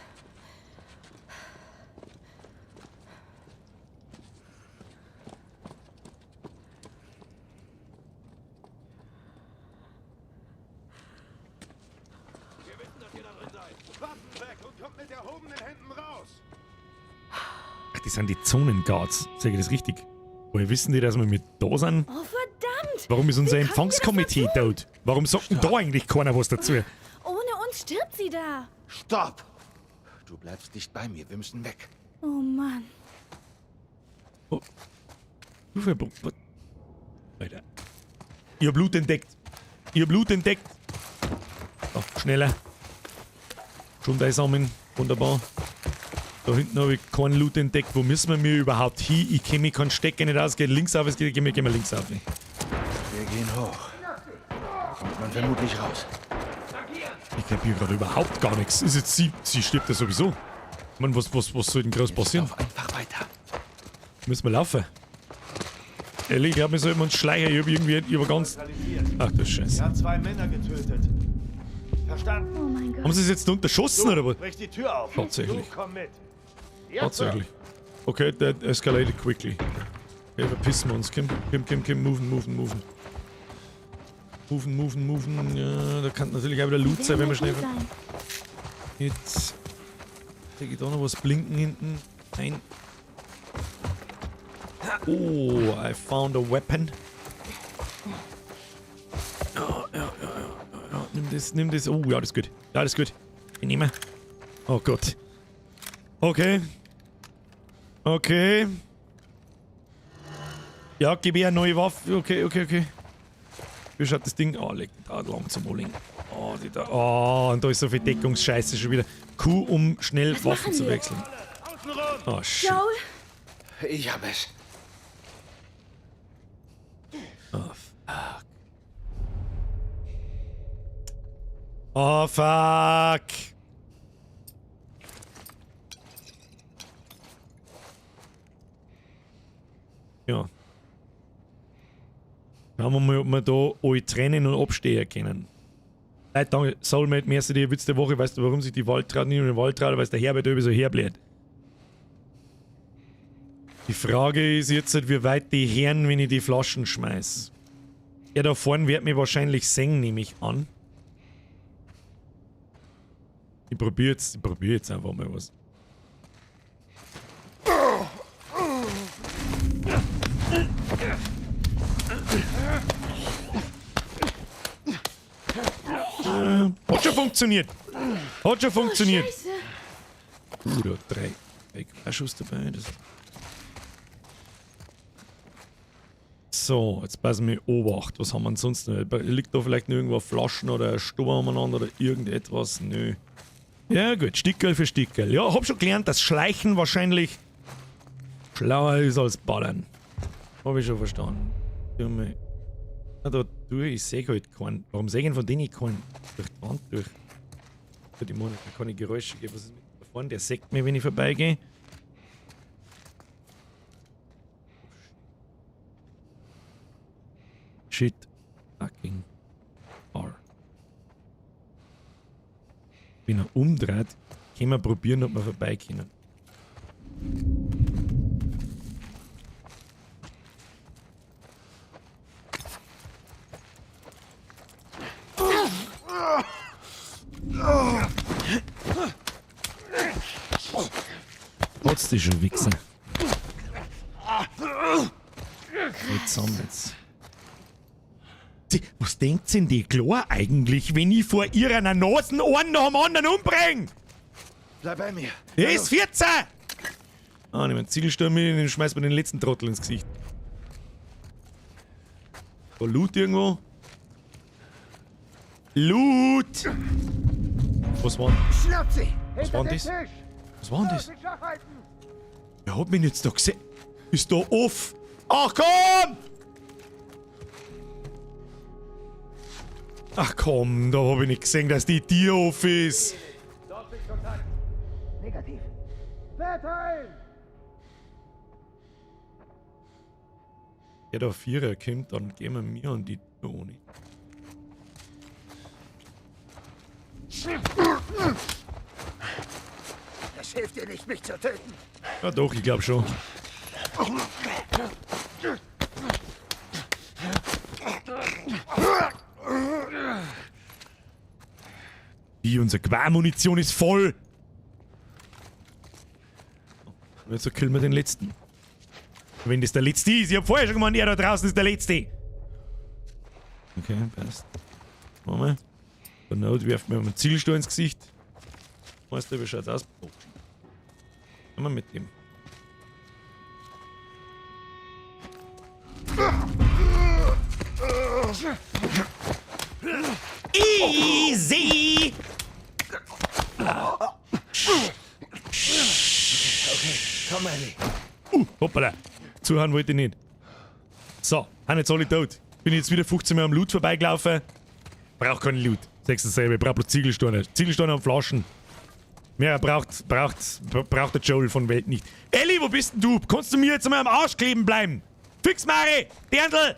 Ach, die sind die Zonenguards. Sag ich das richtig? Woher wissen die, dass wir mit da sind? Oh, verdammt! Warum ist unser Wie konnten wir das Empfangskomitee nur tun? tot? Warum sagt denn da eigentlich keiner was dazu? Ohne uns stirbt sie da. Stopp! Du bleibst nicht bei mir. Wir müssen weg. Oh Mann. Was? Alter. Ihr Blut entdeckt. Ihr Blut entdeckt. Oh, schneller. Schon da sammeln. Wunderbar. Da hinten habe ich keinen Loot entdeckt. Wo müssen wir überhaupt hin? Ich kenne mich keinen Stecker nicht aus. Geht links auf, es geht, gehen wir links auf. Wir gehen hoch. Kommt man vermutlich raus. Ich glaube hier gerade überhaupt gar nichts. Ist jetzt sie stirbt ja sowieso. Ich meine, was soll denn groß passieren? Lauf einfach weiter. Müssen wir laufen. Ehrlich, ich glaube, wir sollten uns schleichen. Ich habe irgendwie über ganz... Ach, das ist scheiße. Er hat 2 Männer getötet. Verstanden? Oh mein Gott. Haben sie es jetzt unterschossen, oder was? Brich die Tür auf. Tatsächlich. Du, komm mit. Jetzt, Tatsächlich. Okay, that escalated quickly. Okay, verpissen wir uns. Kim, moven. Moven. Ja, da kann natürlich auch wieder Loot sein, wenn wir schnell... Jetzt... Krieg ich da noch was blinken hinten? Nein. Oh, I found a weapon. Ja. Nimm das. Oh, ja, das ist gut. Ja, das ist gut. Ich nehme. Oh Gott. Okay. Ja, gib ihr eine neue Waffe. Okay. Wie schaut das Ding? Oh, leg da langsam mal liegen. Oh, und da ist so viel Deckungsscheiße schon wieder. Q, um schnell Waffen machen zu wir? wechseln. Oh, shit. Joel? Ich hab es. Oh, fuck. Ja. Schauen wir mal, ob wir da alle trennen und abstehen können. Leute, danke. Soulmate, merci dir, Witz der Woche. Weißt du, warum sich die Waldraut nicht nur den Waldraut, weil es der Herbert über so herbläht? Die Frage ist jetzt, wie weit die hören, wenn ich die Flaschen schmeiß. Er da vorne wird mich wahrscheinlich singen, nehme ich an. Ich probiere jetzt einfach mal was. Hat schon funktioniert. Hat schon funktioniert. Da hat drei Querschuss dabei. Das so, jetzt passen wir Obacht. Was haben wir denn sonst noch? Liegt da vielleicht noch irgendwo Flaschen oder ein Sturm umeinander oder irgendetwas? Nö. Ja gut, Stickerl für Stickerl. Ja, hab schon gelernt, dass Schleichen wahrscheinlich schlauer ist als Ballern. Hab ich schon verstanden. Na, da durch, ich sehe halt keinen. Warum sehe ich von denen keinen? Durch die Wand durch. Für die Monate kann ich Geräusche geben. Was ist mit da vorne? Der sägt mir, wenn ich vorbeigehe. Shit. Fucking. R. Wenn er umdreht, können wir probieren, ob wir vorbei können. Hat's dich schon, Wichser. Jetzt haben wir's. Was denkt denn die klar eigentlich, wenn ich vor ihrer Nase einen nach dem anderen umbringe? Bleib bei mir. Er ist 14! Ah, nehmen wir einen Ziegelsturm mit, den schmeißen wir den letzten Trottel ins Gesicht. Da Loot irgendwo? Loot! Was war denn? Schnapp sie! Was war denn das? Was war denn das? Wer hat mich jetzt da gesehen? Ist da off? Ach komm! Ach komm, da hab ich nicht gesehen, dass die Tür off ist. Kontakt. Negativ. Verteilen! Ja, der Vierer kommt, dann gehen wir mir an die Tür ohne. Es hilft dir nicht, mich zu töten. Ja doch, ich glaube schon. Wie, unsere Quermunition ist voll! Und jetzt so killen wir den letzten. Wenn das der letzte ist, ich hab vorher schon gemeint, der da draußen ist der letzte. Okay, passt. Machen wir. Der Not wirft mir einen Zielstuhl ins Gesicht. Weißt du, wie schaut's aus? Oh. Machen wir mit dem. Easy! Okay, komm, Ellie. Hoppala. Zuhauen wollte ich nicht. So, haben jetzt alle tot. Bin jetzt wieder 15 Mal am Loot vorbeigelaufen. Braucht keinen Loot. Sagst du selber, braucht bloß Ziegelsteine. Ziegelsteine und Flaschen. Mehr braucht der Joel von Welt nicht. Ellie, wo bist denn du? Kannst du mir jetzt einmal am Arsch kleben bleiben? Fix, Mari! Dirndl!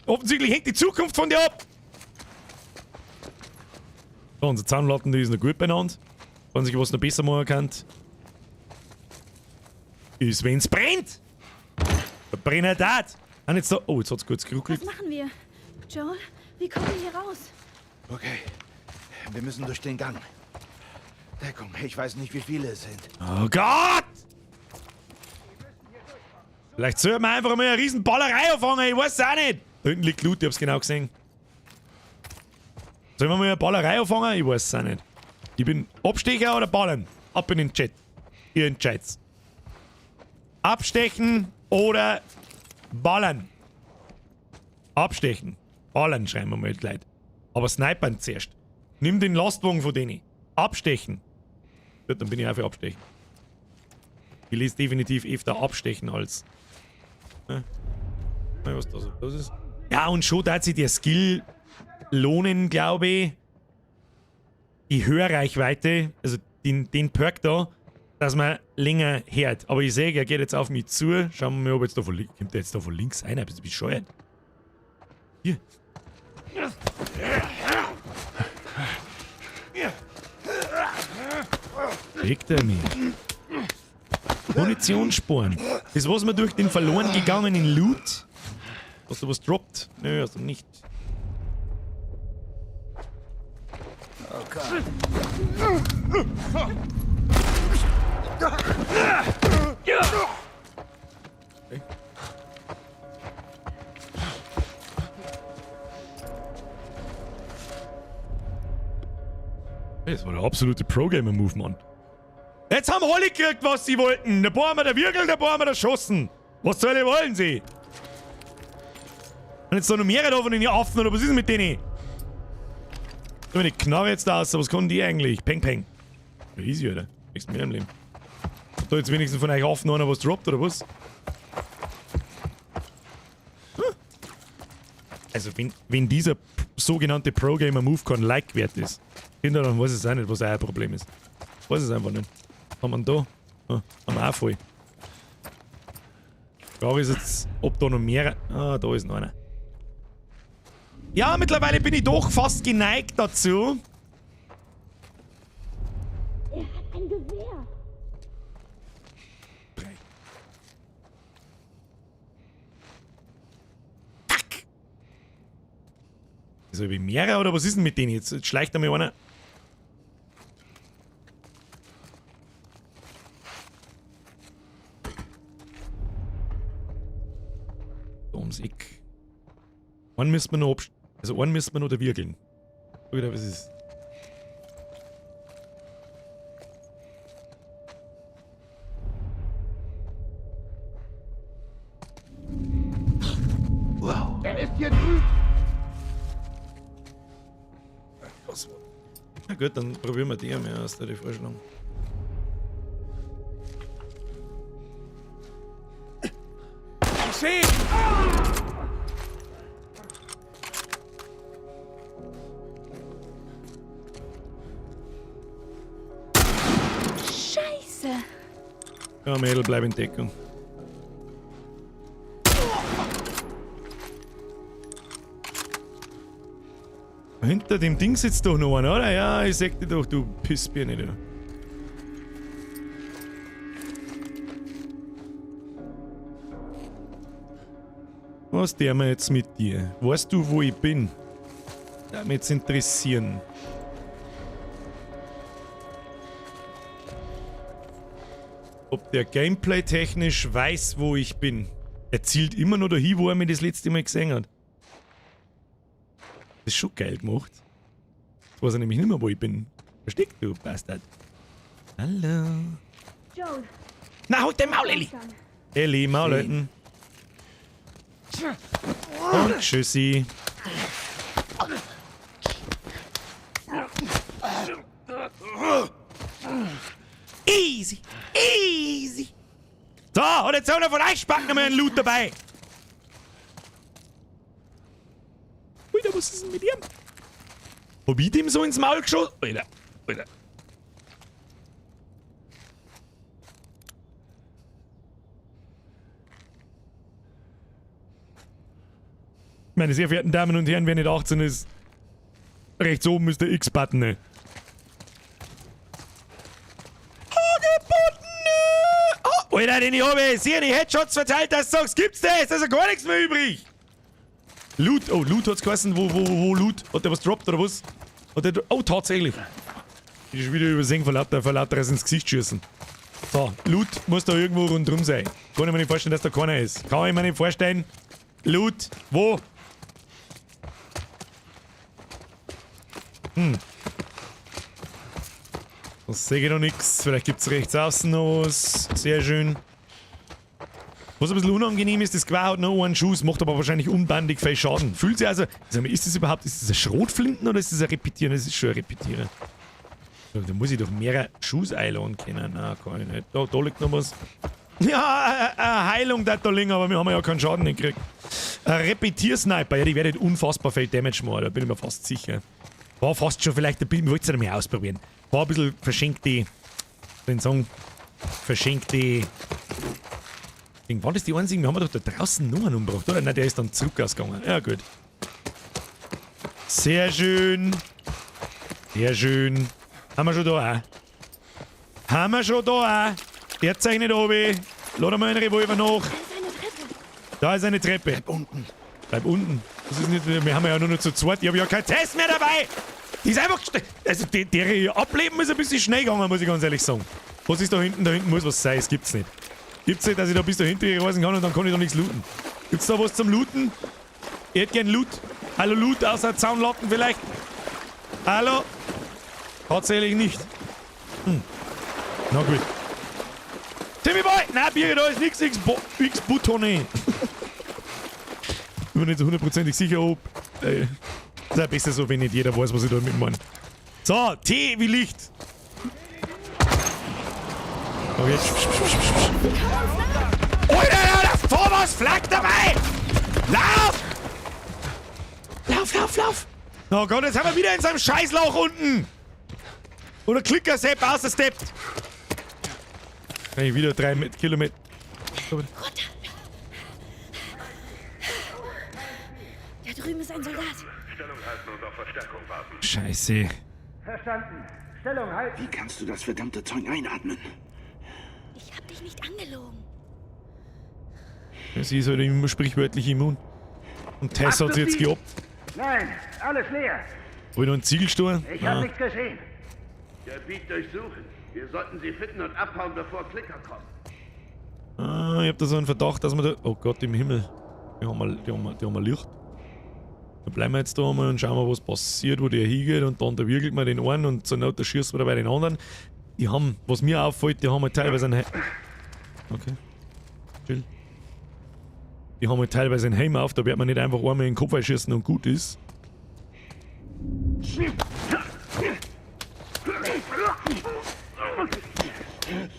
Offensichtlich hängt die Zukunft von dir ab! So, unser Zahnlatten, die ist noch gut beieinander. Wenn sich was noch besser machen kann, ist, wenn's brennt! Der Brennerdat! Und jetzt da. Oh, jetzt hat's kurz geruckelt. Was machen wir? Joel, wie kommen wir hier raus? Okay, wir müssen durch den Gang. Deckung, ich weiß nicht, wie viele es sind. Oh Gott! Vielleicht sollten wir einfach mal eine riesen Ballerei anfangen, ich weiß es auch nicht. Da hinten liegt Loot, ich hab's genau gesehen. Sollen wir mal eine Ballerei anfangen? Ich weiß es auch nicht. Ich bin Abstecher oder Ballern? Ab in den Chat. Ihr entscheidt's. Abstechen oder ballern? Abstechen. Ballern schreiben wir mal gleich. Aber snipern zuerst. Nimm den Lastwagen von denen. Abstechen. Gut, dann bin ich auch für Abstechen. Ich lese definitiv öfter Abstechen als... was da so los ist. Ja, und schon da sich der Skill lohnen, glaube ich. Die Hörreichweite, also den Perk da, dass man länger hört. Aber ich sehe, er geht jetzt auf mich zu. Schauen wir mal, ob jetzt da von links... Kommt der jetzt da von links rein? Bist du bescheuert? Hier. Kriegt er mich? Munitionssporen. Das, was man durch den verloren gegangenen Loot. Hast du was droppt? Nö, also nicht. Okay. Das war der absolute Pro-Gamer-Move, Mann. Jetzt haben alle gekriegt, was sie wollten. Da bohren wir der Wirbel, da bohren wir der Schossen. Was soll ihr wollen sie? Und jetzt da noch mehrere da von den Affen, oder was ist denn mit denen? So, die Knarre jetzt da aus, was kann die eigentlich? Peng, peng. Easy, oder? Nichts mehr im Leben. Hat da jetzt wenigstens von euch Affen einer was droppt, oder was? Also, wenn dieser sogenannte Pro-Gamer-Move kein Like wert ist, Kinder, dann weiß ich auch nicht, was euer Problem ist. Weiß es einfach nicht. Haben wir ihn da? Ah, haben wir auch voll. Die Frage ist jetzt, ob da noch mehr... Ah, da ist noch einer. Ja, mittlerweile bin ich doch fast geneigt dazu. Er hat ein Gewehr. 3. Fuck! Ist er wie mehrere oder was ist denn mit denen jetzt? Jetzt schleicht er mir einer. Ums Eck. Einen müssen wir noch also einen müssen wir noch erwirkeln. Oder was ist? Wow. Er ist hier drüben. Na gut, dann probieren wir die mehr aus der Vorstellung. Ich sehe! Scheiße. Ja, Mädel, bleib in Deckung. Hinter dem Ding sitzt doch noch einer, oder? Ja, ich sag dir doch, du Pissbirne, du. Was der mir jetzt mit dir? Weißt du, wo ich bin? Darf mich jetzt interessieren. Ob der gameplay-technisch weiß, wo ich bin. Er zielt immer noch dahin, wo er mich das letzte Mal gesehen hat. Das ist schon geil gemacht. Jetzt weiß er nämlich nicht mehr, wo ich bin. Versteckt, du Bastard. Hallo. Joel. Na, halt den Maul, Ellie! Ellie, Maul halten. Und tschüssi. Easy, easy. So, und jetzt haben wir von euch packen wir einen Loot dabei. Ui, da was ist denn mit ihm? Hab ich dem so ins Maul geschossen? Alter, Alter. Meine sehr verehrten Damen und Herren, wer nicht 18 ist, rechts oben ist der X-Button. Ne? Oh, Alter, den ich habe, sie die Headshots verteilt, dass du sagst, gibt's das? Da ist ja gar nichts mehr übrig. Loot, oh, Loot hat's geheißen, wo Loot? Hat der was droppt oder was? Hat der, oh, tatsächlich. Ich schon wieder übersehen, vor lauter ins Gesicht schießen. So, Loot muss da irgendwo rundherum sein. Kann ich mir nicht vorstellen, dass da keiner ist. Kann ich mir nicht vorstellen. Loot, wo? Das sehe ich noch nix. Vielleicht gibt's rechts außen noch was. Sehr schön. Was ein bisschen unangenehm ist, das Gewehr hat noch einen Schuss, macht aber wahrscheinlich unbandig viel Schaden. Fühlt sich also... Sag mal, ist das überhaupt... Ist das ein Schrotflinten oder ist das ein Repetieren? Das ist schon ein Repetieren. So, da muss ich doch mehrere Schuss einladen können. Nein, kann ich nicht. Da liegt noch was. Ja, eine Heilung da liegen, aber wir haben ja keinen Schaden gekriegt. Ein Repetiersniper, ja, die werden unfassbar viel Damage machen, da bin ich mir fast sicher. War fast schon vielleicht ein bisschen... Ich wollte es ja mal ausprobieren. War ein bisschen verschenkt, die... den Song. verschenkte... War das die einzigen? Wir haben doch da draußen Nummern umgebracht, oder? Nein, der ist dann zurück ausgegangen. Ja, gut. Sehr schön. Sehr schön. Haben wir schon da auch? Haben wir schon da auch? Jetzt nicht oben. Lade mal einen Revolver nach. Da ist eine Treppe. Bleib unten. Bleib unten. Das ist nicht, wir haben ja nur noch zu zweit. Ich habe ja kein Test mehr dabei. Die ist einfach... Also, der Ableben ist ein bisschen schnell gegangen, muss ich ganz ehrlich sagen. Was ist da hinten? Da hinten muss was sein. Das gibt's nicht. Gibt's nicht, dass ich da bis dahinter reisen kann und dann kann ich da nichts looten. Gibt's da was zum Looten? Ich hätte gern Loot. Hallo Loot, außer Zaunlatten vielleicht? Hallo? Tatsächlich nicht. Na gut. Timmy Boy! Nein, Bier, da ist nichts X-Butone. Ich bin nicht so hundertprozentig sicher, ob... das ist ja besser so, wenn nicht jeder weiß, was ich da mit meine. So, T wie Licht. Oh, jetzt. Alter, Thomas Flak dabei! Lauf! Lauf! Oh Gott, jetzt haben wir wieder in seinem Scheißlauch unten! Oder Klicker-Sepp ausgesteppt! Hey, wieder 3 Kilometer. Da drüben ist ein Soldat. Stellung halten und auf Verstärkung warten. Scheiße. Verstanden. Stellung halten. Wie kannst du das verdammte Zeug einatmen? Ich hab dich nicht angelogen. Sie ist halt immer sprichwörtlich immun. Und Tess hat sie jetzt geoppt. Nein, alles leer. Wollen wir einen Ziegelstuhl? Ich habe nichts gesehen. Gebiet durchsuchen. Wir sollten sie finden und abhauen, bevor Klicker kommen. Ich hab da so einen Verdacht, dass wir da... Oh Gott im Himmel. Die haben wir Licht. Dann bleiben wir jetzt da einmal und schauen wir, was passiert, wo der hingeht. Und dann da wiegelt man den einen und zur Not schießt man bei den anderen. Die haben, was mir auffällt, die haben halt teilweise einen... Okay. Chill. Die haben halt teilweise einen Helm auf, da wird man nicht einfach einmal in den Kopf einschießen und gut ist.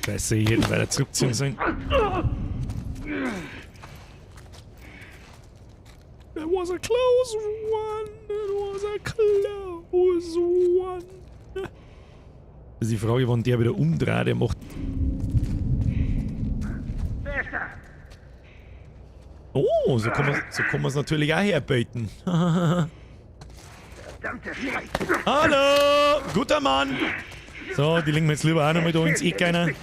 Scheiße, ich hätte weiter zurückziehen sollen. That was a close one. That was a close one. Das ist die Frage, wann der wieder umdreht, der macht... Oh, so kann man es natürlich auch herbeten. Hallo, guter Mann. So, die legen wir jetzt lieber auch noch mal da ins Eck rein.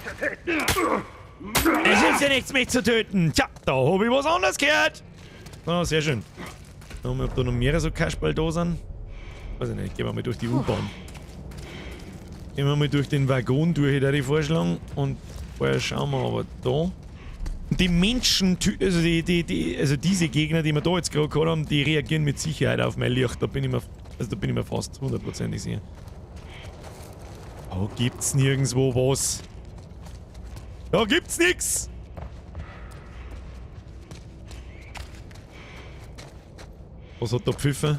Es ist ja nichts mehr zu töten. Tja, da habe ich was anderes gehört. Oh, sehr schön. Schauen wir, ob da noch mehrere so Kasperl da sind. Weiß ich nicht, gehen wir mal durch die U-Bahn. Gehen wir mal durch den Waggon durch, hätte ich vorschlagen. Und vorher schauen wir aber da. Die Menschen, also also diese Gegner, die wir da jetzt gerade gehabt haben, die reagieren mit Sicherheit auf mein Licht. Da bin ich mir fast 100% sicher. Da gibt's nirgendwo was. Da gibt's nix! Was hat der Pfiffer?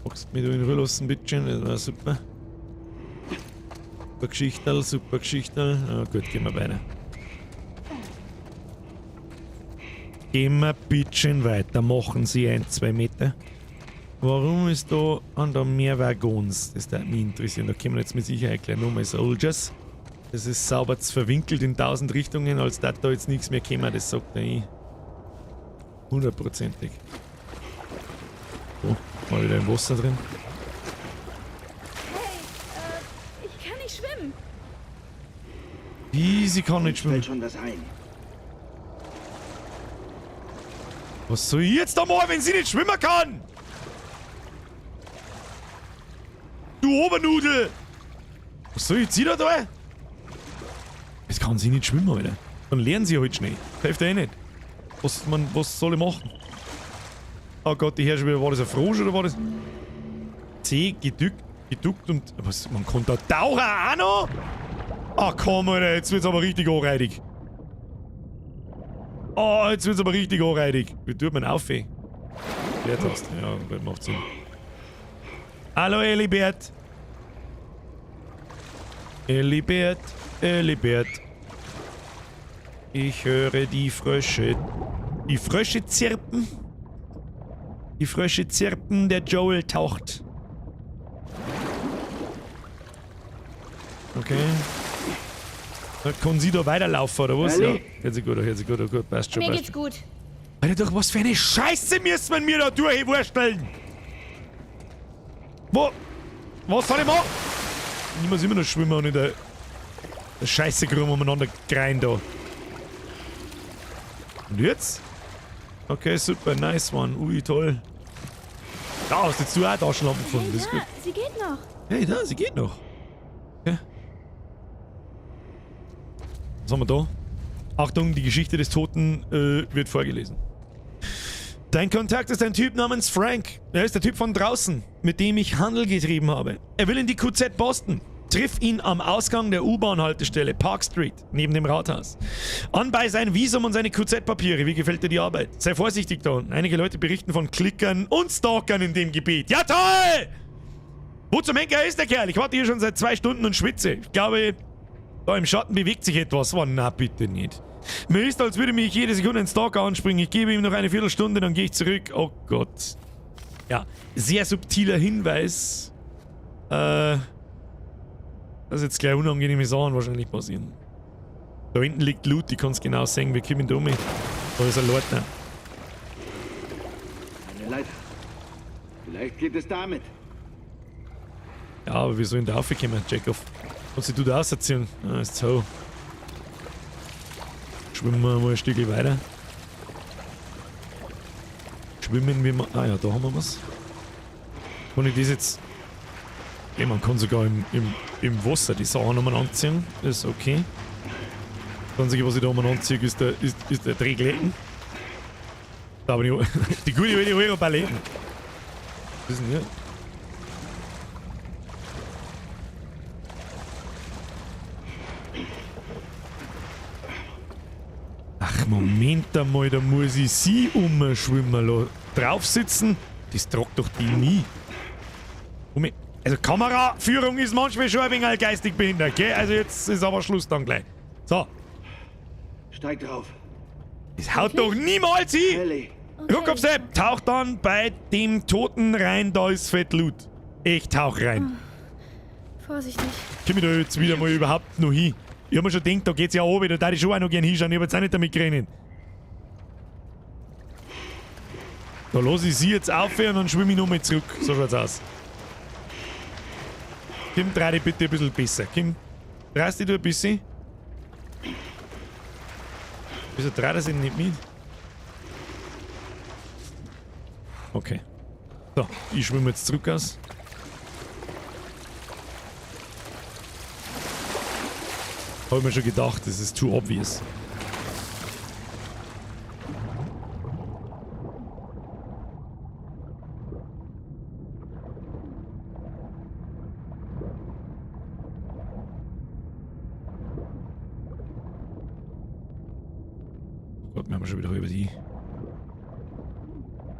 Magst du mich da in Ruhe lassen, bitteschön? Das war super. Super Geschichterl. Na gut, gehen wir weiter. Gehen wir bitteschön weiter. Machen Sie 1-2 Meter. Warum ist da an der mehr Waggons? Das würde mich interessieren. Da kommen jetzt mit Sicherheit gleich nochmal Soldiers. Das ist sauber verwinkelt in 1000 Richtungen, als dass da jetzt nichts mehr kommen. Das sagt er eh. 100%. So, mal wieder im Wasser drin. Hey, ich kann nicht schwimmen. Wie, sie kann nicht schwimmen? Fällt schon das ein. Was soll ich jetzt da machen, wenn sie nicht schwimmen kann? Du Obernudel! Was soll ich jetzt da da? Das kann sie nicht schwimmen, Alter. Dann lernen sie halt schnell. Hilft eh nicht. Was soll ich machen? Oh Gott, die Herrscher, war das ein Frosch oder war das... C, geduckt und... Was, man kann da tauchen auch noch? Ach komm, Alter, jetzt wird's aber richtig anreidig. Oh, jetzt wird's aber richtig anreidig. Wie tut man auf, ey? Leertaste, ja, macht Sinn. Hallo, Elibert. Elibert. Ich höre die Frösche. Die Frösche zirpen. Die Frösche zirpen, der Joel taucht. Okay. Kann sie da weiterlaufen, oder was? Ja. Hört sich gut, passt schon, Mir passt geht's schon. gut. Alter, durch was für eine Scheiße müssen wir mir da durchwursteln? Was soll ich machen? Ich muss immer noch schwimmen und in der Scheiße krumm umeinander kreien da. Und jetzt? Okay, super, nice one. Ui, toll. Da hast jetzt du auch Taschenlampen gefunden, das ist gut. Sie geht noch. Hey, da, sie geht noch. Okay. Was haben wir da? Achtung, die Geschichte des Toten wird vorgelesen. Dein Kontakt ist ein Typ namens Frank. Er ist der Typ von draußen, mit dem ich Handel getrieben habe. Er will in die QZ Boston. Triff ihn am Ausgang der U-Bahn-Haltestelle Park Street, neben dem Rathaus. Anbei sein Visum und seine QZ-Papiere. Wie gefällt dir die Arbeit? Sei vorsichtig da. Einige Leute berichten von Klickern und Stalkern in dem Gebiet. Ja, toll! Wo zum Henker ist der Kerl? Ich warte hier schon seit 2 Stunden und schwitze. Ich glaube, da im Schatten bewegt sich etwas. Oh, na bitte nicht. Mir ist, als würde mich jede Sekunde ein Stalker anspringen. Ich gebe ihm noch eine Viertelstunde, dann gehe ich zurück. Oh Gott. Ja, sehr subtiler Hinweis. Dass jetzt gleich unangenehme Sachen wahrscheinlich passieren. Da hinten liegt Loot, ich kann es genau sehen. Wir kommen da um. Da ist ein Leutnant. Eine Leiter. Vielleicht geht es damit. Ja, aber wir sollen da raufkommen, Jacob. Kannst du da rausziehen? Ah, ist so. Schwimmen wir mal ein Stückchen weiter. Schwimmen wir mal. Ah ja, da haben wir was. Kann ich das jetzt. Ja, man kann sogar im Wasser die Sachen nochmal anziehen. Das ist okay. Das Einzige, was ich da nochmal anziehe, ist der Drehglätten. Aber die gute alte Europaletten. Was ist denn hier? Ach, Moment einmal, da muss ich sie umschwimmen lassen. Draufsitzen, das tragt doch die nie. Also Kameraführung ist manchmal schon ein wenig geistig behindert, gell? Also jetzt ist aber Schluss dann gleich. So. Steig drauf. Das haut doch niemals hin! Ellie. Ruck Sepp, tauch dann bei dem Toten rein, da ist fett Loot. Ich tauch rein. Vorsichtig. Komm ich da jetzt wieder mal überhaupt noch hin? Ich hab mir schon gedacht, da geht's ja oben, da darf ich schon auch noch gern hinschauen, ich hab jetzt auch nicht damit gerechnet. Da lasse ich sie jetzt aufhören und dann schwimme ich nochmal zurück. So schaut's aus. Kim, dreh dich bitte ein bisschen besser. Kim, drehst dich du ein bisschen? Wieso dreht er sich nicht mit? Okay. So, ich schwimme jetzt zurück aus. Habe ich mir schon gedacht, das ist too obvious. Oh Gott, wir haben schon wieder über die.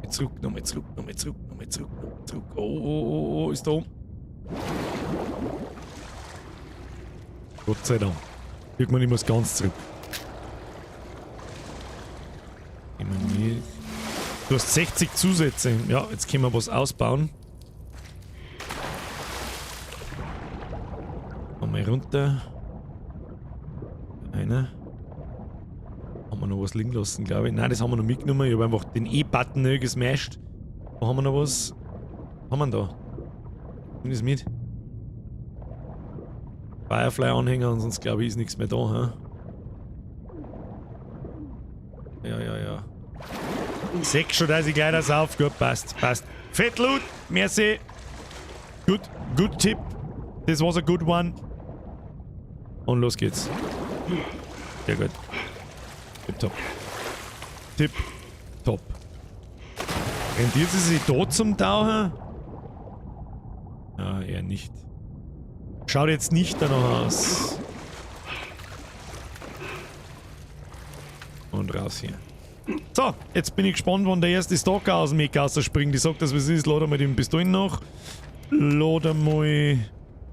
Zurück, nochmal zurück, nochmal zurück, nochmal zurück, nochmal zurück. Oh, ist da oben. Gott sei Dank. Irgendwann, ich muss ganz zurück. Du hast 60 Zusätze. Ja, jetzt können wir was ausbauen. Mal runter. Einer. Haben wir noch was liegen lassen, glaube ich. Nein, das haben wir noch mitgenommen. Ich habe einfach den E-Button gesmashed. Wo haben wir noch was? Was haben wir da? Nimm das mit. Firefly-Anhänger und sonst glaube ich ist nichts mehr da, hä? Ja. Sechs schon, dass ich gleich das auf. Gut, passt. Fett Loot, merci. Good Tipp. This was a good one. Und los geht's. Sehr gut. Tipp top. Rentiert sie sich da zum Tauchen? Ja, eher nicht. Schaut jetzt nicht danach aus. Und raus hier. So, jetzt bin ich gespannt, wann der erste Stalker aus dem Mekasser springt. Ich sag das, was ist. Lade mal den Pistolen noch. Lade mal.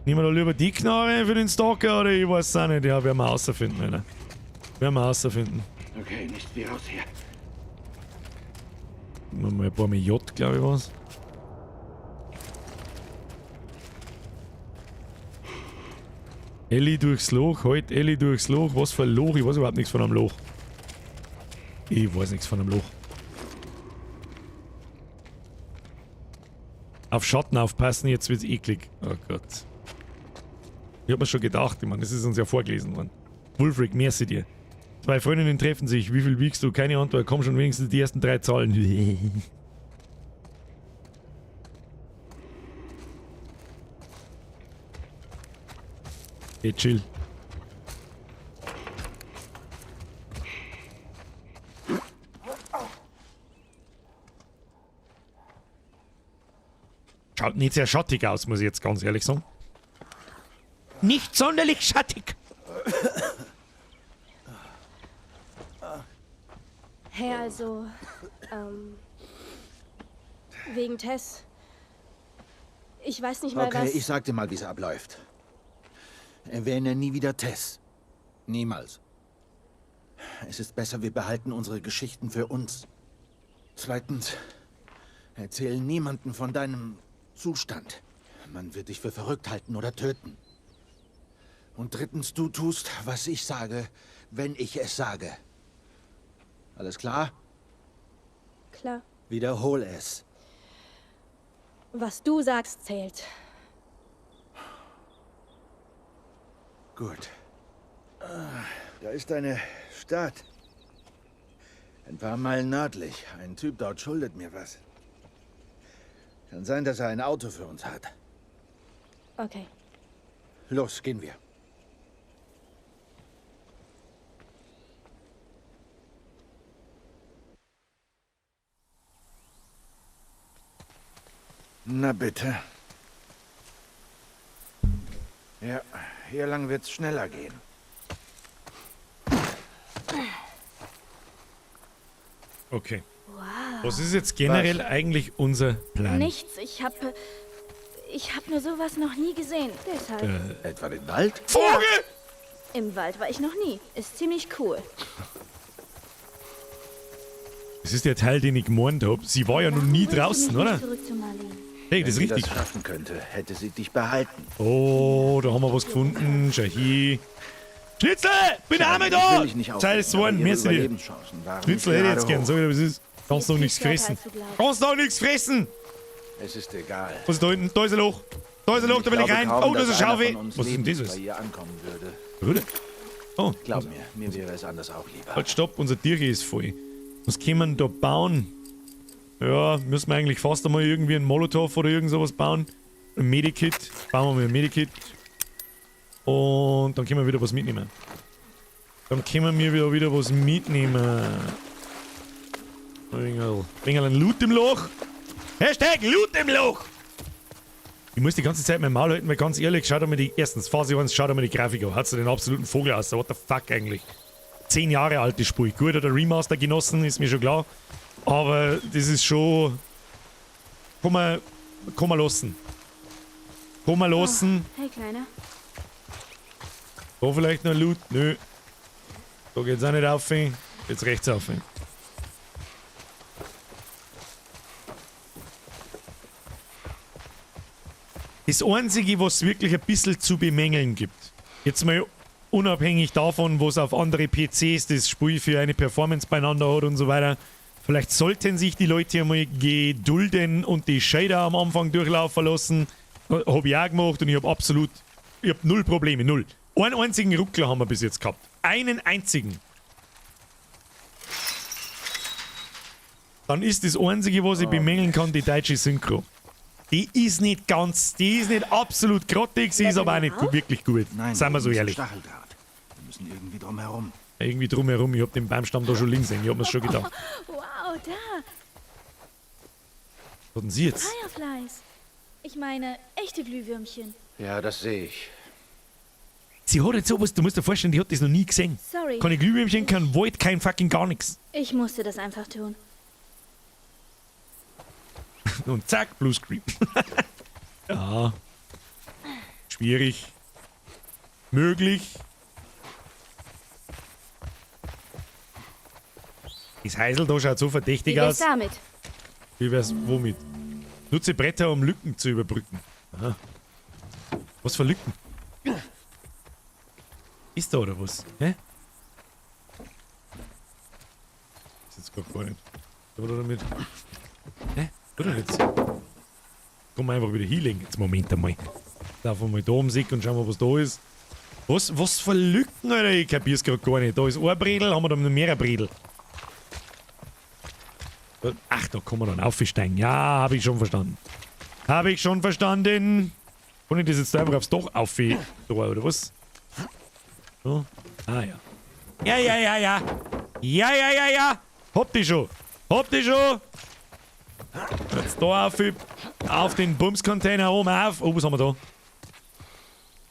Nehmen wir da lieber die Knarre für den Stalker oder ich weiß es auch nicht. Ja, werden wir rausfinden, Alter. Werden wir rausfinden. Okay, nicht wie raus hier. Mal ein paar J, glaube ich, was. Ellie durchs Loch, halt Ellie durchs Loch. Was für ein Loch? Ich weiß überhaupt nichts von einem Loch. Ich weiß nichts von einem Loch. Auf Schatten aufpassen, jetzt wird's eklig. Oh Gott. Ich hab mir schon gedacht, ich meine, das ist uns ja vorgelesen worden. Wulfric, merci dir. 2 Freundinnen treffen sich. Wie viel wiegst du? Keine Antwort. Komm schon wenigstens die ersten 3 Zahlen. Hey, chill. Schaut nicht sehr schattig aus, muss ich jetzt ganz ehrlich sagen. Nicht sonderlich schattig. Hey, also, wegen Tess. Ich weiß nicht mal, Okay, was... ich sag dir mal, wie es abläuft. Erwähne nie wieder Tess. Niemals. Es ist besser, wir behalten unsere Geschichten für uns. Zweitens, erzähl niemanden von deinem Zustand. Man wird dich für verrückt halten oder töten. Und drittens, du tust, was ich sage, wenn ich es sage. Alles klar? Klar. Wiederhol es. Was du sagst, zählt. Gut. Da ist eine Stadt. Ein paar Meilen nördlich. Ein Typ dort schuldet mir was. Kann sein, dass er ein Auto für uns hat. Okay. Los, gehen wir. Na bitte. Ja, hier lang wird's schneller gehen. Okay. Wow. Was ist jetzt generell eigentlich unser Plan? Nichts. Ich hab nur sowas noch nie gesehen. Deshalb. Etwa den Wald? Vogel! Im Wald war ich noch nie. Ist ziemlich cool. Das ist der Teil, den ich gemeint habe. Sie war ja noch nie draußen, oder? Zurück zu Marlene. Hey, das ist Wenn sie richtig. das schaffen könnte, hätte sie dich behalten. Oh, da haben wir was gefunden. Schau hier. Schnitzel! Bin auch mal da! Zeit ist geworden, merci dir. Schnitzel hätte ich jetzt gern, sag ich dir, was ist. Kannst doch nichts fressen. Kannst doch nichts fressen! Es ist egal. Was ist da hinten? Da ist ein Loch. Da ist ein Loch, da will ich rein. Oh, da ist eine Schaufel. Was ist denn dieses? Bei ihr ankommen würde. Bruder. Oh, Glaub mir wäre es anders auch lieber. halt, stopp, unser Tier ist voll. Was können wir denn da bauen? Ja, müssen wir eigentlich fast einmal irgendwie einen Molotow oder irgend sowas bauen. Ein Medikit. Bauen wir mal ein Medikit. Und dann können wir wieder was mitnehmen. Dann können wir wieder was mitnehmen. Bring einen Loot im Loch. Hashtag Loot im Loch. Ich muss die ganze Zeit mein Maul halten, weil ganz ehrlich, schaut einmal die, erstens, Phase 1, schaut einmal die Grafik an. Hat so den absoluten Vogel aus. What the fuck eigentlich? 10 Jahre alte Spur. Gut, hat der Remaster genossen, ist mir schon klar. Aber das ist schon... Kann man lassen. Kann man lassen. Hey, Kleiner. Da vielleicht noch Loot? Nö. Da geht's auch nicht auf. Jetzt rechts auf. Das Einzige, was wirklich ein bisschen zu bemängeln gibt, jetzt mal unabhängig davon, was auf andere PCs das Spiel für eine Performance beieinander hat und so weiter, vielleicht sollten sich die Leute einmal gedulden und die Shader am Anfang durchlaufen lassen. Habe ich auch gemacht und ich habe 0 Probleme, 0. Einen einzigen Ruckler haben wir bis jetzt gehabt. Einen einzigen. Dann ist das Einzige, was ich bemängeln kann, die deutsche Synchro. Die ist nicht absolut grottig, sie ist aber auch nicht wirklich gut. Nein, seien wir so ehrlich. Stacheldraht. Wir müssen irgendwie drum herum. Irgendwie drumherum, ich hab den Baumstamm da schon links hängen, ich hab mir's schon gedacht. Wow, da. Was denn sie jetzt? Fireflies. Ich meine, echte Glühwürmchen. Ja, das sehe ich. Sie hat jetzt sowas, du musst dir vorstellen, die hat das noch nie gesehen. Sorry. Keine Glühwürmchen, kein Wald, kein fucking gar nichts. Ich musste das einfach tun. Und zack, Bluescreen. Ja. Schwierig. Möglich. Das Heisel da schaut so verdächtig Wie aus. wär's damit? Wie wär's womit? Nutze Bretter, um Lücken zu überbrücken. Aha. Was für Lücken? Ist da oder was? Hä? Ist jetzt gar nicht. Oder damit? Hä? Oder jetzt? Komm einfach wieder hinlegen. Jetzt Moment einmal. Laufen wir mal da um sich und schauen wir, was da ist. Was für Lücken, Alter? Ich kapier's gerade gar nicht. Da ist ein Bredel, haben wir da noch mehrere Bredel. Ach, da kann man dann aufsteigen. Ja, habe ich schon verstanden. Habe ich schon verstanden. Kann ich das jetzt einfach aufs Dach aufheben, oder was? So. Ah, ja. Ja. Ja. Habt ihr schon. Jetzt da auf den Bumscontainer oben auf. Oh, was haben wir da?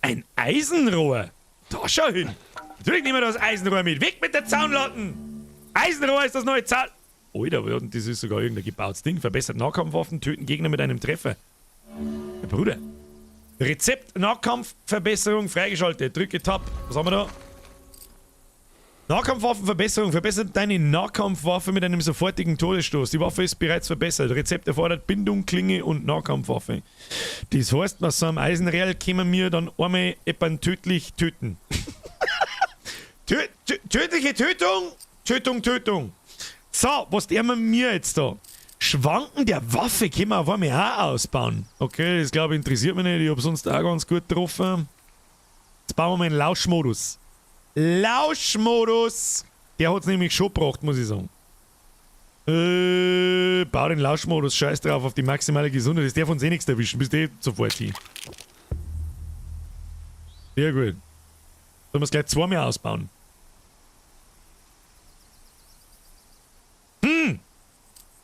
Ein Eisenrohr. Da schau hin. Natürlich nehmen wir das Eisenrohr mit. Weg mit der Zaunlatten. Eisenrohr ist das neue Zaun... Alter, das ist sogar irgendein gebautes Ding. Verbessert Nahkampfwaffen, töten Gegner mit einem Treffer. Ja, Bruder. Rezept Nahkampfverbesserung freigeschaltet. Drücke Tab. Was haben wir da? Nahkampfwaffenverbesserung. Verbessert deine Nahkampfwaffe mit einem sofortigen Todesstoß. Die Waffe ist bereits verbessert. Rezept erfordert Bindung, Klinge und Nahkampfwaffe. Das heißt, nach so einem Eisenreal können wir dann einmal jemanden tödlich töten. Tödliche Tötung. Tötung. So, was der mir jetzt da? Schwanken der Waffe können wir auf einmal auch ausbauen. Okay, das glaube ich interessiert mich nicht. Ich habe sonst auch ganz gut getroffen. Jetzt bauen wir mal einen Lauschmodus. Der hat es nämlich schon gebracht, muss ich sagen. Bau den Lauschmodus. Scheiß drauf auf die maximale Gesundheit. Das darf uns eh nichts erwischen. Bist eh sofort hin. Sehr gut. Sollen wir es gleich zweimal ausbauen?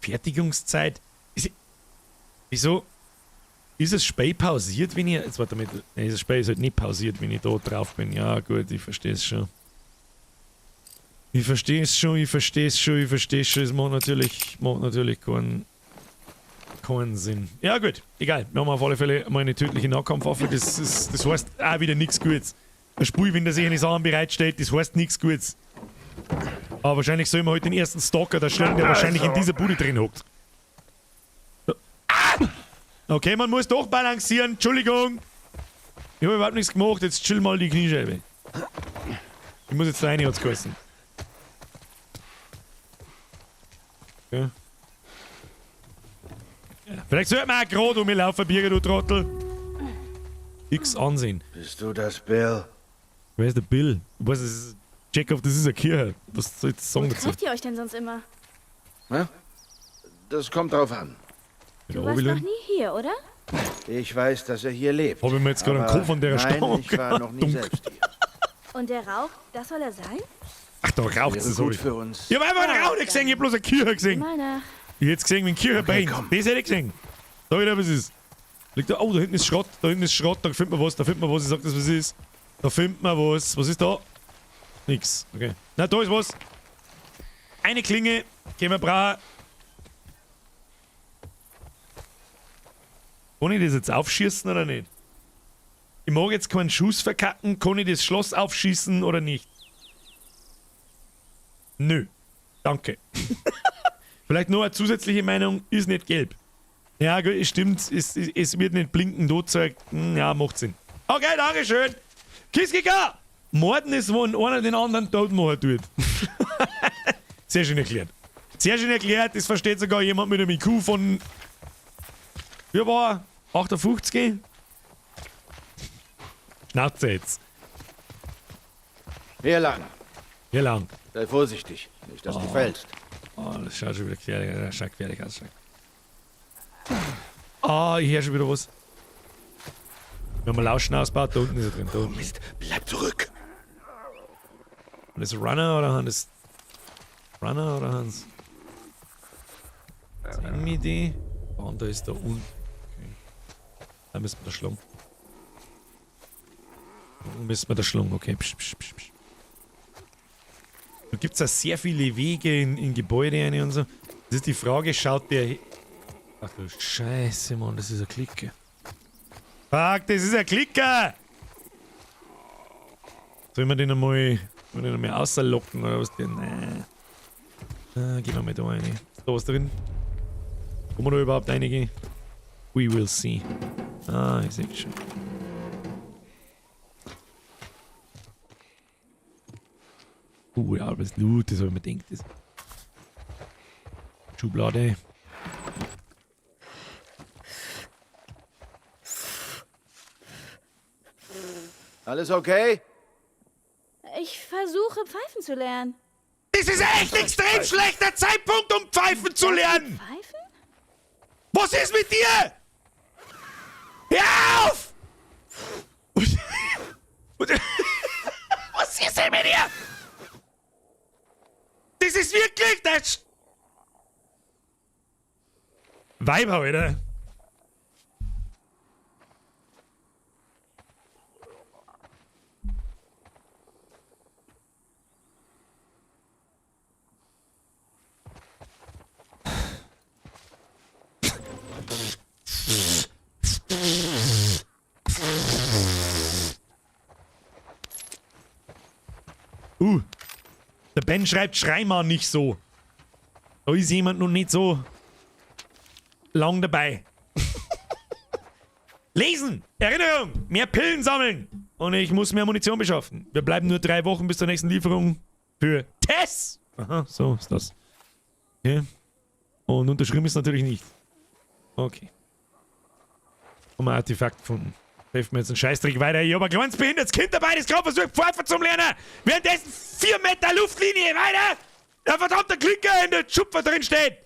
Fertigungszeit. Wieso? Ist das Spiel pausiert, wenn ich... Jetzt warte mal. Nein, das Spiel ist halt nicht pausiert, wenn ich da drauf bin. Ja, gut, ich verstehe es schon. Ich verstehe es schon. Es macht natürlich keinen Sinn. Ja, gut. Egal. Wir haben auf alle Fälle mal eine tödliche Nahkampfwaffe. Das heißt auch wieder nichts Gutes. Ein Spiel, wenn der sich eine Sachen bereitstellt, das heißt nichts Gutes. Aber wahrscheinlich sollen wir heute den ersten Stalker da stellen, der wahrscheinlich in dieser Bude drin hockt. Ah! Okay, man muss doch balancieren. Entschuldigung. Ich habe überhaupt nichts gemacht. Jetzt chill mal die Kniescheibe. Ich muss jetzt da rein, hat's geheißen. Okay. Ja, vielleicht sollte man auch gerade um mich laufen, Birger, du Trottel. X ansehen. Bist du das, Bill? Wer ist der Bill? Was ist... Jacob, das ist eine Kirche. Was soll ich jetzt sagen dazu? Trefft ihr euch denn sonst immer? Na? Das kommt drauf an. Du warst noch nie hier, oder? Ich weiß, dass er hier lebt. Habe ich mir jetzt gerade einen Kopf von der Nein, Stamm ich war noch nie selbst hier. Und der Rauch, das soll er sein? Ach, da raucht es so. Gut für uns. Ich habe einfach einen Rauch nicht gesehen, ich habe bloß eine Kirche gesehen. Meiner. Ich hätte gesehen, wie ein Kirche brennt. Das hätte ich gesehen. Sag ich dir, was ist. Liegt da, oh, da hinten ist Schrott, da findet man was, ich sag das, was ist. Da findet man was. Was ist da? Nix. Okay. Na, da ist was. Eine Klinge. Gehen wir brauchen. Kann ich das jetzt aufschießen oder nicht? Ich mag jetzt keinen Schuss verkacken. Kann ich das Schloss aufschießen oder nicht? Nö. Danke. Vielleicht noch eine zusätzliche Meinung. Ist nicht gelb. Ja, gut, stimmt. Es wird nicht blinken. Da zeigt. Ja, macht Sinn. Okay, dankeschön. Kiskika! Morden ist, wenn einer den anderen tot machen tut. Sehr schön erklärt. Sehr schön erklärt. Das versteht sogar jemand mit einem IQ von... Wie war 58? Schnauze jetzt. Hier lang. Hier lang. Sei vorsichtig. Nicht, dass du fällst. Oh, das schaut schon wieder gefährlich, das schaut gefährlich aus. Ah, ich höre schon wieder was. Wir haben einen Lauschen ausgebaut, da unten ist er drin. Da unten. Mist, bleib zurück. Und das Runner oder Hans? Runner oder Hans? Sehen wir die? Oh, und da ist da unten. Okay. Da müssen wir da schlagen. Da müssen wir da schlagen, okay. Psch, psch, psch, psch. Da gibt es auch sehr viele Wege in Gebäude rein und so. Das ist die Frage, schaut der... Ach du Scheiße, Mann, das ist eine Clique. Fuck, das ist eine Clique! Sollen wir den einmal außerlocken oder was denn? Nein. Gehen wir mal da rein. Ist da was drin? Kann man da überhaupt reingehen? We will see. Ah, ich sehe schon. Ja, aber das Loot, das habe ich mir gedacht. Das Schublade. Alles okay? Ich versuche, pfeifen zu lernen. Das ist echt extrem schlechter Zeitpunkt, um Pfeifen zu lernen! Pfeifen? Was ist mit dir? Hör auf! Was ist denn mit dir? Das ist wirklich das... Weiber, Alter. Der Ben schreibt, schrei mal nicht so. Da ist jemand noch nicht so lang dabei. Lesen! Erinnerung! Mehr Pillen sammeln! Und ich muss mehr Munition beschaffen. Wir bleiben nur 3 Wochen bis zur nächsten Lieferung für Tess! Aha, so ist das. Okay. Und unterschrieben ist natürlich nicht. Okay. Haben wir ein Artefakt gefunden. Helfen mir jetzt einen Scheißdreck weiter. Ich hab ein kleines behindertes Kind dabei, das gerade versucht, Pfeifen zum Lernen. Währenddessen 4 Meter Luftlinie weiter der verdammte Klicker in der Schupfer drin steht.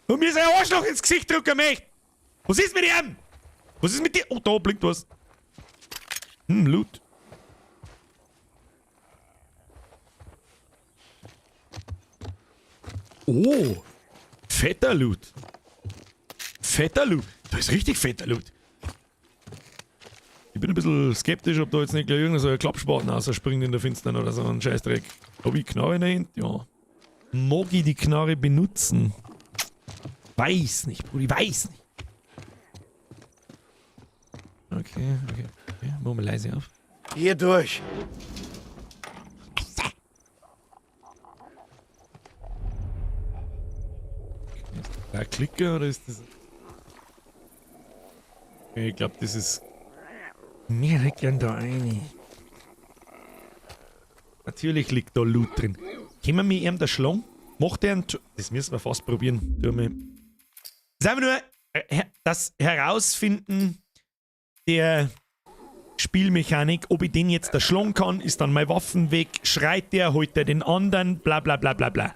Und mir sein Arschloch ins Gesicht drücken möchte. Was ist mit ihm? Was ist mit dir? Oh, da blinkt was. Loot. Oh. Fetter Loot. Fetter Loot. Da ist richtig fetter Loot. Ich bin ein bisschen skeptisch, ob da jetzt nicht gleich irgendein so ein Klappspaten rausspringt in der Finstern oder so ein Scheißdreck. Hab ich Knarre in der Hand? Ja. Mag ich die Knarre benutzen? Weiß nicht, Bruder, ich weiß nicht. Okay. Machen wir leise auf. Hier durch. Ist das der Klicker oder ist das... Okay, ich glaube, das ist... Mir liegt ja da eine. Natürlich liegt da Loot drin. Können wir mit ihm da schlagen? Macht er einen... Das müssen wir fast probieren. Das ist einfach nur das Herausfinden der Spielmechanik. Ob ich den jetzt da schlagen kann, ist dann meine Waffen weg. Schreit der, holt er den anderen, bla bla bla bla bla.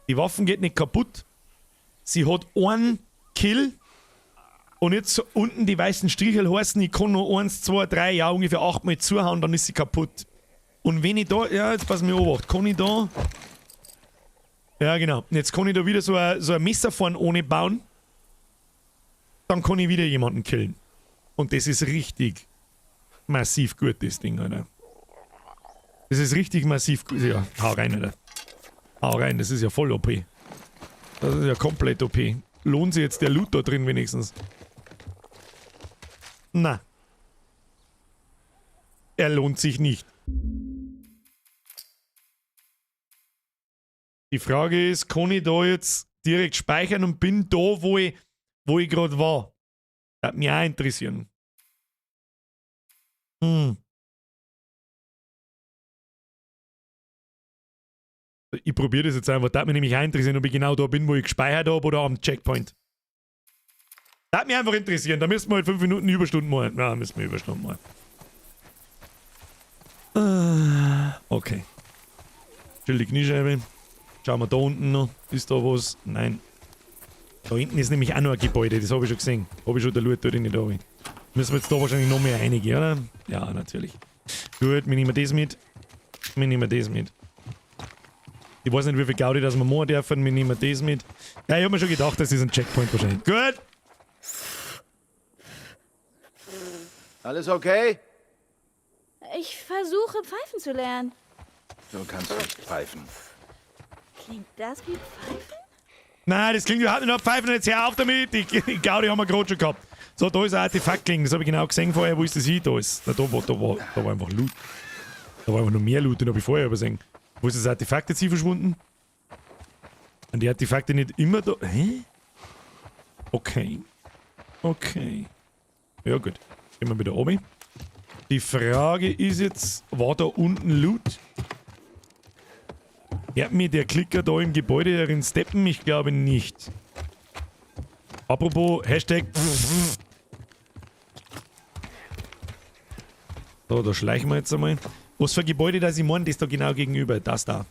Die Waffen geht nicht kaputt. Sie hat einen Kill. Und jetzt so unten die weißen Strichel heißen, ich kann noch 1, 2, 3, ja ungefähr 8 Mal zuhauen, dann ist sie kaputt. Und wenn ich da, ja jetzt pass mir auf, kann ich da... Ja genau, jetzt kann ich da wieder so ein Messer vorne ohne bauen. Dann kann ich wieder jemanden killen. Und das ist richtig massiv gut, das Ding, Alter. Das ist richtig massiv gut. Ja, hau rein, Alter. Hau rein, das ist ja voll OP. Das ist ja komplett OP. Lohnt sich jetzt der Loot da drin wenigstens? Na. Er lohnt sich nicht. Die Frage ist, kann ich da jetzt direkt speichern und bin da, wo ich gerade war? Das hat mich auch interessieren. Ich probiere das jetzt einfach. Das hat mich nämlich auch interessieren, ob ich genau da bin, wo ich gespeichert habe oder am Checkpoint. Das hat mich einfach interessieren. Da müssen wir halt 5 Minuten Überstunden machen. Ja, müssen wir Überstunden machen. Okay. Chill die Kniescheibe. Schauen wir da unten noch. Ist da was? Nein. Da hinten ist nämlich auch noch ein Gebäude. Das habe ich schon gesehen. Habe ich schon der Loot dort nicht da. Müssen wir jetzt da wahrscheinlich noch mehr einige, oder? Ja, natürlich. Gut, wir nehmen das mit. Ich weiß nicht, wie viel Gaudi das wir machen dürfen. Wir nehmen das mit. Ja, ich habe mir schon gedacht, das ist ein Checkpoint wahrscheinlich. Gut. Alles okay? Ich versuche, pfeifen zu lernen. Du kannst nicht pfeifen. Klingt das wie Pfeifen? Nein, das klingt überhaupt nicht nach Pfeifen. Jetzt hör auf damit. Die Gaudi haben wir gerade schon gehabt. So, da ist ein Artefakt gelegen. Das habe ich genau gesehen vorher. Wo ist das hin? Da ist. Na, da war einfach Loot. Da war einfach noch mehr Loot, den habe ich vorher übersehen. Wo ist das Artefakt jetzt hier verschwunden? Und die Artefakte nicht immer da. Hä? Okay. Ja gut. Gehen wir wieder oben. Die Frage ist jetzt, war da unten Loot? Hört mir der Klicker da im Gebäude darin steppen? Ich glaube nicht. Apropos, Hashtag. So, da schleichen wir jetzt einmal. Was für ein Gebäude das ich meine, das da genau gegenüber, das da.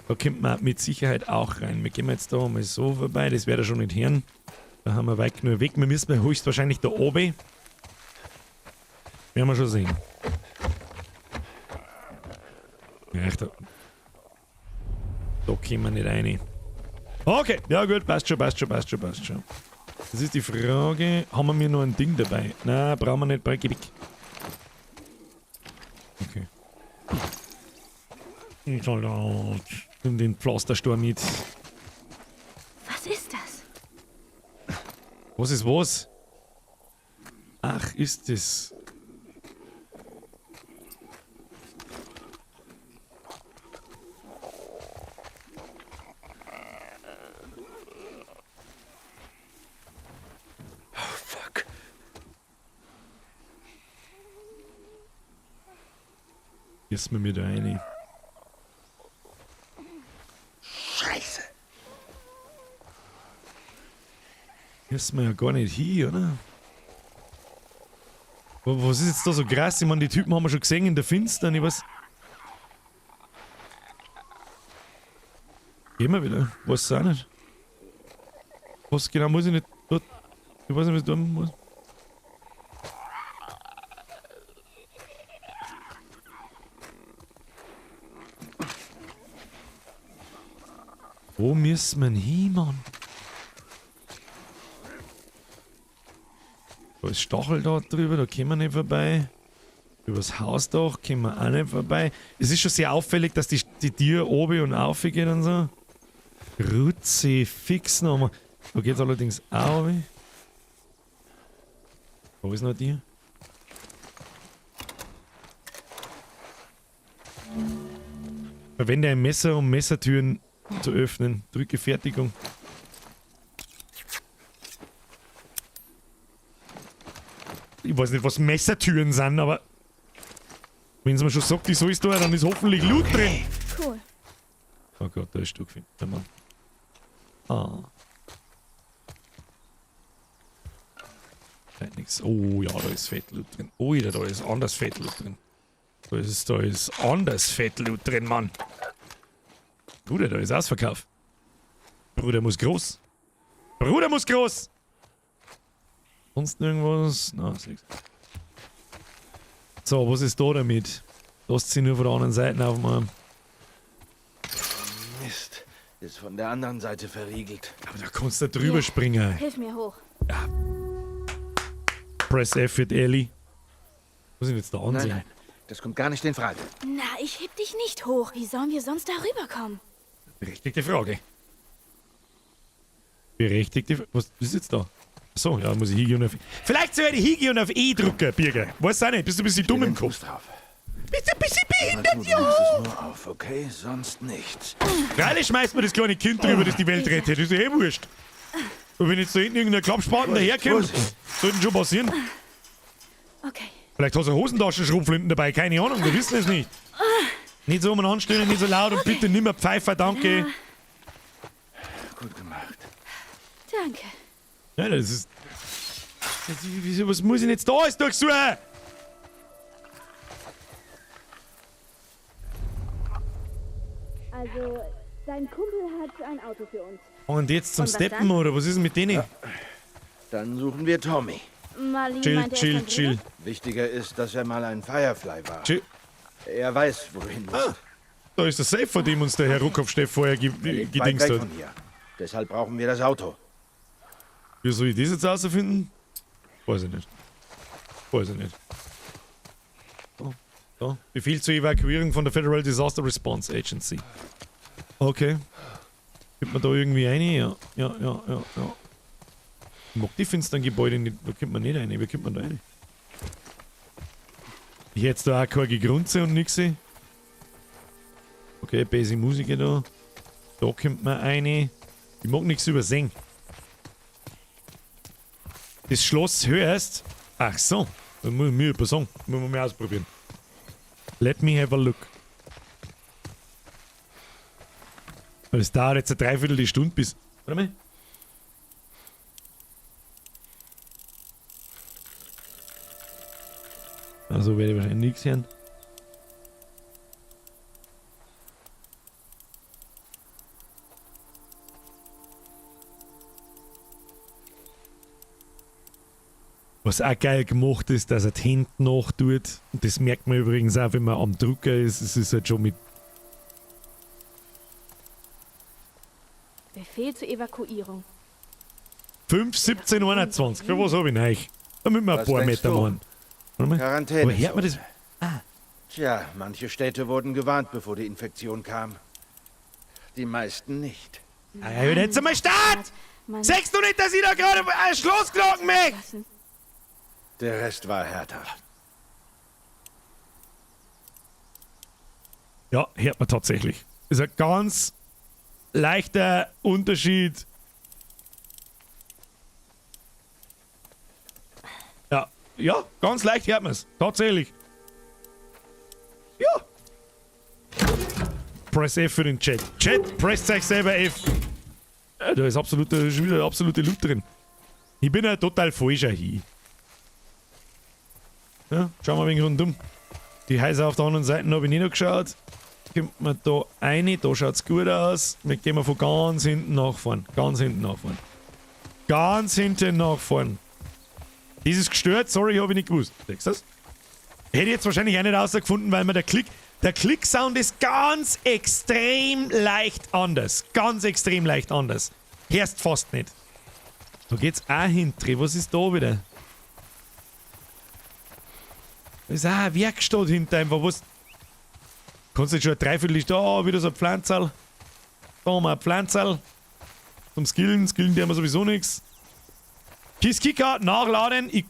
Da kommt man mit Sicherheit auch rein. Wir gehen jetzt da mal so vorbei, das wäre da schon nicht hören. Da haben wir weit genug weg. Wir müssen höchstwahrscheinlich da oben. Werden wir schon sehen. Ja, da kommen wir nicht rein. Okay, ja gut, passt schon. Das ist die Frage, haben wir noch ein Ding dabei? Nein, brauchen wir nicht, geh weg. Okay. Ich soll da den Pflasterstor mit. Was ist das? Was ist was? Ach, ist das... Jetzt mir da rein. Scheiße. Jetzt mir ja gar nicht hier, oder? Was ist jetzt da so krass? Ich meine, die Typen haben wir schon gesehen in der Finstern. Ich weiß. Gehen wir wieder. Weiß es auch nicht. Was genau muss ich nicht dort? Ich weiß nicht, was ich tun muss. Wo müssen wir hin, Mann? Da ist Stachel da drüber, da kommen wir nicht vorbei. Übers Hausdach kommen wir auch nicht vorbei. Es ist schon sehr auffällig, dass die Tür oben und auf geht und so. Rutzi, fix nochmal. Da geht's allerdings auch runter. Wo ist noch die? Verwende ein Messer, um Messertüren zu öffnen. Drücke Fertigung. Ich weiß nicht, was Messertüren sind, aber wenn es mir schon sagt, wieso ist da, dann ist hoffentlich Loot drin. Cool. Oh Gott, da ist Stück gefunden. Ah. Nix. Oh ja, da ist Fettloot drin. Oh ja, da ist anders Fettloot drin. Da ist anders Fettloot drin, Mann. Bruder, da ist Ausverkauf. Bruder muss groß. Bruder muss groß! Sonst irgendwas? Na, ist nichts. So, was ist da damit? Lasst sie nur von der anderen Seite aufmachen. Mist. Ist von der anderen Seite verriegelt. Aber da kannst du drüber springen. Hilf mir hoch. Ja. Press F für Ellie. Was ist denn jetzt da ansehen? Nein, das kommt gar nicht in Frage. Na, ich heb dich nicht hoch. Wie sollen wir sonst darüber kommen? Berechtigte Frage. Was ist jetzt da? Achso, ja, muss ich hingehen und auf... Vielleicht soll ich hingehen und auf E drücken, Birger. Weiß auch nicht, bist du ein bisschen dumm im Kopf. Bist du ein bisschen behindert, Du machst es nur auf, okay? Sonst nichts. Freilich schmeißt man das kleine Kind drüber, das die Welt rettet. Das ist ja eh wurscht. Und wenn jetzt da hinten irgendein Klappspaten daherkommt, sollten schon passieren. Okay. Vielleicht hast du Hosentaschen-Schrotflinten dabei, keine Ahnung, wir wissen es nicht. Nicht so umeinander stehen, nicht so laut und bitte nimmer Pfeifer, danke. Ja. Gut gemacht. Danke. Ja, das ist... Was muss ich denn jetzt da alles durchsuchen? Also, dein Kumpel hat ein Auto für uns. Und jetzt zum Und was Steppen, dann? oder was ist denn mit denen? Ja. Dann suchen wir Tommy. Marlene Chill, meinte, er chill, ist chill. Wichtiger ist, dass er mal ein Firefly war. Chill. Er weiß, wohin muss. Da ist der Safe, vor dem uns der Herr Ruckhoff-Steff vorher Er liegt weit gedingst weg hat. von hier. Deshalb brauchen wir das Auto. Wie soll ich das jetzt herausfinden? Weiß ich nicht. So, so. Befehl zur Evakuierung von der Federal Disaster Response Agency. Okay. Gibt man da irgendwie eine? Ja. Ich mag die finsteren Gebäude nicht. Da kommt man nicht rein. Wie kommt man da rein? Ich hätte jetzt da auch keine Grunze und nix. Okay, basic Musik da. Da kommt man rein. Ich mag nichts übersehen. Das Schloss hörst, Ach so. Dann muss ich mir etwas sagen. Müssen wir mal ausprobieren. Let me have a look. Das dauert jetzt eine Dreiviertelstunde bis... Warte mal. Also werde ich wahrscheinlich nichts hören. Was auch geil gemacht ist, dass er die Hände nachtut. Und das merkt man übrigens auch, wenn man am Drucker ist. Es ist halt schon mit... Befehl zur Evakuierung. 5, 17, 21. Für was habe ich euch? Damit wir ein Was paar denkst Meter du? machen. Warte mal. Quarantäne. Wo hört man das? Tja, manche Städte wurden gewarnt, bevor die Infektion kam. Die meisten nicht. Ah, ja, jetzt einmal Start! Mann, Sagst du nicht, dass ich da gerade ein Schloss klocken möchte? lassen. Der Rest war härter. Ja, hört man tatsächlich. Ist ein ganz leichter Unterschied. Ja, ganz leicht hört man es. Tatsächlich. Ja. Press F für den Chat. Chat, presst euch selber F. Ja, da ist schon wieder absolute Loot drin. Ich bin ein total falscher hier. Ja, schauen wir ein wenig rundum. Die Häuser auf der anderen Seite habe ich nicht noch geschaut. Kommt man da rein, da schaut es gut aus. Wir gehen von ganz hinten nach vorn. Ganz hinten nach vorn. Ganz hinten nach vorn. Dieses gestört, sorry, habe ich nicht gewusst. Siehst du das? Hätte ich jetzt wahrscheinlich auch nicht rausgefunden, weil mir der Klick-Sound ist ganz extrem leicht anders. Ganz extrem leicht anders. Hörst fast nicht. Da geht's auch hinten. Was ist da wieder? Da ist auch eine Werkstatt hinter einfach. Was? Kannst du jetzt schon ein Dreiviertelstunde da wieder so ein Pflanzerl. Da haben wir ein Pflanzerl. Zum Skillen. Skillen, die haben wir sowieso nichts. Kicker, nachladen. Ich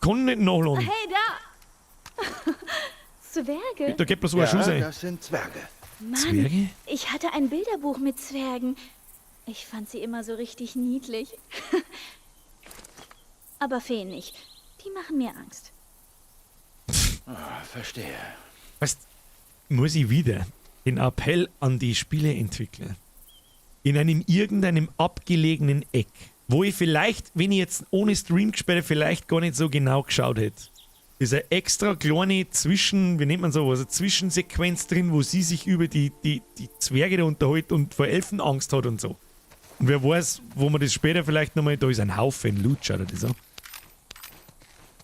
kann nicht nachladen. Hey, da! Zwerge? Da geht bloß so ein Schuss ein. Das sind Zwerge. Mann, Zwerge? ich hatte ein Bilderbuch mit Zwergen. Ich fand sie immer so richtig niedlich. Aber Feen nicht. Die machen mir Angst. Verstehe. Weißt, muss ich wieder den Appell an die Spieleentwickler in einem irgendeinem abgelegenen Eck, wo ich vielleicht, wenn ich jetzt ohne Stream gespielt hätte, vielleicht gar nicht so genau geschaut hätte, ist eine extra kleine wie nennt man sowas, eine Zwischensequenz drin, wo sie sich über die Zwerge da unterhält und vor Elfen Angst hat und so. Und wer weiß, wo man das später vielleicht nochmal, da ist ein Haufen Loot, schaut das an.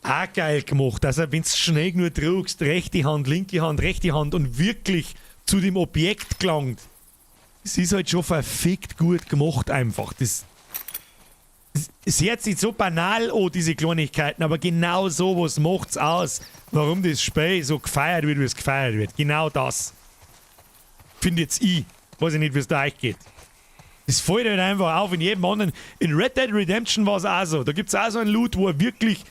Auch geil gemacht, also wenn du schnell nur drückst, rechte Hand und wirklich zu dem Objekt gelangt. Es ist halt schon verfickt gut gemacht einfach. Es hört sich so banal an, diese Kleinigkeiten, aber genau so was macht's aus, warum das Spiel so gefeiert wird, wie es gefeiert wird. Genau das. Finde jetzt ich. Weiß ich nicht, wie es da euch geht. Das fällt halt einfach auf in jedem anderen. In Red Dead Redemption war es auch so. Da gibt es auch so einen Loot, wo er wirklich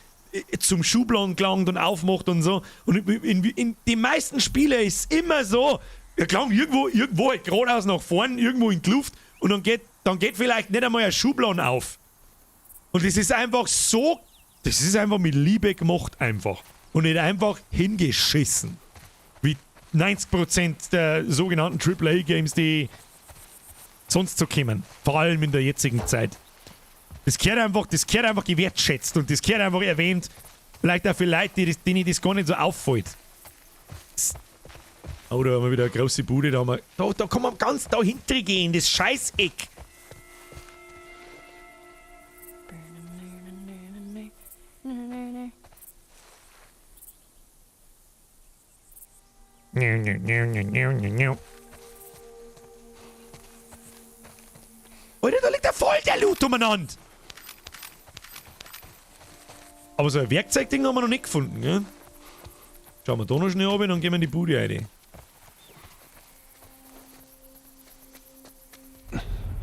zum Schubladen gelangt und aufmacht und so. Und in den meisten Spielen ist es immer so, er gelangt irgendwo halt geradeaus nach vorne, irgendwo in die Luft und dann geht vielleicht nicht einmal ein Schubladen auf. Und das ist einfach so, das ist einfach mit Liebe gemacht einfach. Und nicht einfach hingeschissen. Wie 90% der sogenannten AAA-Games, die sonst so kommen. Vor allem in der jetzigen Zeit. Das gehört einfach gewertschätzt und das gehört einfach erwähnt. Vielleicht auch für Leute, denen das gar nicht so auffällt. Oh, da haben wir wieder eine große Bude. Da kann man ganz da hinten gehen, das Scheißeck. Alter, da liegt ja voll der Loot umeinander. Aber so ein Werkzeugding haben wir noch nicht gefunden, gell? Schauen wir da noch schnell runter, dann gehen wir in die Bude rein.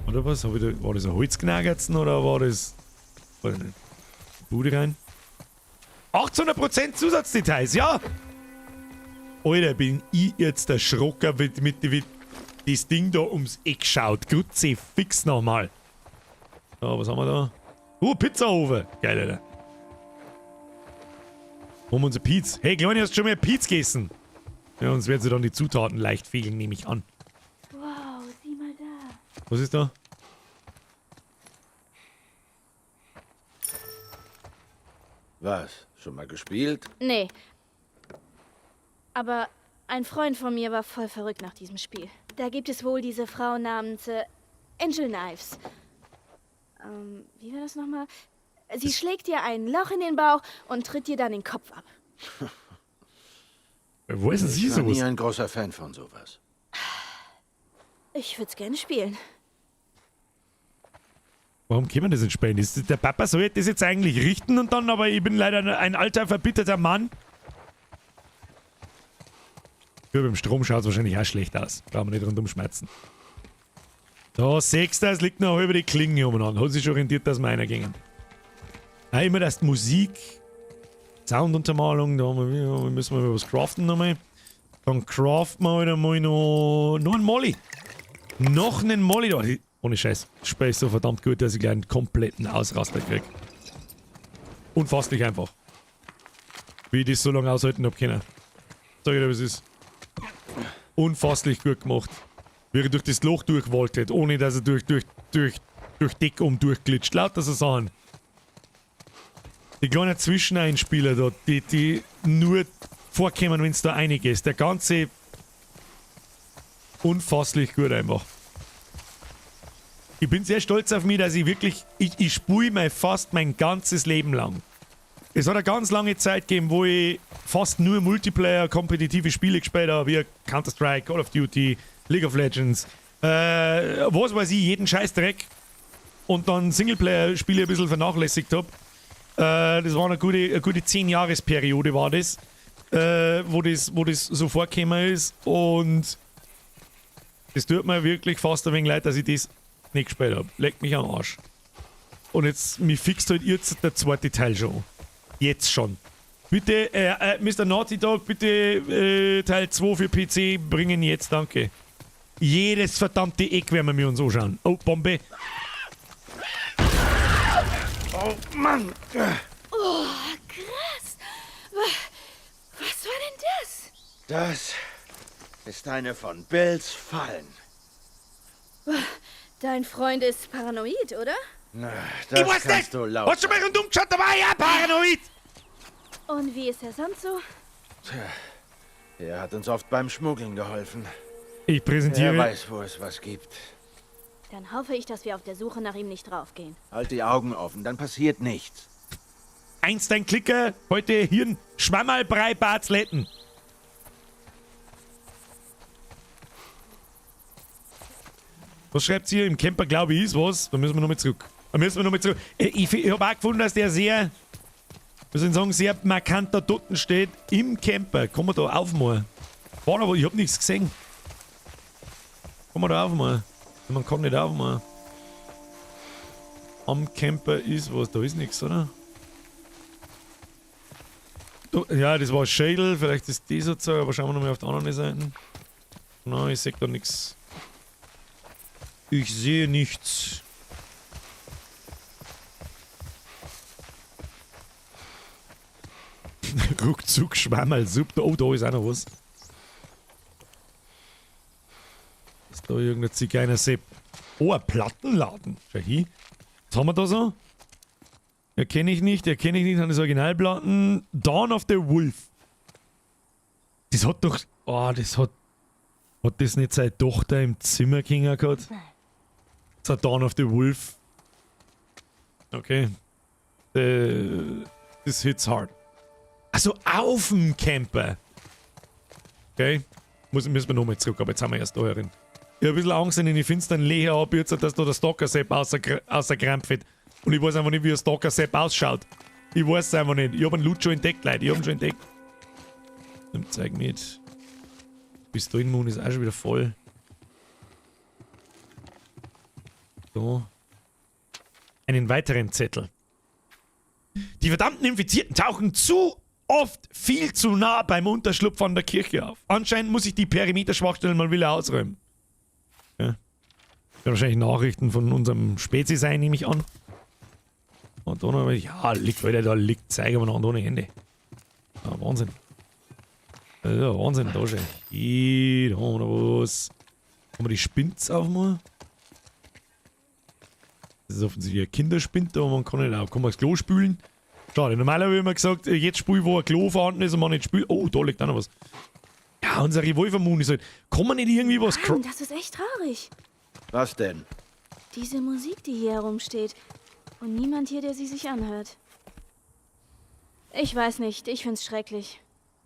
Oder was? War das ein Holzknagertzen oder war das... Weiß nicht. Bude rein. 1800% Zusatzdetails, ja! Alter, bin ich jetzt der Schrocker, mit das Ding da ums Eck schaut. Grütze, fix nochmal. So, was haben wir da? Pizzaofen. Geil, Alter. Um unser Piz. Hey, Kleine, hast du schon mal Piz gegessen? Ja, uns werden sie dann die Zutaten leicht fehlen, nehme ich an. Wow, sieh mal da. Was ist da? Was? Schon mal gespielt? Nee. Aber ein Freund von mir war voll verrückt nach diesem Spiel. Da gibt es wohl diese Frau namens Angel Knives. Wie war das nochmal? Sie schlägt dir ein Loch in den Bauch und tritt dir dann den Kopf ab. Wo ist denn sie Ich war nie sowas? ein großer Fan von sowas. Ich würde es gerne spielen. Warum kann man das nicht spielen? Der Papa soll das jetzt eigentlich richten und dann, aber ich bin leider ein alter, verbitterter Mann. Ja, beim Strom schaut es wahrscheinlich auch schlecht aus. Brauchen wir nicht rundum schmerzen. Da, sechster, es liegt noch über die Klinge umeinander. Hat sich schon orientiert, dass wir einer gingen. Auch immer das die Musik, Sounduntermalung, da müssen wir was craften nochmal. Dann craften wir halt einmal noch einen Molly. Noch einen Molly da. Ohne Scheiß. Das Spiel ist so verdammt gut, dass ich gleich einen kompletten Ausraster krieg. Unfasslich einfach. Wie ich das so lange aushalten hab können. Sag ich dir, was ist. Unfasslich gut gemacht. Wie er durch das Loch durchwoltet, ohne dass er durch Deck durchglitscht. Lauter so Sachen. Die kleinen Zwischeneinspieler da, die nur vorkommen, wenn es da einiges. Der ganze unfasslich gut einfach. Ich bin sehr stolz auf mich, dass ich wirklich, ich spiele fast mein ganzes Leben lang. Es hat eine ganz lange Zeit gegeben, wo ich fast nur Multiplayer, kompetitive Spiele gespielt habe, wie Counter-Strike, Call of Duty, League of Legends, was weiß ich, jeden Scheißdreck. Und dann Singleplayer-Spiele ein bisschen vernachlässigt habe. Das war eine gute 10-Jahres-Periode war das, wo das so vorgekommen ist. Und das tut mir wirklich fast ein wenig leid, dass ich das nicht gespielt habe. Leckt mich am Arsch. Und jetzt, mich fixt halt jetzt der zweite Teil schon. Jetzt schon. Bitte, Mr. Naughty Dog, bitte Teil 2 für PC bringen jetzt, danke. Jedes verdammte Eck werden wir uns anschauen. Oh, Bombe. Oh, Mann! Oh, krass. Was war denn das? Das ist eine von Bills Fallen. Dein Freund ist paranoid, oder? Na, Ich das weiß kannst nicht! du laut Hast du mich rundum geschaut? Da war ja paranoid! Und wie ist er sonst so? Er hat uns oft beim Schmuggeln geholfen. Ich Er präsentiere. weiß, wo es was gibt. Dann hoffe ich, dass wir auf der Suche nach ihm nicht draufgehen. Halt die Augen offen, dann passiert nichts. Einstein-Klicker, heute Hirn, Schwammerlbrei, Barzletten. Was schreibt ihr? Im Camper, glaube ich, ist was. Da müssen wir nochmal zurück. Ich habe auch gefunden, dass der sehr, wir sollen sagen, sehr markant da dort steht. Im Camper. Kann man da aufmachen? War aber, ich habe nichts gesehen. Kann man da aufmachen? Man kann nicht aufmachen. Am Camper ist was. Da ist nichts, oder? Ja, das war Schädel. Vielleicht ist das so, aber schauen wir nochmal auf der anderen Seite. Nein, ich sehe da nichts. Ich sehe nichts. Ruckzuck, Schwammerl, super. Oh, da ist auch noch was. Ist da irgendein Zigeuner-Sepp? Oh, ein Plattenladen. Schau hin. Was haben wir da so? Erkenne ich nicht, an das Originalplatten. Dawn of the Wolf. Das hat doch. Oh, das hat. Hat das nicht seine Tochter im Zimmer gehabt? Das hat Dawn of the Wolf. Okay. Das hits hard. Also auf dem Camper. Okay. Müssen wir nochmal zurück, aber jetzt haben wir erst da herin. Ich habe ein bisschen Angst, wenn ich in die finsteren Lehe abürze, dass da der Stalker-Sepp außer Krampf. Und ich weiß einfach nicht, wie ein Stalker-Sepp ausschaut. Ich weiß es einfach nicht. Ich habe einen Loot schon entdeckt, Leute. Ich habe ihn schon entdeckt. Nimm Zeug mit. Pistolenmund ist auch schon wieder voll. So. Einen weiteren Zettel. Die verdammten Infizierten tauchen zu oft viel zu nah beim Unterschlupf von der Kirche auf. Anscheinend muss ich die Perimeter-Schwachstellen mal wieder ausräumen. Ja. Wird wahrscheinlich Nachrichten von unserem Spezi sein, nehme ich an. Und dann, ja, liegt weiter, da liegt, zeigen wir noch ohne Ende. Ah, Wahnsinn. Ja, Wahnsinn, da schon. Da haben wir noch was. Haben wir die Spinz aufmachen? Das ist offensichtlich ein Kinderspind, aber man kann nicht auf. Kann man das Klo spülen? Schade, normalerweise habe ich immer gesagt, jetzt spül, wo ein Klo vorhanden ist und man nicht spült. Oh, da liegt auch noch was. Ja, unser Revolver-Moon ist halt. Kann man nicht irgendwie was... Mann, das ist echt traurig. Was denn? Diese Musik, die hier herumsteht. Und niemand hier, der sie sich anhört. Ich weiß nicht, ich find's schrecklich.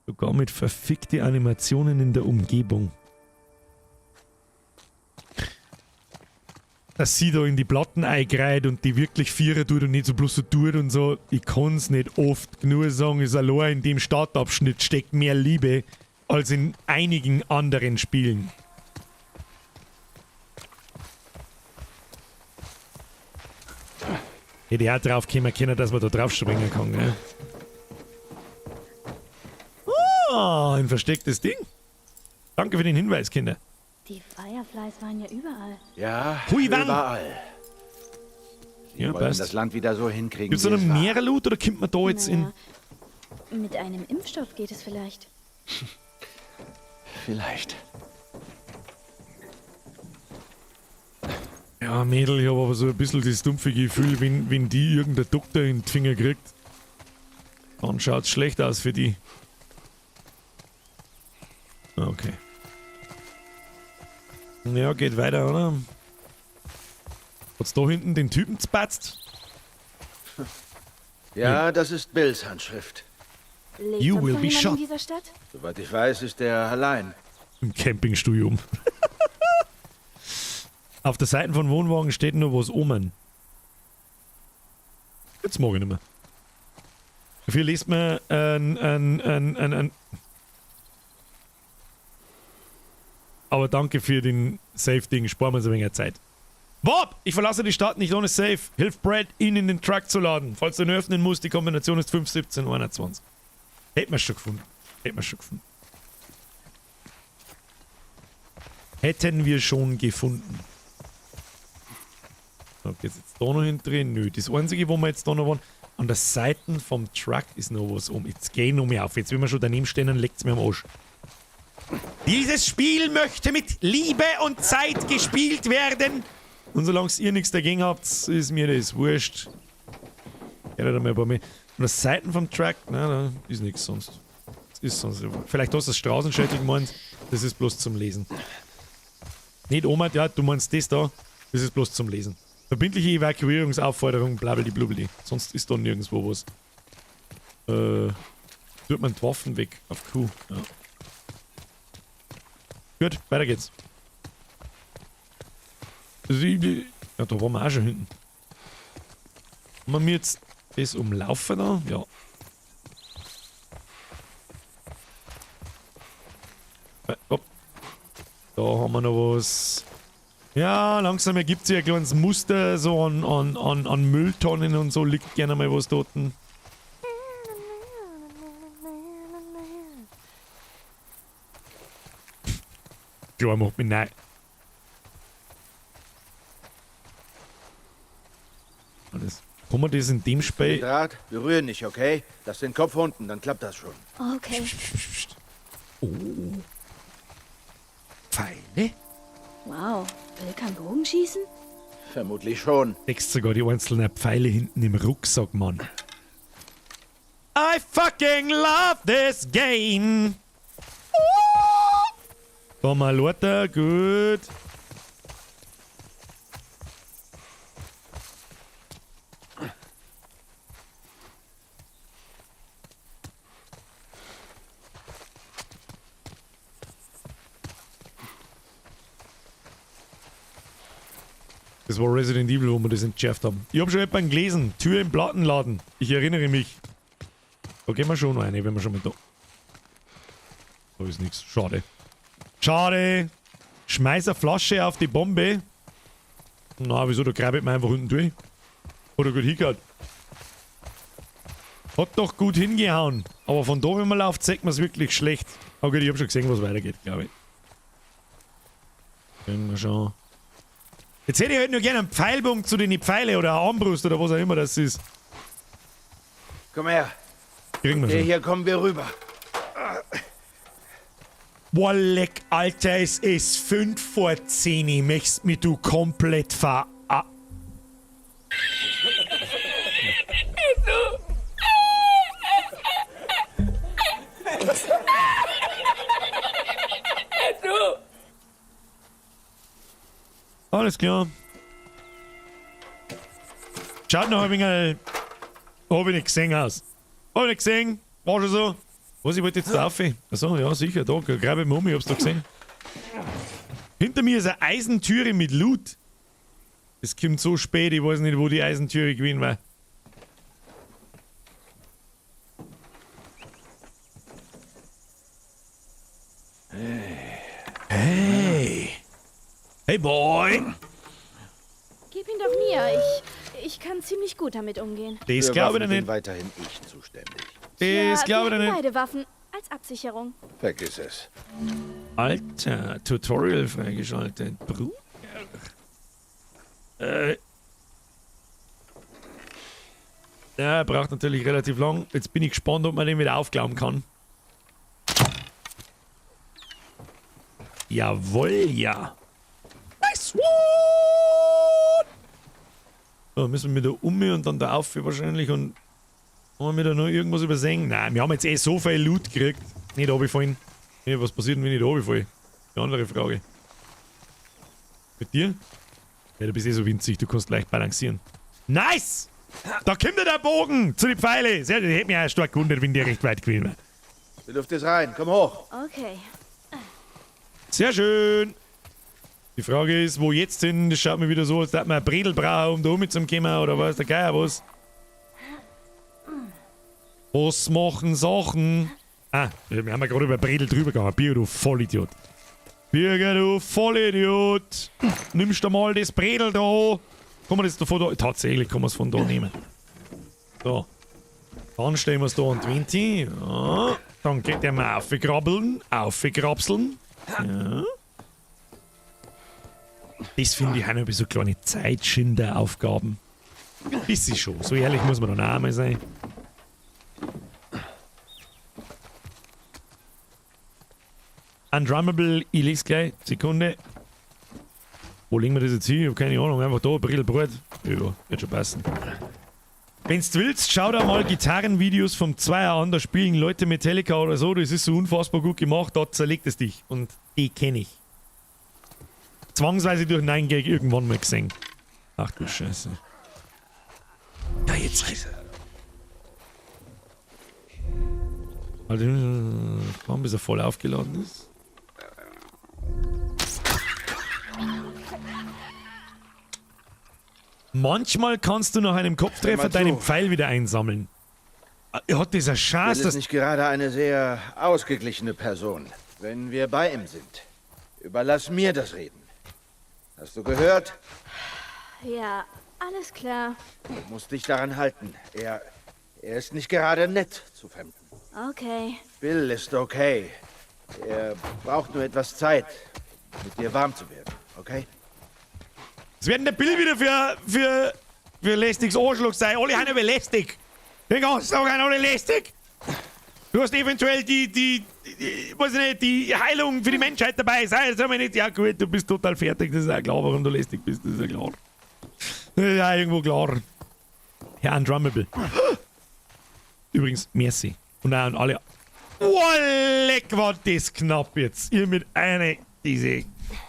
Sogar mit verfickte Animationen in der Umgebung. Dass sie da in die Platten eingreift und die wirklich Vierer tut und nicht so bloß so tut und so. Ich kann's nicht oft genug sagen, ist allein in dem Startabschnitt steckt mehr Liebe als in einigen anderen Spielen. Hätte ich auch drauf kommen können, dass man da drauf springen kann, gell? Ah, ein verstecktes Ding. Danke für den Hinweis, Kinder. Die Fireflies waren ja überall. Ja, Hui, wann? überall. Sie Ja, wollen passt. das Land wieder so hinkriegen, Gibt's da wie noch es war. mehr Loot oder kommt man da jetzt Naja, mit einem Impfstoff geht es vielleicht. Vielleicht. Ja, Mädel, ich habe aber so ein bisschen das dumpfe Gefühl, wenn die irgendein Doktor in die Finger kriegt, dann schaut's schlecht aus für die. Okay. Ja, geht weiter, oder? Hat's da hinten den Typen spatzt? Ja, das ist Bills Handschrift. Lebt You sonst will noch be jemand shot. in dieser Stadt? Soweit ich weiß, ist er allein. Im Campingstudium. Auf der Seite von Wohnwagen steht nur was oben. Jetzt mag ich nicht mehr. Dafür liest man Aber danke für den Safe-Ding, sparen wir uns ein wenig Zeit. Bob, ich verlasse die Stadt nicht ohne Safe. Hilf Brad, ihn in den Truck zu laden. Falls du ihn öffnen musst, die Kombination ist 5, 17, 21. Hätten wir schon gefunden. Hätten wir schon gefunden. So, geht's jetzt da noch hin drin? Nö, das einzige, wo wir jetzt da noch waren, an der Seite vom Truck ist noch was um. Jetzt geh noch mehr auf. Jetzt, wenn wir schon daneben stehen, dann leckt's mir am Arsch. Dieses Spiel möchte mit Liebe und Zeit gespielt werden. Und solange ihr nichts dagegen habt, ist mir das wurscht. Ja, da mal bei mir. An der Seite vom Truck, nein, da ist nichts sonst. Das ist sonst. Vielleicht hast du das Straßenschild gemeint, das ist bloß zum Lesen. Nicht Oma, ja, du meinst das da, das ist bloß zum Lesen. Verbindliche Evakuierungsaufforderung, blablabla. Sonst ist da nirgendwo was. Tut man die Waffen weg auf Q. Ja. Gut, weiter geht's. Ja, da waren wir auch schon hinten. Haben wir jetzt das umlaufen da? Ja. Hopp. Da haben wir noch was. Ja, langsam ergibt sich ein kleines Muster, so an Mülltonnen und so liegt gerne mal was dort. Klar, macht mich nein. Alles. Kann man das in dem Spiel... Draht, berühren nicht, okay? Lass den Kopf unten, dann klappt das schon. Okay. Oh. Pfeile? Wow, Bill kann Bogen schießen? Vermutlich schon. Wächst sogar die einzelnen Pfeile hinten im Rucksack, Mann. I fucking love this game! Da mal lauter, gut. Das war Resident Evil, wo wir das entschärft haben. Ich hab schon jemanden gelesen. Tür im Plattenladen. Ich erinnere mich. Da gehen wir schon rein, wenn wir schon mit da. Da ist nichts. Schade. Schade. Schmeiß eine Flasche auf die Bombe. Na, wieso? Da grabbelt man einfach unten durch. Oder gut hingehauen. Hat doch gut hingehauen. Aber von da, wenn man läuft, sieht man es wirklich schlecht. Okay, ich hab schon gesehen, was weitergeht, glaube ich. Können wir schon. Jetzt hätte ich halt nur gerne einen Pfeilbogen zu den Pfeile oder eine Armbrust oder was auch immer das ist. Komm her. Kriegen wir schon. Hier kommen wir rüber. Boah, leck, Alter, es ist 5 vor 10. Ich möchtest mich du komplett Alles klar. Schaut noch ein wenig. Hab ich nicht gesehen aus. Hab ich nicht gesehen. War schon so. Was, ich wollte jetzt da rauf? Achso, ja, sicher, da. Grabe ich mich ich hab's da gesehen. Hinter mir ist eine Eisentüre mit Loot. Es kommt so spät, ich weiß nicht, wo die Eisentüre gewesen war. Hey! Hey, Boy! Gib ihn doch mir. Ich kann ziemlich gut damit umgehen. Das glaube ich bin nicht. weiterhin ich zuständig. Das glaube ich wir haben nicht. beide Waffen als Absicherung. Vergiss es. Alter, Tutorial freigeschaltet. Bruder. Ja, braucht natürlich relativ lang. Jetzt bin ich gespannt, ob man den wieder aufklauen kann. Jawohl, ja. Nice one! So, müssen wir da und dann da auf wahrscheinlich und haben wir da noch irgendwas übersehen? Nein, wir haben jetzt so viel Loot gekriegt. Nicht runterfallen. Nee, was passiert, wenn ich da runterfalle? Die andere Frage. Mit dir? Ja, du bist so winzig, du kannst leicht balancieren. Nice! Da kommt ja der Bogen zu den Pfeilen. Sehr, das hätte mich auch stark gewundert, wenn der recht weit gewesen wäre. Die Luft ist rein, komm hoch. Okay. Sehr schön. Die Frage ist, wo jetzt sind. Das schaut mir wieder so, als hätte man ein Bredel brauchen, um da mitzukommen oder was der Geier was. Was machen Sachen? Ah, wir haben ja gerade über Bredel drüber gegangen. Birger, du Vollidiot. Birger, du Vollidiot. Nimmst du mal das Bredel da. Kann man das davon da? Tatsächlich kann man es von da nehmen. So. Dann stellen wir es da an 20. Ja. Dann geht der mal aufgegrabbeln. Aufgegrapseln. Ja. Das finde ich auch noch so kleine Zeitschinder-Aufgaben. Das ist schon. So ehrlich muss man dann auch mal sein. Undrummable, ich leg's gleich. Sekunde. Wo legen wir das jetzt hin? Ich hab keine Ahnung. Einfach da, Brillbrot. Ja, wird schon passen. Wenn's du willst, schau da mal Gitarrenvideos vom Zweier an. Da spielen Leute Metallica oder so. Das ist so unfassbar gut gemacht. Da zerlegt es dich. Und die kenne ich. Zwangsweise durch 9gag irgendwann mal gesehen. Ach du Scheiße. Ja, jetzt Scheiße. Also, warum bis er voll aufgeladen ist? Manchmal kannst du nach einem Kopftreffer deinen Pfeil wieder einsammeln. Er hat dieser Chance, Bill ist nicht gerade eine sehr ausgeglichene Person. Wenn wir bei ihm sind, überlass mir das Reden. Hast du gehört? Ja, alles klar. Du musst dich daran halten. Er ist nicht gerade nett zu Fremden. Okay. Bill ist okay. Er braucht nur etwas Zeit, mit dir warm zu werden, okay? Was werden der Bill wieder für lästiges Arschloch sein? Alle haben aber lästig. Den ganzen Tag haben alle lästig. Du hast eventuell die Heilung für die Menschheit dabei. Sei jetzt aber nicht, ja gut, du bist total fertig. Das ist ja klar, warum du lästig bist. Das ist ja klar. Das ist ja irgendwo klar. Herr Undrummable. Übrigens, merci. Und auch an alle. Oh, leck, war das knapp jetzt. Ihr mit einer, diese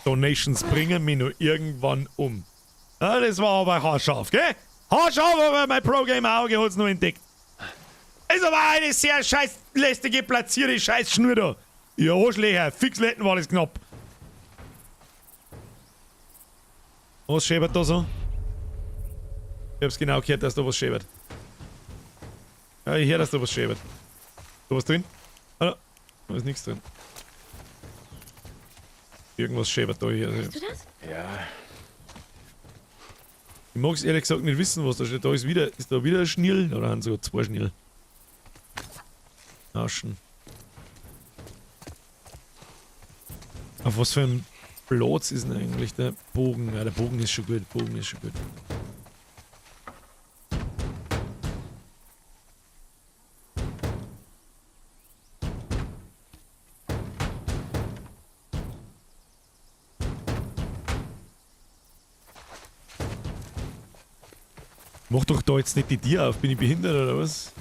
Donations bringen mich nur irgendwann um. Ja, das war aber haarscharf, gell? Haarscharf, aber mein Pro-Gamer-Auge hat es noch entdeckt. Ist aber eine sehr scheiß lästige platzierte Scheißschnur da. Ihr Arschlöcher, fix letten war das knapp. Was schäbert da so? Ich hab's genau gehört, dass da was schäbert. Ja, ich höre, dass da was schäbert. Da was drin? Ah, da ist nichts drin. Irgendwas schäbert da hier. Weißt du das? Ja. Ich mag's ehrlich gesagt nicht wissen, was da steht. Da ist da wieder ein Schnirl? Oder haben sogar 2 Schnirl? Aschen. Auf was für ein Platz ist denn eigentlich der Bogen? Ja, der Bogen ist schon gut. Bogen ist schon gut. Mach doch da jetzt nicht die Tür auf. Bin ich behindert oder was?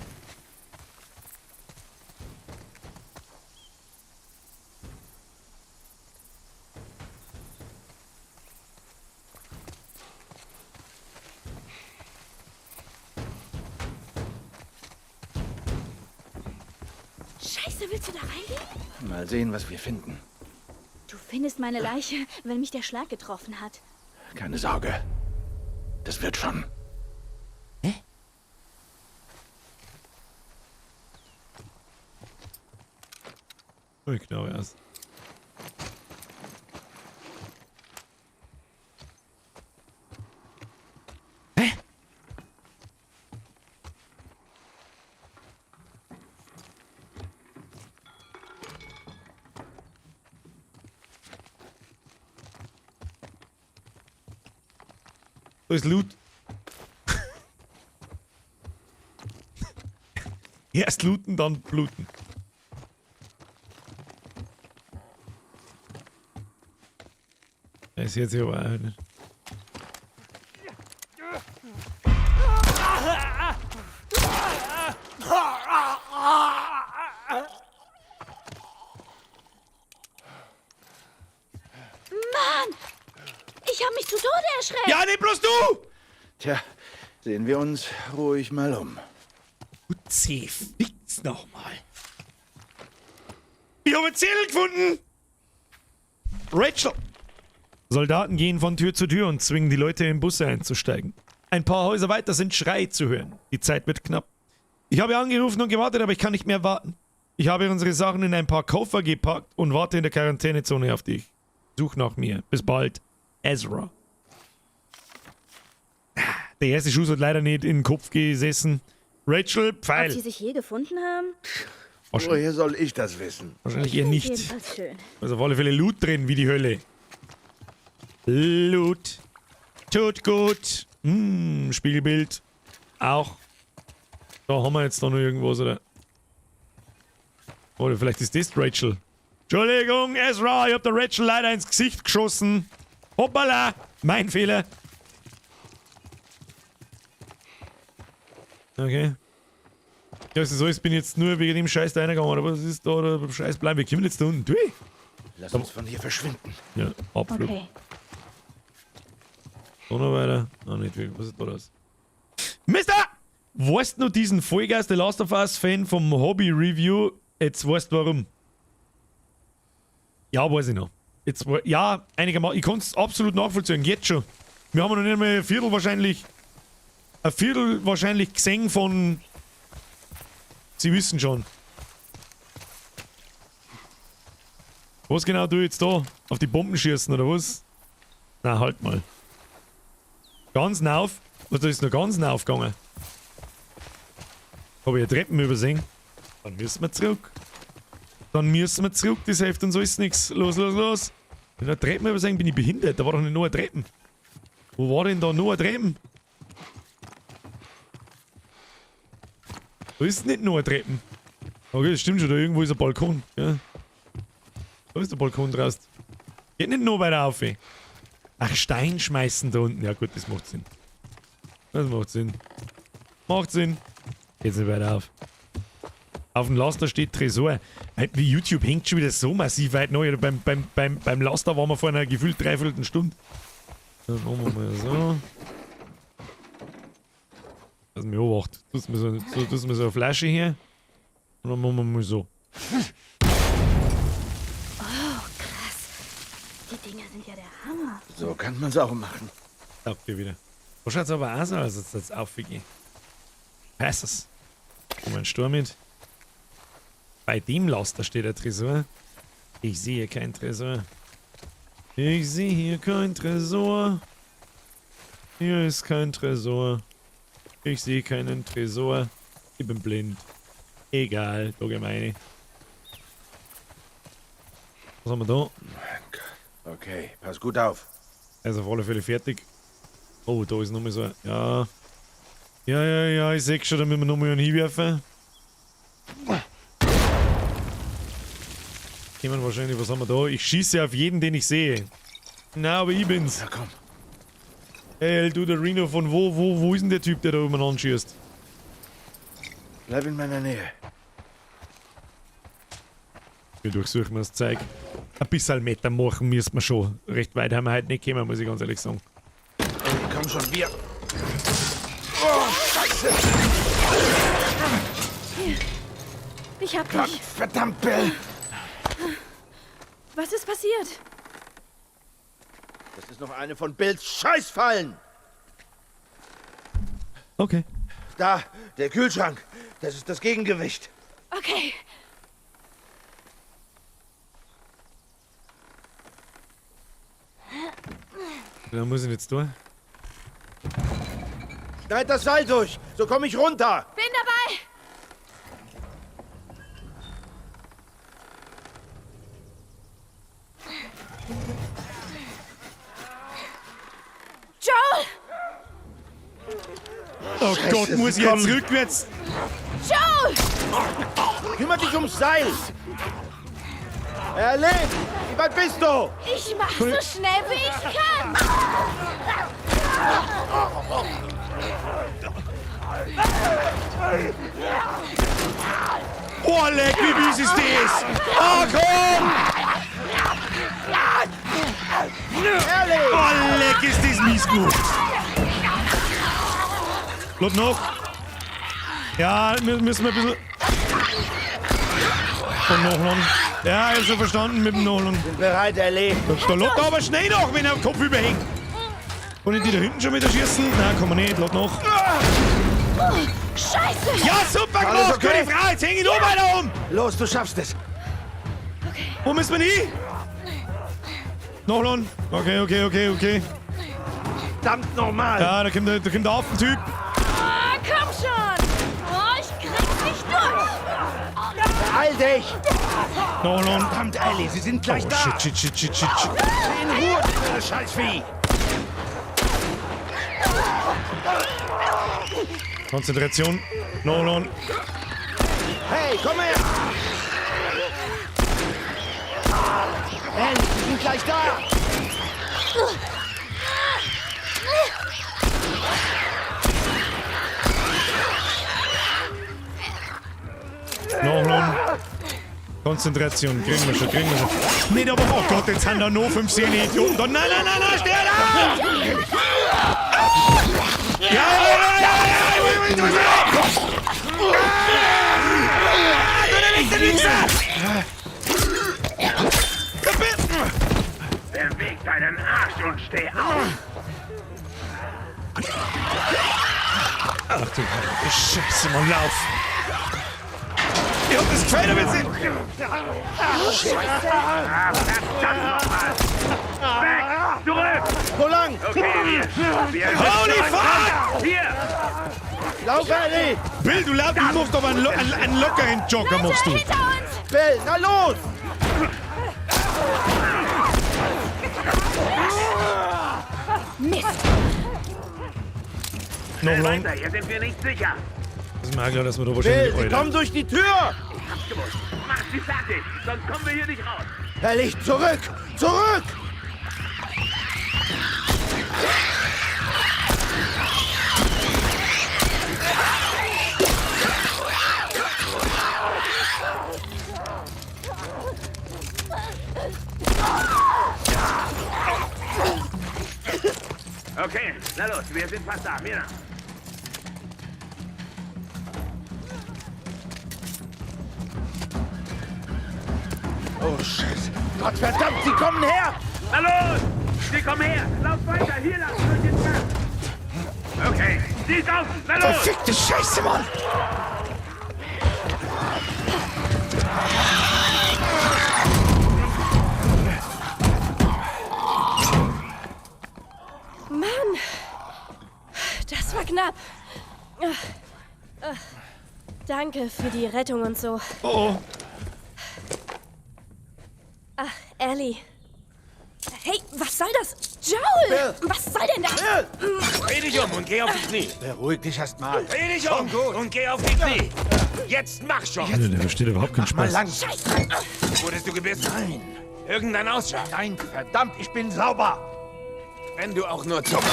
Scheiße, willst du da reingehen? Mal sehen, was wir finden. Du findest meine Leiche, wenn mich der Schlag getroffen hat. Keine Sorge. Das wird schon. Oh, ich glaube erst. Hä? Da ist Loot. Erst looten, dann bluten. Das ist jetzt aber auch nicht. Mann! Ich habe mich zu Tode erschreckt! Ja, nicht bloß du! Tja, sehen wir uns ruhig mal um. Du Fix nochmal. Ich habe einen Zettel gefunden! Rachel! Soldaten gehen von Tür zu Tür und zwingen die Leute in Busse einzusteigen. Ein paar Häuser weiter sind Schreie zu hören. Die Zeit wird knapp. Ich habe angerufen und gewartet, aber ich kann nicht mehr warten. Ich habe unsere Sachen in ein paar Koffer gepackt und warte in der Quarantänezone auf dich. Such nach mir. Bis bald. Ezra. Der erste Schuss hat leider nicht in den Kopf gesessen. Rachel, Ob Pfeil. sie sich je gefunden haben? Woher soll ich das wissen? Wahrscheinlich eher nicht. Jedenfalls schön. Also auf alle Fälle Loot drin, wie die Hölle. Loot. Tut gut. Spiegelbild. Auch. Da haben wir jetzt doch noch irgendwas, oder? Oder vielleicht ist das Rachel. Entschuldigung, Ezra, ich hab der Rachel leider ins Gesicht geschossen. Hoppala, mein Fehler. Okay. Ja, was das alles, bin jetzt nur wegen dem Scheiß da reingegangen, oder was ist da, oder beim Scheiß bleiben? Wir kommen jetzt da unten durch. Lass uns von hier verschwinden. Ja, Abflug. Okay. So noch weiter. Ah, nicht wirklich. Was ist da das? Mister! Weißt du noch diesen Vollgas, der Last of Us Fan vom Hobby Review? Jetzt weißt du warum. Ja, weiß ich noch. Jetzt, ja, einigermaßen. Ich kann es absolut nachvollziehen. Jetzt schon. Wir haben noch nicht mal ein Viertel wahrscheinlich gesehen von. Sie wissen schon. Was genau du jetzt da? Auf die Bomben schießen oder was? Na, halt mal. Ganz nauf? Was, da ist noch ganz nauf gegangen? Habe ich ja Treppen übersehen? Dann müssen wir zurück. Das hilft uns alles nichts. Los. Wenn ich Treppen übersehen, bin ich behindert. Da war doch nicht nur ein Treppen. Wo war denn da nur ein Treppen? Da ist nicht nur ein Treppen. Okay, das stimmt schon, da irgendwo ist ein Balkon. Ja. Da ist der Balkon draußen. Geht nicht noch weiter auf. Ach, Stein schmeißen da unten. Ja gut, das macht Sinn. Macht Sinn. Geht's nicht weiter auf. Auf dem Laster steht Tresor. Wie YouTube hängt schon wieder so massiv weit neu. Beim Laster waren wir vor einer gefühlt 3/4 Stunde. Dann machen wir mal so. Lass mich beobachten. Tust mir so eine Flasche hier. Und dann machen wir mal so. Oh, krass. Die Dinger sind ja der Hammer. So kann man's auch machen. Sagt ihr wieder. So schaut's aber aus, als es jetzt aufgeht. Passes. Komm ein Sturm mit. Bei dem Laster steht der Tresor. Ich sehe kein Tresor. Ich sehe hier kein Tresor. Hier ist kein Tresor. Ich sehe keinen Tresor. Ich bin blind. Egal, du Gemeine. Was haben wir da? Okay, pass gut auf. Also auf alle Fälle fertig. Oh, da ist nochmal so ein... Ja. Ja, ich sehe schon, da müssen wir nochmal einen hinwerfen. Jemand wahrscheinlich, was haben wir da? Ich schieße auf jeden, den ich sehe. Na, aber ich bin's. Ja, komm. Ey, du, der Reno, von wo ist denn der Typ, der da oben anschießt? Bleib in meiner Nähe. Wir durchsuchen das Zeug. Ein bisschen Meter machen müssen wir schon. Recht weit haben wir heute nicht gekommen, muss ich ganz ehrlich sagen. Hey, komm schon, wir. Oh, Scheiße! Ich hab Gott, dich. verdammt, Bill! Was ist passiert? Das ist noch eine von Bills Scheißfallen! Okay. Da, der Kühlschrank. Das ist das Gegengewicht. Okay. Da muss ich jetzt tun. Schneid das Seil durch, so komme ich runter. Bin dabei. Joel! Oh Scheiße, Gott, muss sie ich jetzt kommen. rückwärts? Joel! Kümmer dich ums Seil. Er lebt. Wie weit bist du? Ich mach so schnell wie ich kann. Oh, leck, wie mies ist das? Oh, komm! Ehrlich! Oh, leck, ist das mies gut. Lot noch. Ja, müssen wir ein bisschen... Und Nachladen. Ja, ich hab's schon verstanden mit dem Nachladen. Bin bereit, erlebt. Da lädt aber schnell noch, wenn er am Kopf überhängt. Kann ich die da hinten schon wieder schießen? Nein, kann man nicht. Lädt noch. Scheiße! Ja, super Alles gemacht, okay? gute Frau. Jetzt häng ich noch weiter um. Los, du schaffst es. Wo müssen wir hin? Nachladen. Okay. Verdammt nochmal. Ja, da kommt der Affentyp. Ah, komm schon! Oh, ich krieg's nicht durch! Beeil dich. Nachladen. Verdammt, Ellie, sie sind gleich Oh, da. shit. In Ruhe, du blöde Scheißvieh. Konzentration. Nachladen. Hey, komm her. Ellie, sie sind gleich da. Nachladen. Konzentration. Kriegen wir schon. Nicht aber, oh Gott, jetzt haben da noch 15 Idioten da. Nein, steh da! Ja! Du Wichser! Beweg deinen Arsch und steh auf! Ach du Heilige Scheiße, Mann, lauf! Ich hab das Gefühl, damit sie... Verdammt nochmal! Weg! Zurück! So lang. Okay, wir Holy fuck! Hier! Lauf, Ellie. Bill, du musst aber einen lockeren Jogger, machst du. Hinter uns! Bill, na los. Mist! Noch lang. Weiter, hier sind wir nicht sicher! Das ist mir klar, dass wir da Bill, wahrscheinlich... sie kommen durch die Tür. Hab's gewusst! Mach sie fertig, sonst kommen wir hier nicht raus! Ellie, zurück. Zurück. Okay, na los, wir sind fast da, Mira! Oh, Scheiße. Gott verdammt, sie kommen her. Na los! Sie kommen her! Lauf weiter! Hier lang! Durch den Berg! Okay, sie ist außen! Na los! Verfickte Scheiße, Mann! Mann! Das war knapp. Danke für die Rettung und so. Oh, Ach, Ellie. Hey, was soll das? Joel! Was soll denn das? Dreh dich um und geh auf die Knie. Beruhig dich erst mal. Dreh dich um und geh auf die Knie. Jetzt mach schon. Alter, der versteht überhaupt keinen Mal Spaß. lang. Wurdest du gebissen? Nein. Irgendein Ausschlag. Nein, verdammt, ich bin sauber. Wenn du auch nur zuckst.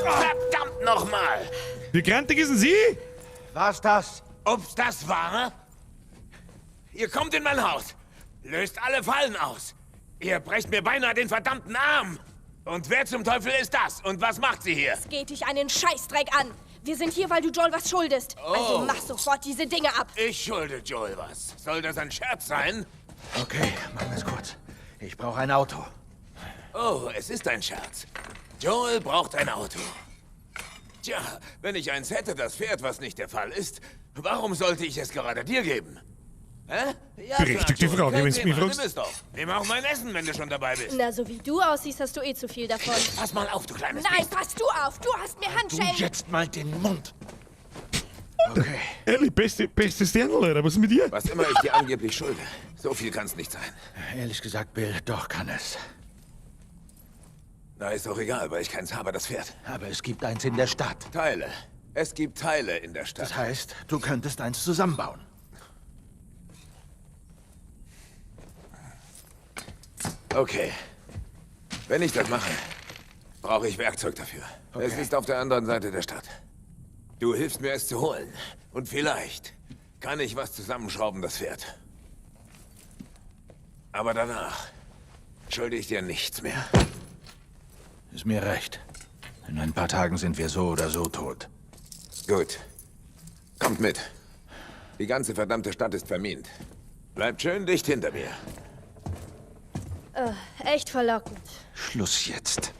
Verdammt nochmal! Wie grantig ist denn Sie? Was das? Ob's das war? Ihr kommt in mein Haus, löst alle Fallen aus. Ihr brecht mir beinahe den verdammten Arm. Und wer zum Teufel ist das? Und was macht sie hier? Es geht dich einen Scheißdreck an. Wir sind hier, weil du Joel was schuldest. Also mach sofort diese Dinge ab. Ich schulde Joel was. Soll das ein Scherz sein? Okay, machen wir es kurz. Ich brauche ein Auto. Oh, es ist ein Scherz. Joel braucht ein Auto. Tja, wenn ich eins hätte, das fährt, was nicht der Fall ist, warum sollte ich es gerade dir geben? Hä? Ja, Berechtigte Joel, Frage, kein wenn du mich Thema, fragst. nimm es doch. Nimm auch mein Essen, wenn du schon dabei bist. Na, so wie du aussiehst, hast du eh zu viel davon. Pass mal auf, du kleines Nein, Biest. pass du auf. Du hast mir Du Handschellen. jetzt mal den Mund. Okay. Ehrlich, beste Sternl, Alter. Was ist mit dir? Was immer ich dir angeblich schulde, so viel kann's nicht sein. Ehrlich gesagt, Bill, doch kann es. Na, ist doch egal, weil ich keins habe, das Pferd. Aber es gibt eins in der Stadt. Teile. Es gibt Teile in der Stadt. Das heißt, du könntest eins zusammenbauen. Okay. Wenn ich das mache, brauche ich Werkzeug dafür. Okay. Es ist auf der anderen Seite der Stadt. Du hilfst mir, es zu holen. Und vielleicht kann ich was zusammenschrauben, das Pferd. Aber danach schulde ich dir nichts mehr. Ist mir recht. In ein paar Tagen sind wir so oder so tot. Gut. Kommt mit. Die ganze verdammte Stadt ist vermint. Bleibt schön dicht hinter mir. Echt verlockend. Schluss jetzt.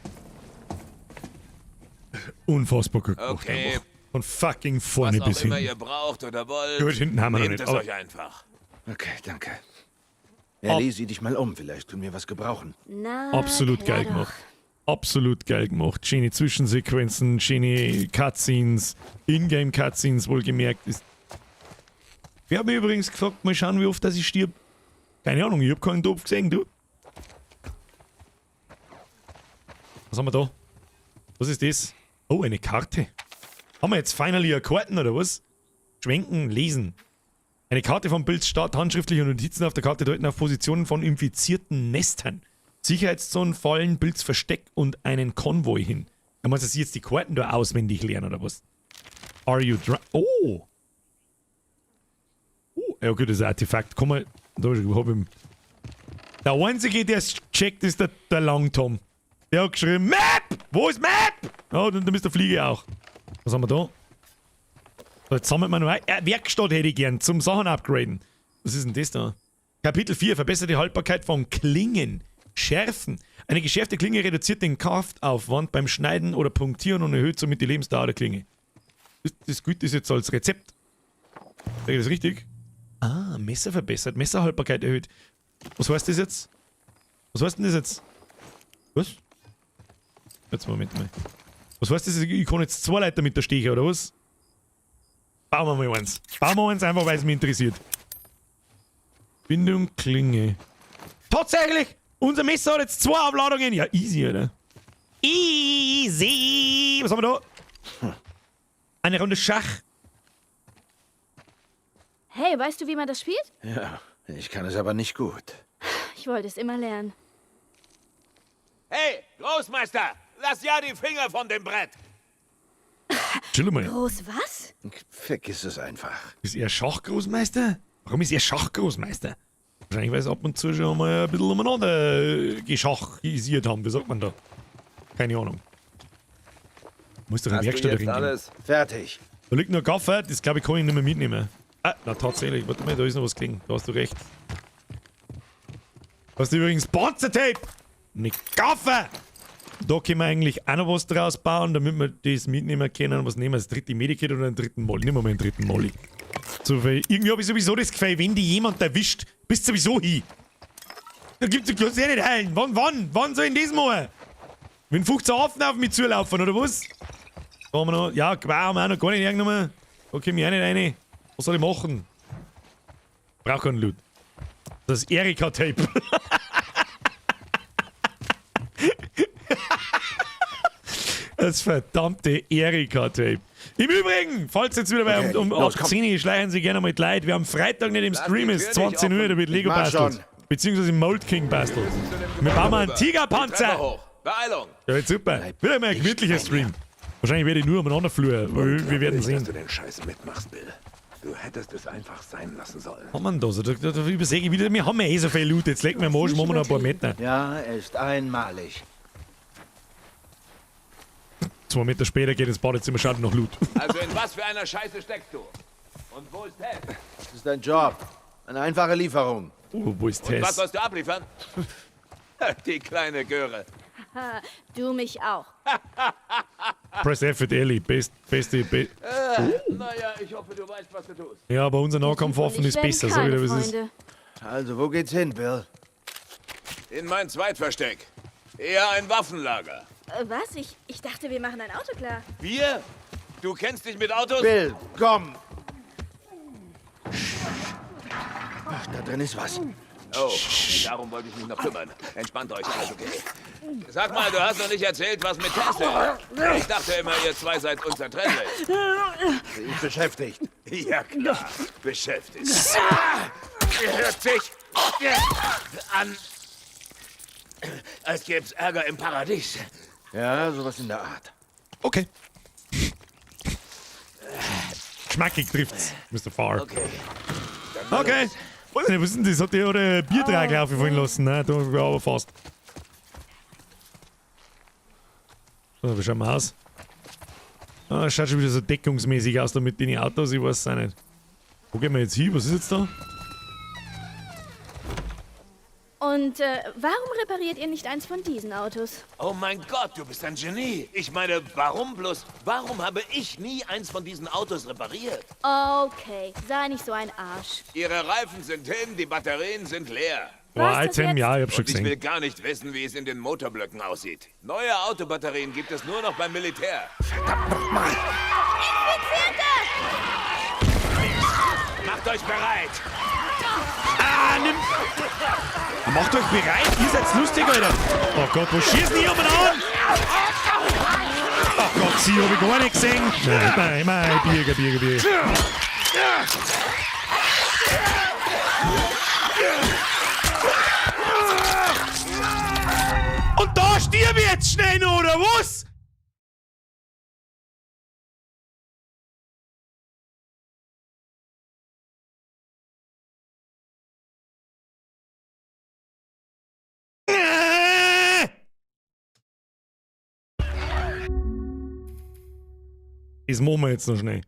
Unfassbar gut gemacht. Okay. einfach. Von fucking vorne Was bis auch immer hinten. ihr braucht oder wollt, Gut, hinten haben wir noch nehmt nicht, es aber- euch einfach. Okay, danke. Ellie, sieh dich mal um. Vielleicht können wir was gebrauchen. Na, Absolut klar geil doch. gemacht. Absolut geil gemacht. Schöne Zwischensequenzen, schöne Cutscenes, Ingame-Cutscenes wohlgemerkt. Wir haben mich übrigens gefragt, mal schauen, wie oft dass ich stirb. Keine Ahnung, ich hab keinen Topf gesehen, du. Was haben wir da? Was ist das? Oh, eine Karte. Haben wir jetzt finally eine Karten oder was? Schwenken, lesen. Eine Karte von Bills Stadt, handschriftliche Notizen auf der Karte deuten auf Positionen von infizierten Nestern. Sicherheitszonen, Fallen, Bills Versteck und einen Konvoi hin. Kann man jetzt die Karten da auswendig lernen oder was? Are you drunk? Oh! Ja gut, das ist ein Artefakt. Komm mal, da hab ich. Der Einzige, der es checkt, ist der Langtom. Der hat geschrieben, Map! Wo ist Map? Oh, dann ist der Fliege auch. Was haben wir da? So, jetzt sammelt man noch ein. Werkstatt hätte ich gern zum Sachen upgraden. Was ist denn das da? Kapitel 4. Verbesserte Haltbarkeit von Klingen. Schärfen. Eine geschärfte Klinge reduziert den Kraftaufwand beim Schneiden oder Punktieren und erhöht somit die Lebensdauer der Klinge. Das gilt das jetzt als Rezept. Sag ich das richtig? Ah, Messer verbessert. Messerhaltbarkeit erhöht. Was heißt das jetzt? Was heißt denn das jetzt? Was? Jetzt Moment mal. Was heißt das? Ich kann jetzt 2 Leute mit der Stecher, oder was? Bauen wir mal eins. Bauen wir eins einfach, weil es mich interessiert. Bindung, Klinge. Tatsächlich! Unser Messer hat jetzt 2 Aufladungen. Ja, easy, oder? Easy! Was haben wir da? Eine Runde Schach. Hey, weißt du, wie man das spielt? Ja, ich kann es aber nicht gut. Ich wollte es immer lernen. Hey, Großmeister! Lass ja die Finger von dem Brett! Chill mal. Groß was? Vergiss es einfach. Ist er Schachgroßmeister? Warum ist er Schachgroßmeister? Wahrscheinlich, weil sie ab und zu schon mal ein bisschen umeinander geschachisiert haben. Wie sagt man da? Keine Ahnung. Muss doch in die Werkstatt reingehen. Fertig. Da liegt nur Gaffer, das glaube ich kann ich nicht mehr mitnehmen. Ah, na tatsächlich, warte mal, da ist noch was gelegen. Da hast du recht. Da hast du übrigens Panzertape! Nicht Gaffer! Da können wir eigentlich auch noch was draus bauen, damit wir das mitnehmen können. Was nehmen wir? Das 3. Medikit oder einen 3. Molly? Nehmen wir mal einen 3. Molly. So, weil irgendwie habe ich sowieso das Gefühl, wenn die jemand erwischt, bist du sowieso hin. Da gibt's ja nicht heilen. Wann soll ich das machen? Wenn 15 Affen auf mich zulaufen, oder was? Da haben wir noch. Ja, Gewehr haben wir auch noch gar nicht hergenommen. Da komme ich auch nicht rein. Was soll ich machen? Brauch keinen Loot. Das ist Erika-Tape. Das verdammte Erika-Tape. Im Übrigen, falls jetzt wieder Okay, um los, 18 Uhr schleichen Sie gerne mal die Leute. Wir haben Freitag nicht im Stream, es ist 20 Uhr, da wird Lego mach bastelt. schon. Beziehungsweise Mold King bastelt. Wir bauen mal einen Tigerpanzer. Beeilung! Ja, jetzt super. Wieder mal ein gemütlicher Stream. Wahrscheinlich werde ich nur am anderen Flur. Wir werden dass sehen. du den Scheiß mitmachst, Bill. Du hättest es einfach sein lassen sollen. Haben wir denn das? Da übersehe ich wieder. Wir haben ja eh so viel Loot. Jetzt legen wir am Arsch, machen wir noch ein paar Meter. Ja, er ist einmalig. 2 Meter später geht ins Badezimmer, schaut nach Loot. Also in was für einer Scheiße steckst du? Und wo ist Ted? Das ist ein Job. Eine einfache Lieferung. Oh, wo ist Und was Tess? sollst du abliefern? Die kleine Göre. Ha, du mich auch. Press F für Ellie. Beste. Naja, ich hoffe, du weißt, was du tust. Ja, aber unser Nahkampfwaffen ist besser. Sag ich dir, was es ist. Freunde. Also, wo geht's hin, Bill? In mein Zweitversteck. Eher ein Waffenlager. Was? Ich dachte, wir machen ein Auto klar. Wir? Du kennst dich mit Autos? Bill, komm! Ach, da drin ist was. Oh, darum wollte ich mich noch kümmern. Entspannt euch, alles okay. Sag mal, du hast noch nicht erzählt, was mit Tess ist. Ich dachte immer, ihr zwei seid unzertrennlich. Sie ist beschäftigt. Ja klar, beschäftigt. Hört sich an, als gäb's Ärger im Paradies. Ja, sowas in der Art. Okay. Schmackig trifft's, Mr. Farr. Okay. Was ist denn das? Hat der eure Biertrage aufgefallen lassen? Nein, da war aber fast. So, wie schauen wir aus? Ah, es schaut schon wieder so deckungsmäßig aus da mit den Autos, ich weiß es auch nicht. Wo gehen wir jetzt hin? Was ist jetzt da? Und warum repariert ihr nicht eins von diesen Autos? Oh mein Gott, du bist ein Genie. Ich meine, warum habe ich nie eins von diesen Autos repariert? Okay, sei nicht so ein Arsch. Ihre Reifen sind hin, die Batterien sind leer. Boah, Item, ja, ich hab schon Und ich will gesehen. gar nicht wissen, wie es in den Motorblöcken aussieht. Neue Autobatterien gibt es nur noch beim Militär. Verdammt nochmal! Macht euch bereit! Ah, nimm! Macht euch bereit, ihr seid lustig, Alter! Oh Gott, wo schießen die an? Oh Gott, sie hab ich gar nicht gesehen! Nein, Bier. Und da stirb ich jetzt schnell noch, oder was? Das machen wir jetzt noch schnell.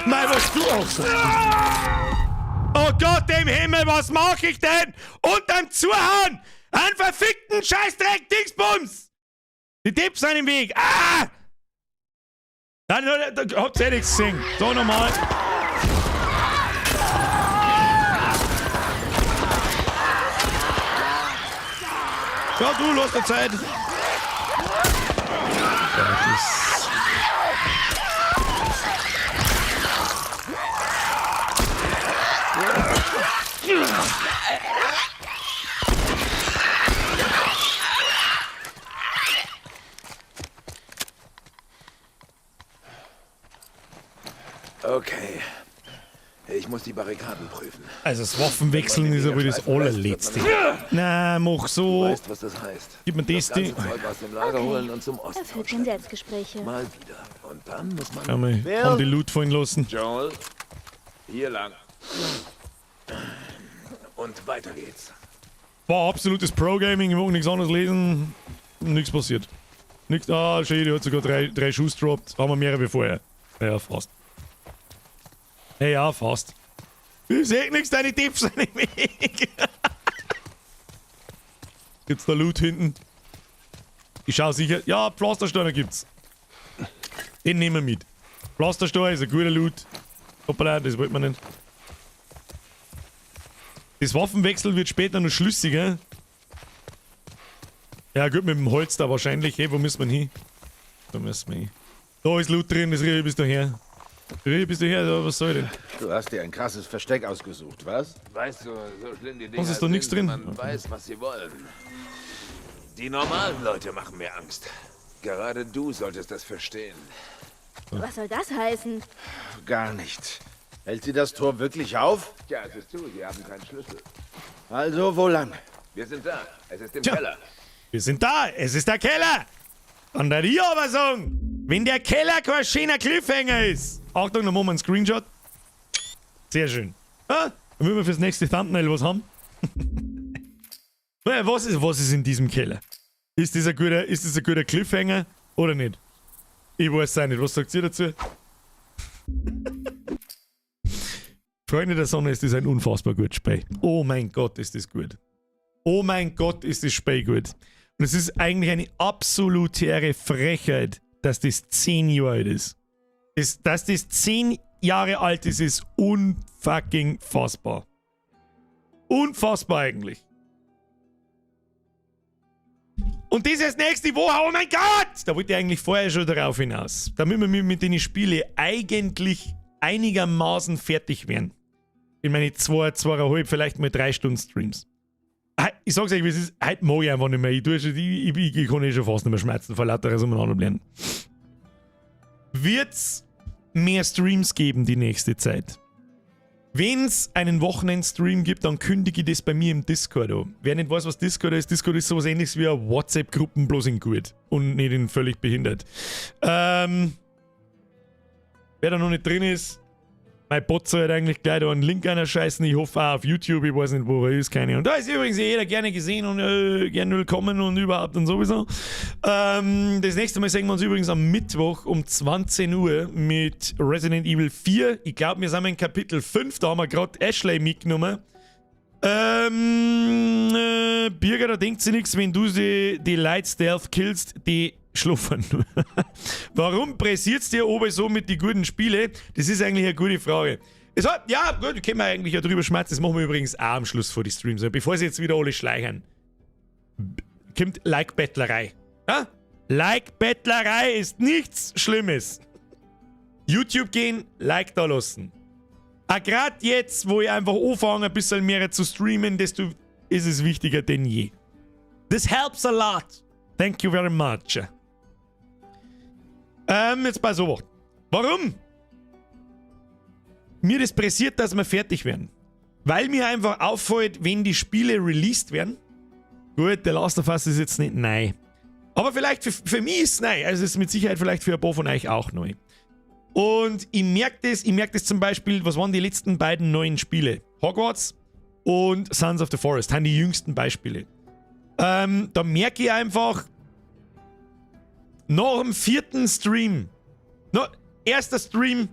Nein, was du auch so. Oh Gott im Himmel, was mach ich denn? Unterm Zuhauen! Einen verfickten Scheißdreck Dingsbums! Die Tipps sind im Weg. Ah! Dann habt ihr nichts gesehen. So nochmal. Ja, du, los der Zeit. Okay. Ich muss die Barrikaden prüfen. Also das Waffenwechseln ist aber das allerletzte. Na, mach Du so. weißt, was das heißt. Gib mir das Ding. Zeug aus dem Lager holen und zum Osten. Erfüllt den Selbstgespräche. Mal wieder. Und dann muss man... Schau mal, haben die Loot fallen lassen. Joel, hier lang. Und weiter geht's. War absolutes Pro-Gaming, ich mag nichts anderes lesen. Nichts passiert. Nichts. Ah, Schäde hat sogar drei Schuss droppt. Haben wir mehrere wie vorher. Ja, fast. Hey, ja, fast. Ich seh nichts, deine Tipps sind im Weg. Gibt's da Loot hinten? Ich schau sicher. Ja, Pflastersteine gibt's. Den nehmen wir mit. Pflasterstein ist ein guter Loot. Hoppala, das wollte man nicht. Das Waffenwechsel wird später noch schlüssiger. Ja gut, mit dem Holz da wahrscheinlich. Hey, wo müssen wir hin? Da müssen wir hin. Da ist Loot drin, das Reh bis daher. Bist du her, was soll denn? Du hast dir ein krasses Versteck ausgesucht, was? Weißt du, so schlimm die Dinger Was ist da nichts drin? Man weiß, was sie wollen. Die normalen Leute machen mir Angst. Gerade du solltest das verstehen. Was soll das heißen? Gar nichts. Hält sie das Tor wirklich auf? Tja, es ist zu, sie haben keinen Schlüssel. Also, wo lang? Wir sind da. Es ist im Tja. Keller. Wir sind da, es ist der Keller. Kann der dir aber sagen, wenn der Keller kein schöner Cliffhanger ist. Achtung, dann machen wir einen Screenshot. Sehr schön. Ah, damit wir fürs nächste Thumbnail was haben. Was ist in diesem Keller? Ist das ein guter Cliffhanger oder nicht? Ich weiß es nicht. Was sagt ihr dazu? Freunde der Sonne, ist das ein unfassbar gutes Spiel. Oh mein Gott, ist das gut. Oh mein Gott, ist das Spiel gut. Und es ist eigentlich eine absolutäre Frechheit, dass das 10 Jahre alt ist. Dass das 10 Jahre alt ist, ist unfucking fassbar. Unfassbar eigentlich. Und das ist das nächste Woche, oh mein Gott! Da wollte ich eigentlich vorher schon darauf hinaus. Damit wir mit den Spielen eigentlich einigermaßen fertig werden. In meine 2,5, vielleicht mal 3 Stunden Streams. Ich sag's euch, wie es ist, heute mag ich einfach nicht mehr. Ich kann schon fast nicht mehr schmerzen vor lauter umeinander lernen. Wird's mehr Streams geben die nächste Zeit? Wenn's einen Wochenendstream gibt, dann kündige ich das bei mir im Discord an. Wer nicht weiß, was Discord ist sowas ähnliches wie eine WhatsApp-Gruppen, bloß in gut. Und nicht in völlig behindert. Wer da noch nicht drin ist, mein Bot soll halt eigentlich gleich da einen Link scheißen. Ich hoffe auch auf YouTube, ich weiß nicht, wo er ist, keine Ahnung. Da ist übrigens jeder gerne gesehen und gerne willkommen und überhaupt und sowieso. Das nächste Mal sehen wir uns übrigens am Mittwoch um 20 Uhr mit Resident Evil 4. Ich glaube, wir sind in Kapitel 5, da haben wir gerade Ashley mitgenommen. Birger, da denkt sie nichts, wenn du die Light Stealth killst, die schluffern. Warum pressiert's dir oben so mit die guten Spiele? Das ist eigentlich eine gute Frage. Ja, gut, können wir eigentlich ja drüber schmerzen. Das machen wir übrigens auch am Schluss vor die Streams. Bevor sie jetzt wieder alle schleichern. Kommt Like-Bettlerei. Ja? Like-Bettlerei ist nichts Schlimmes. YouTube gehen, Like da lassen. Auch gerade jetzt, wo ich einfach anfange, ein bisschen mehr zu streamen, desto ist es wichtiger denn je. This helps a lot. Thank you very much. Jetzt bei sowas. Warum? Mir das pressiert, dass wir fertig werden. Weil mir einfach auffällt, wenn die Spiele released werden. Gut, der Last of Us ist jetzt nicht neu. Aber vielleicht für mich ist es neu. Also es ist mit Sicherheit vielleicht für ein paar von euch auch neu. Und ich merke das zum Beispiel, was waren die letzten beiden neuen Spiele? Hogwarts und Sons of the Forest, das sind die jüngsten Beispiele. Da merke ich einfach, nach dem 4. Stream, erster Stream,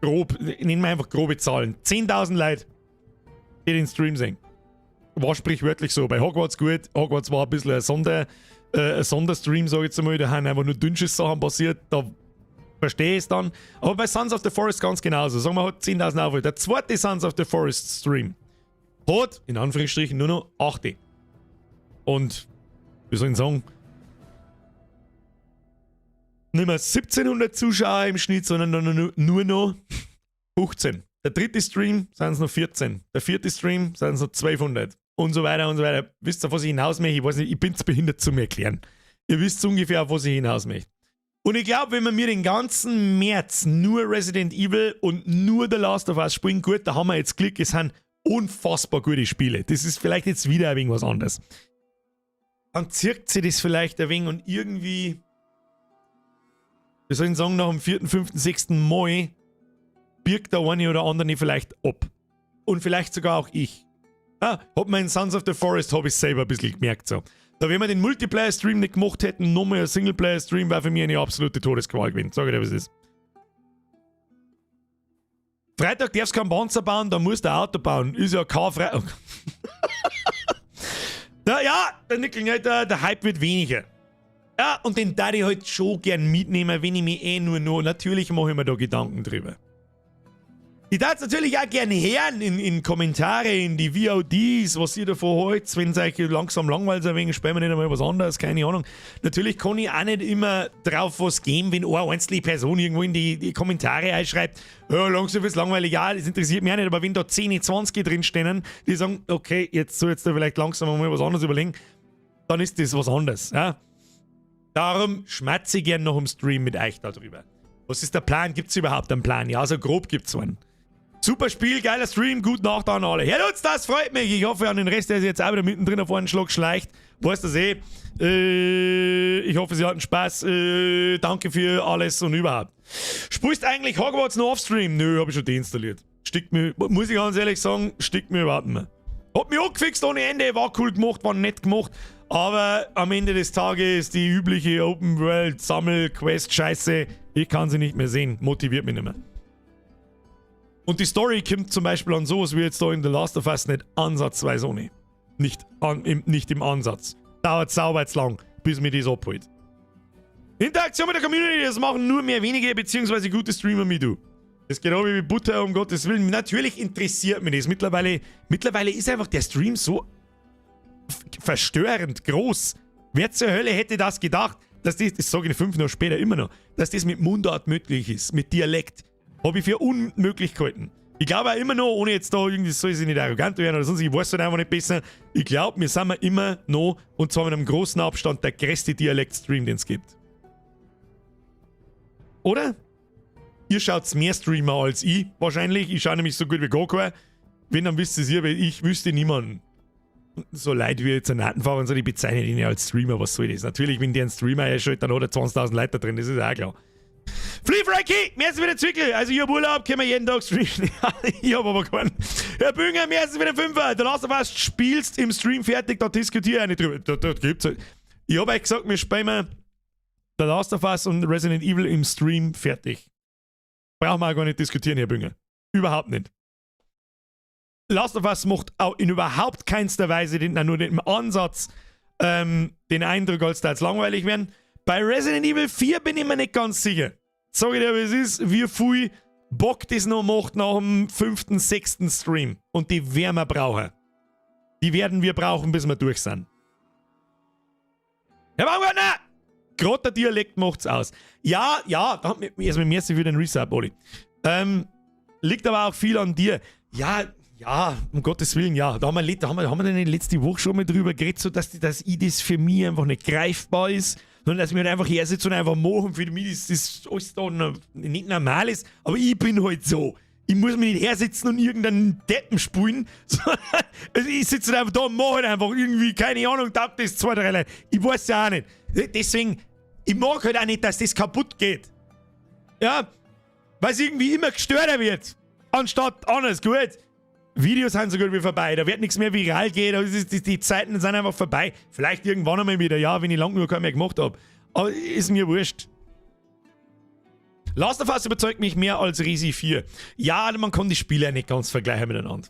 grob, nehmen wir einfach grobe Zahlen, 10.000 Leute, die den Stream sehen. War sprichwörtlich so, bei Hogwarts gut, Hogwarts war ein bisschen ein Sonderstream, sage ich jetzt einmal, da haben einfach nur dünnsches Sachen passiert, da verstehe ich es dann. Aber bei Sons of the Forest ganz genauso, sagen wir, hat 10.000 Aufrufe. Der zweite Sons of the Forest Stream hat, in Anführungsstrichen, nur noch 8. Und, wie soll ich sagen, nicht mehr 1700 Zuschauer im Schnitt, sondern dann nur noch 15. Der dritte Stream sind es noch 14. Der vierte Stream sind es noch 1200. Und so weiter und so weiter. Wisst ihr, auf was ich hinaus möchte? Ich weiß nicht, ich bin zu behindert zum Erklären. Ihr wisst ungefähr, auf was ich hinaus möchte. Und ich glaube, wenn wir mir den ganzen März nur Resident Evil und nur The Last of Us spielen, gut, da haben wir jetzt Glück, es sind unfassbar gute Spiele. Das ist vielleicht jetzt wieder ein wenig was anderes. Dann zirkt sie das vielleicht ein wenig und irgendwie, wir sollen sagen, nach dem 4., 5., 6. Mai birgt der eine oder andere vielleicht ab. Und vielleicht sogar auch ich. Hab mir in Sons of the Forest habe ich selber ein bisschen gemerkt so. Da wenn wir den Multiplayer-Stream nicht gemacht hätten, nochmal ein Singleplayer-Stream wäre für mich eine absolute Todesqual gewesen. Sag ich dir, was es ist. Freitag darfst du keinen Panzer bauen, dann musst du ein Auto bauen. Ist ja kein Freitag. Der Hype wird weniger. Ja, und den darf ich halt schon gern mitnehmen, wenn ich mich nur noch. Natürlich mache ich mir da Gedanken drüber. Ich darf es natürlich auch gerne hören in Kommentare, in die VODs, was ihr davon haltet. Wenn es euch langsam langweilt, ein wenig, spielen wir nicht einmal was anderes, keine Ahnung. Natürlich kann ich auch nicht immer drauf was geben, wenn eine einzelne Person irgendwo in die Kommentare einschreibt, ja, langsam ist es langweilig, ja, das interessiert mich auch nicht, aber wenn da 10, 20 drinstehen, die sagen, okay, jetzt soll jetzt da vielleicht langsam mal was anderes überlegen, dann ist das was anderes, ja. Darum schmatze ich gern noch im Stream mit euch darüber. Was ist der Plan? Gibt es überhaupt einen Plan? Ja, so grob gibt's einen. Super Spiel, geiler Stream, gut Nacht an alle. Hört uns, das freut mich. Ich hoffe an den Rest, der ist jetzt auch wieder mittendrin auf einen Schlag schleicht. Weißt du ich hoffe, Sie hatten Spaß. Danke für alles und überhaupt. Spielst eigentlich Hogwarts noch off-stream? Nö, habe ich schon deinstalliert. Stickt mir, muss ich ganz ehrlich sagen, stickt mir überhaupt nicht mehr. Hat mich angefixt ohne Ende, war cool gemacht, war nett gemacht. Aber am Ende des Tages die übliche Open-World-Sammel-Quest-Scheiße, ich kann sie nicht mehr sehen, motiviert mich nicht mehr. Und die Story kommt zum Beispiel an sowas wie jetzt da in The Last of Us nicht ansatzweise ohne. Nicht im Ansatz. Dauert sauber jetzt lang, bis mir das abholt. Interaktion mit der Community, das machen nur mehr wenige bzw. gute Streamer wie du. Das geht auch wie Butter, um Gottes Willen. Natürlich interessiert mich das. Mittlerweile ist einfach der Stream so verstörend groß. Wer zur Hölle hätte das gedacht, dass das sage ich 5 Jahre später immer noch, dass das mit Mundart möglich ist, mit Dialekt. Habe ich für unmöglich gehalten. Ich glaube auch immer noch, ohne jetzt da irgendwie, soll ich nicht arrogant werden oder sonst, ich weiß halt einfach nicht besser. Ich glaube, wir sind immer noch, und zwar mit einem großen Abstand, der größte Dialekt-Stream, den es gibt. Oder? Ihr schaut mehr Streamer als ich, wahrscheinlich. Ich schaue nämlich so gut wie gar keinen. Wenn, dann wisst ihr es, weil ich wüsste niemanden. So Leute wie jetzt ein Natenfahrer und so, die bezeichnen ihn ja als Streamer, was soll das? Natürlich, wenn der einen Streamer einschaltet, dann hat er 20.000 Leute drin, das ist auch klar. Flea Frankie, merci für den Zwickel. Also ich hab Urlaub, können wir jeden Tag streamen. Ich hab aber keinen. Herr Bünger, merci für den Fünfer. Der Last of Us spielst im Stream fertig, da diskutiere ich nicht drüber. Da gibt's halt. Ich hab euch gesagt, wir spielen The Last of Us und Resident Evil im Stream fertig. Brauchen wir auch gar nicht diskutieren, Herr Bünger. Überhaupt nicht. Last of Us macht auch in überhaupt keinster Weise nur im Ansatz den Eindruck, als da jetzt langweilig werden. Bei Resident Evil 4 bin ich mir nicht ganz sicher. Sag ich dir, wie es ist, wie viel Bock das noch macht nach dem 5., 6. Stream. Und die werden wir brauchen. Die werden wir brauchen, bis wir durch sind. Herr Baumgartner! Gerade der Dialekt macht's aus. Ja, da hat mir erstmal merci für den Resub, Oli. Liegt aber auch viel an dir. Ja, um Gottes Willen, ja. Da haben wir dann letzte Woche schon mal drüber geredet, so dass das für mich einfach nicht greifbar ist. Sondern dass wir halt einfach her sitzen und einfach machen. Für mich ist das alles da nicht normal ist. Aber ich bin halt so. Ich muss mich nicht hersitzen und irgendeinen Deppen spielen. Also ich sitze einfach da und mache halt einfach irgendwie, keine Ahnung, taugt das 2, 3 Leute. Ich weiß ja auch nicht. Deswegen, ich mag halt auch nicht, dass das kaputt geht. Ja, weil es irgendwie immer gestörter wird. Anstatt anders, gut. Videos sind so gut wie vorbei, da wird nichts mehr viral gehen, die Zeiten sind einfach vorbei. Vielleicht irgendwann einmal wieder, ja, wenn ich lange nur keinen mehr gemacht habe. Aber ist mir wurscht. Last of Us überzeugt mich mehr als Resi 4. Ja, man kann die Spiele ja nicht ganz vergleichen miteinander.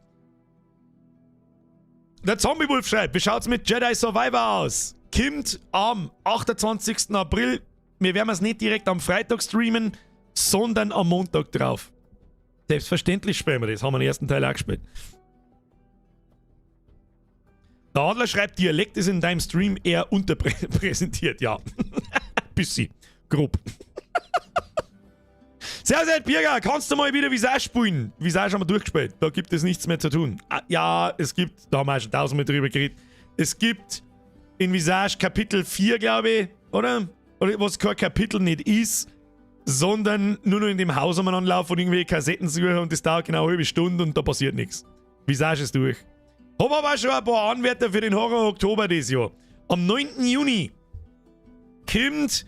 Der Zombie-Wolf schreibt, wie schaut's mit Jedi Survivor aus? Kommt am 28. April. Wir werden es nicht direkt am Freitag streamen, sondern am Montag drauf. Selbstverständlich spielen wir das, haben wir den ersten Teil auch gespielt. Der Adler schreibt, Dialekt ist in deinem Stream eher unterpräsentiert, ja. Bisschen. Grob. Servus, Ed Birger, kannst du mal wieder Visage spielen? Visage haben wir durchgespielt, da gibt es nichts mehr zu tun. Ja, es gibt, da haben wir auch schon 1000 Mal drüber geredet, es gibt in Visage Kapitel 4, glaube ich, oder? Oder was kein Kapitel nicht ist, sondern nur noch in dem Haus umeinander laufen und irgendwelche Kassetten suchen und das dauert genau eine halbe Stunde und da passiert nichts. Visage ist durch. Haben aber schon ein paar Anwärter für den Horror Oktober dieses Jahr. Am 9. Juni kommt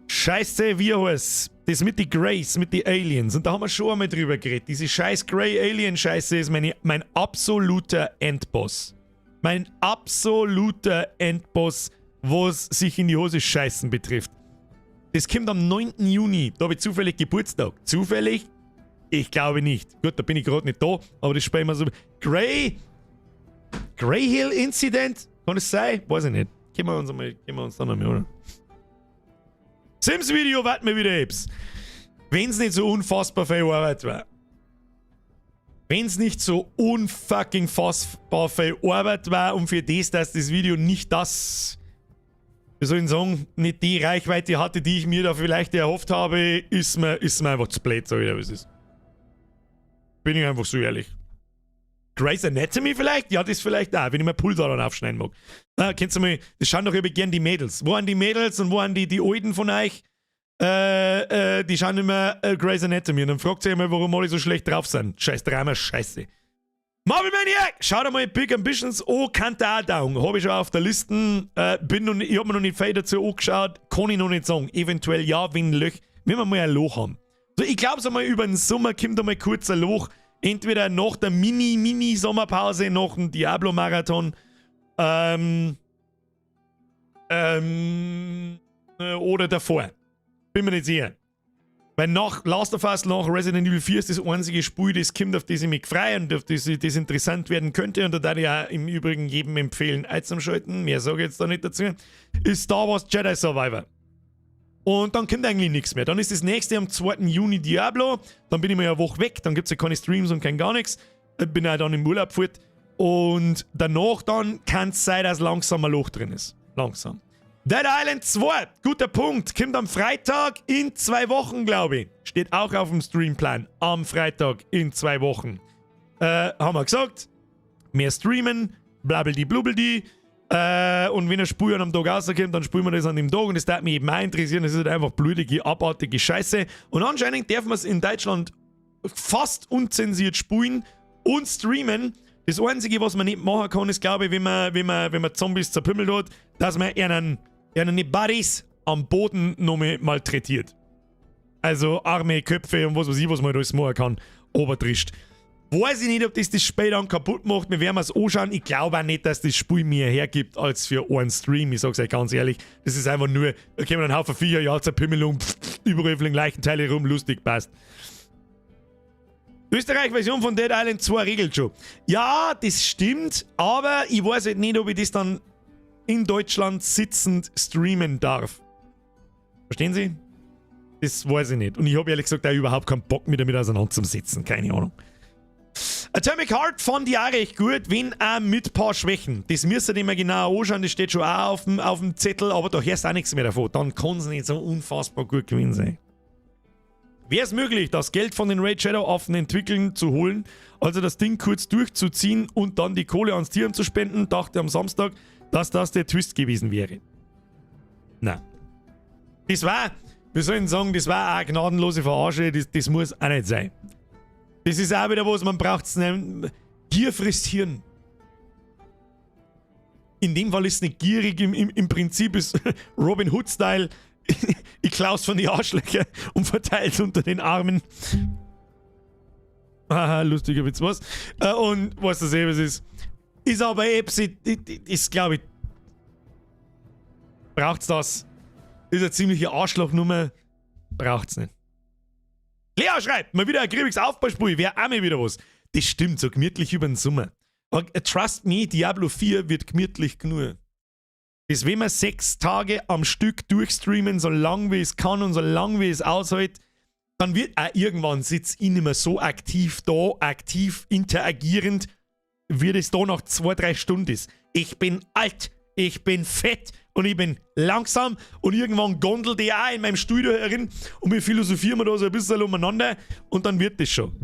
Scheiße, wie heißt das mit die Greys, mit die Aliens. Und da haben wir schon einmal drüber geredet. Diese scheiß Grey-Alien-Scheiße ist mein absoluter Endboss. Mein absoluter Endboss, was sich in die Hose scheißen betrifft. Das kommt am 9. Juni. Da habe ich zufällig Geburtstag. Zufällig? Ich glaube nicht. Gut, da bin ich gerade nicht da, aber das spielen wir so. Grey Hill Incident? Kann es sein? Weiß ich nicht. Gehen wir uns dann einmal, oder? Sims-Video warten wir wieder, Ebs. Wenn es nicht so unfassbar viel Arbeit war. Wenn es nicht so unfucking fassbar viel Arbeit war und für das, dass das Video nicht das, wie soll ich sagen, nicht die Reichweite hatte, die ich mir da vielleicht erhofft habe, ist mir einfach zu blöd, sag ich dir, was ist. Bin ich einfach so ehrlich. Grey's Anatomy vielleicht? Ja, das vielleicht auch, wenn ich mir Pulsar dann aufschneiden mag. Kennst du mal, das schauen doch immer gern die Mädels. Wo sind die Mädels und wo sind die Alten von euch? Die schauen immer Grey's Anatomy und dann fragt sich immer, warum alle so schlecht drauf sind. Scheiß Drama, scheiße. Marvel Maniac! Schaut einmal Big Ambitions an, kann da auch dauern. Habe ich schon auf der Liste. Ich habe mir noch nicht viel dazu angeschaut. Kann ich noch nicht sagen. Eventuell ja, wenn ein Loch. Wenn wir mal ein Loch haben. So, ich glaube, so mal über den Sommer kommt da mal kurz ein Loch. Entweder nach der Mini-Sommerpause, nach dem Diablo-Marathon. Oder davor. Bin mir nicht sicher. Weil nach Last of Us, nach Resident Evil 4 ist das einzige Spiel, das kommt, auf das ich mich freue und auf das interessant werden könnte. Und da würde ich auch im Übrigen jedem empfehlen, einzuschalten. Mehr sage ich jetzt da nicht dazu. Ist Star Wars Jedi Survivor. Und dann kommt eigentlich nichts mehr. Dann ist das nächste am 2. Juni Diablo. Dann bin ich mal eine Woche weg. Dann gibt es ja keine Streams und kein gar nichts. Bin auch dann im Urlaub fort. Und danach dann kann es sein, dass langsam ein Loch drin ist. Langsam. Dead Island 2, guter Punkt, kommt am Freitag in 2 Wochen, glaube ich. Steht auch auf dem Streamplan. Am Freitag in 2 Wochen. Haben wir gesagt. Mehr streamen, blabbeldi blubbeldi. Und wenn ein Spiel an einem Tag rauskommt, dann spielen wir das an dem Tag. Und das darf mich eben auch interessieren. Das ist halt einfach blödige, abartige Scheiße. Und anscheinend dürfen wir es in Deutschland fast unzensiert spielen und streamen. Das Einzige, was man nicht machen kann, ist, glaube ich, wenn man Zombies zerpümmelt hat, dass man ihnen Buddies am Boden nochmal malträtiert. Also Arme, Köpfe und was weiß ich, was man da alles machen kann, obertrischt. Weiß ich nicht, ob das Spiel dann kaputt macht. Wir werden es anschauen. Ich glaube auch nicht, dass das Spiel mehr hergibt als für einen Stream. Ich sag's euch ganz ehrlich. Das ist einfach nur, da kommen ein Haufen Viecher, ja, Zerpümmelung, überall fliegen Leichenteile rum, lustig, passt. Österreich-Version von Dead Island 2 regelt schon. Ja, das stimmt, aber ich weiß halt nicht, ob ich das dann in Deutschland sitzend streamen darf. Verstehen Sie? Das weiß ich nicht. Und ich habe ehrlich gesagt auch überhaupt keinen Bock, mich damit auseinanderzusetzen. Keine Ahnung. Atomic Heart fand ich auch recht gut, wenn auch mit ein paar Schwächen. Das müsst ihr immer genau anschauen, das steht schon auch auf dem Zettel, aber da hörst du auch nichts mehr davon. Dann kann es nicht so unfassbar gut gewesen sein. Wäre es möglich, das Geld von den Raid Shadow Affen entwickeln zu holen, also das Ding kurz durchzuziehen und dann die Kohle ans Tier zu spenden, dachte am Samstag, dass das der Twist gewesen wäre. Na. Das war, wir sollen sagen, das war auch eine gnadenlose Verarsche, das muss auch nicht sein. Das ist auch wieder was, man braucht es nicht. Gier frisst Hirn. In dem Fall ist es nicht gierig, im Prinzip ist Robin Hood-Style, ich klaus von die Arschlöcher und verteilt unter den Armen. Haha, lustiger Witz, was? Und was das eben ist. Ist aber ist, glaube ich, braucht's das. Ist eine ziemliche Arschlochnummer. Braucht's nicht. Lea schreibt, mal wieder ein griebiges Aufbauspiel, wäre auch mal wieder was. Das stimmt, so gemütlich über den Sommer. Aber trust me, Diablo 4 wird gemütlich genug. Das wenn wir 6 Tage am Stück durchstreamen, so lang wie es kann und so lang wie es aushält, dann wird auch irgendwann sitzt ich nicht mehr so aktiv da, aktiv interagierend, wie das da nach 2-3 Stunden ist. Ich bin alt, ich bin fett und ich bin langsam und irgendwann gondelt ich auch in meinem Studio herin und wir philosophieren da so ein bisschen umeinander und dann wird das schon,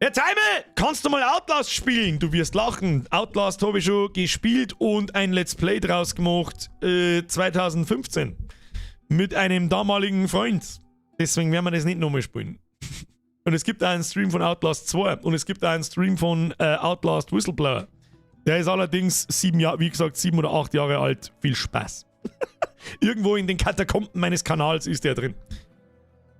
Herr Teimel, kannst du mal Outlast spielen? Du wirst lachen. Outlast habe ich schon gespielt und ein Let's Play draus gemacht 2015 mit einem damaligen Freund. Deswegen werden wir das nicht nochmal spielen. Und es gibt auch einen Stream von Outlast 2 und es gibt auch einen Stream von Outlast Whistleblower. Der ist allerdings 7 oder 8 Jahre alt. Viel Spaß. Irgendwo in den Katakomben meines Kanals ist der drin.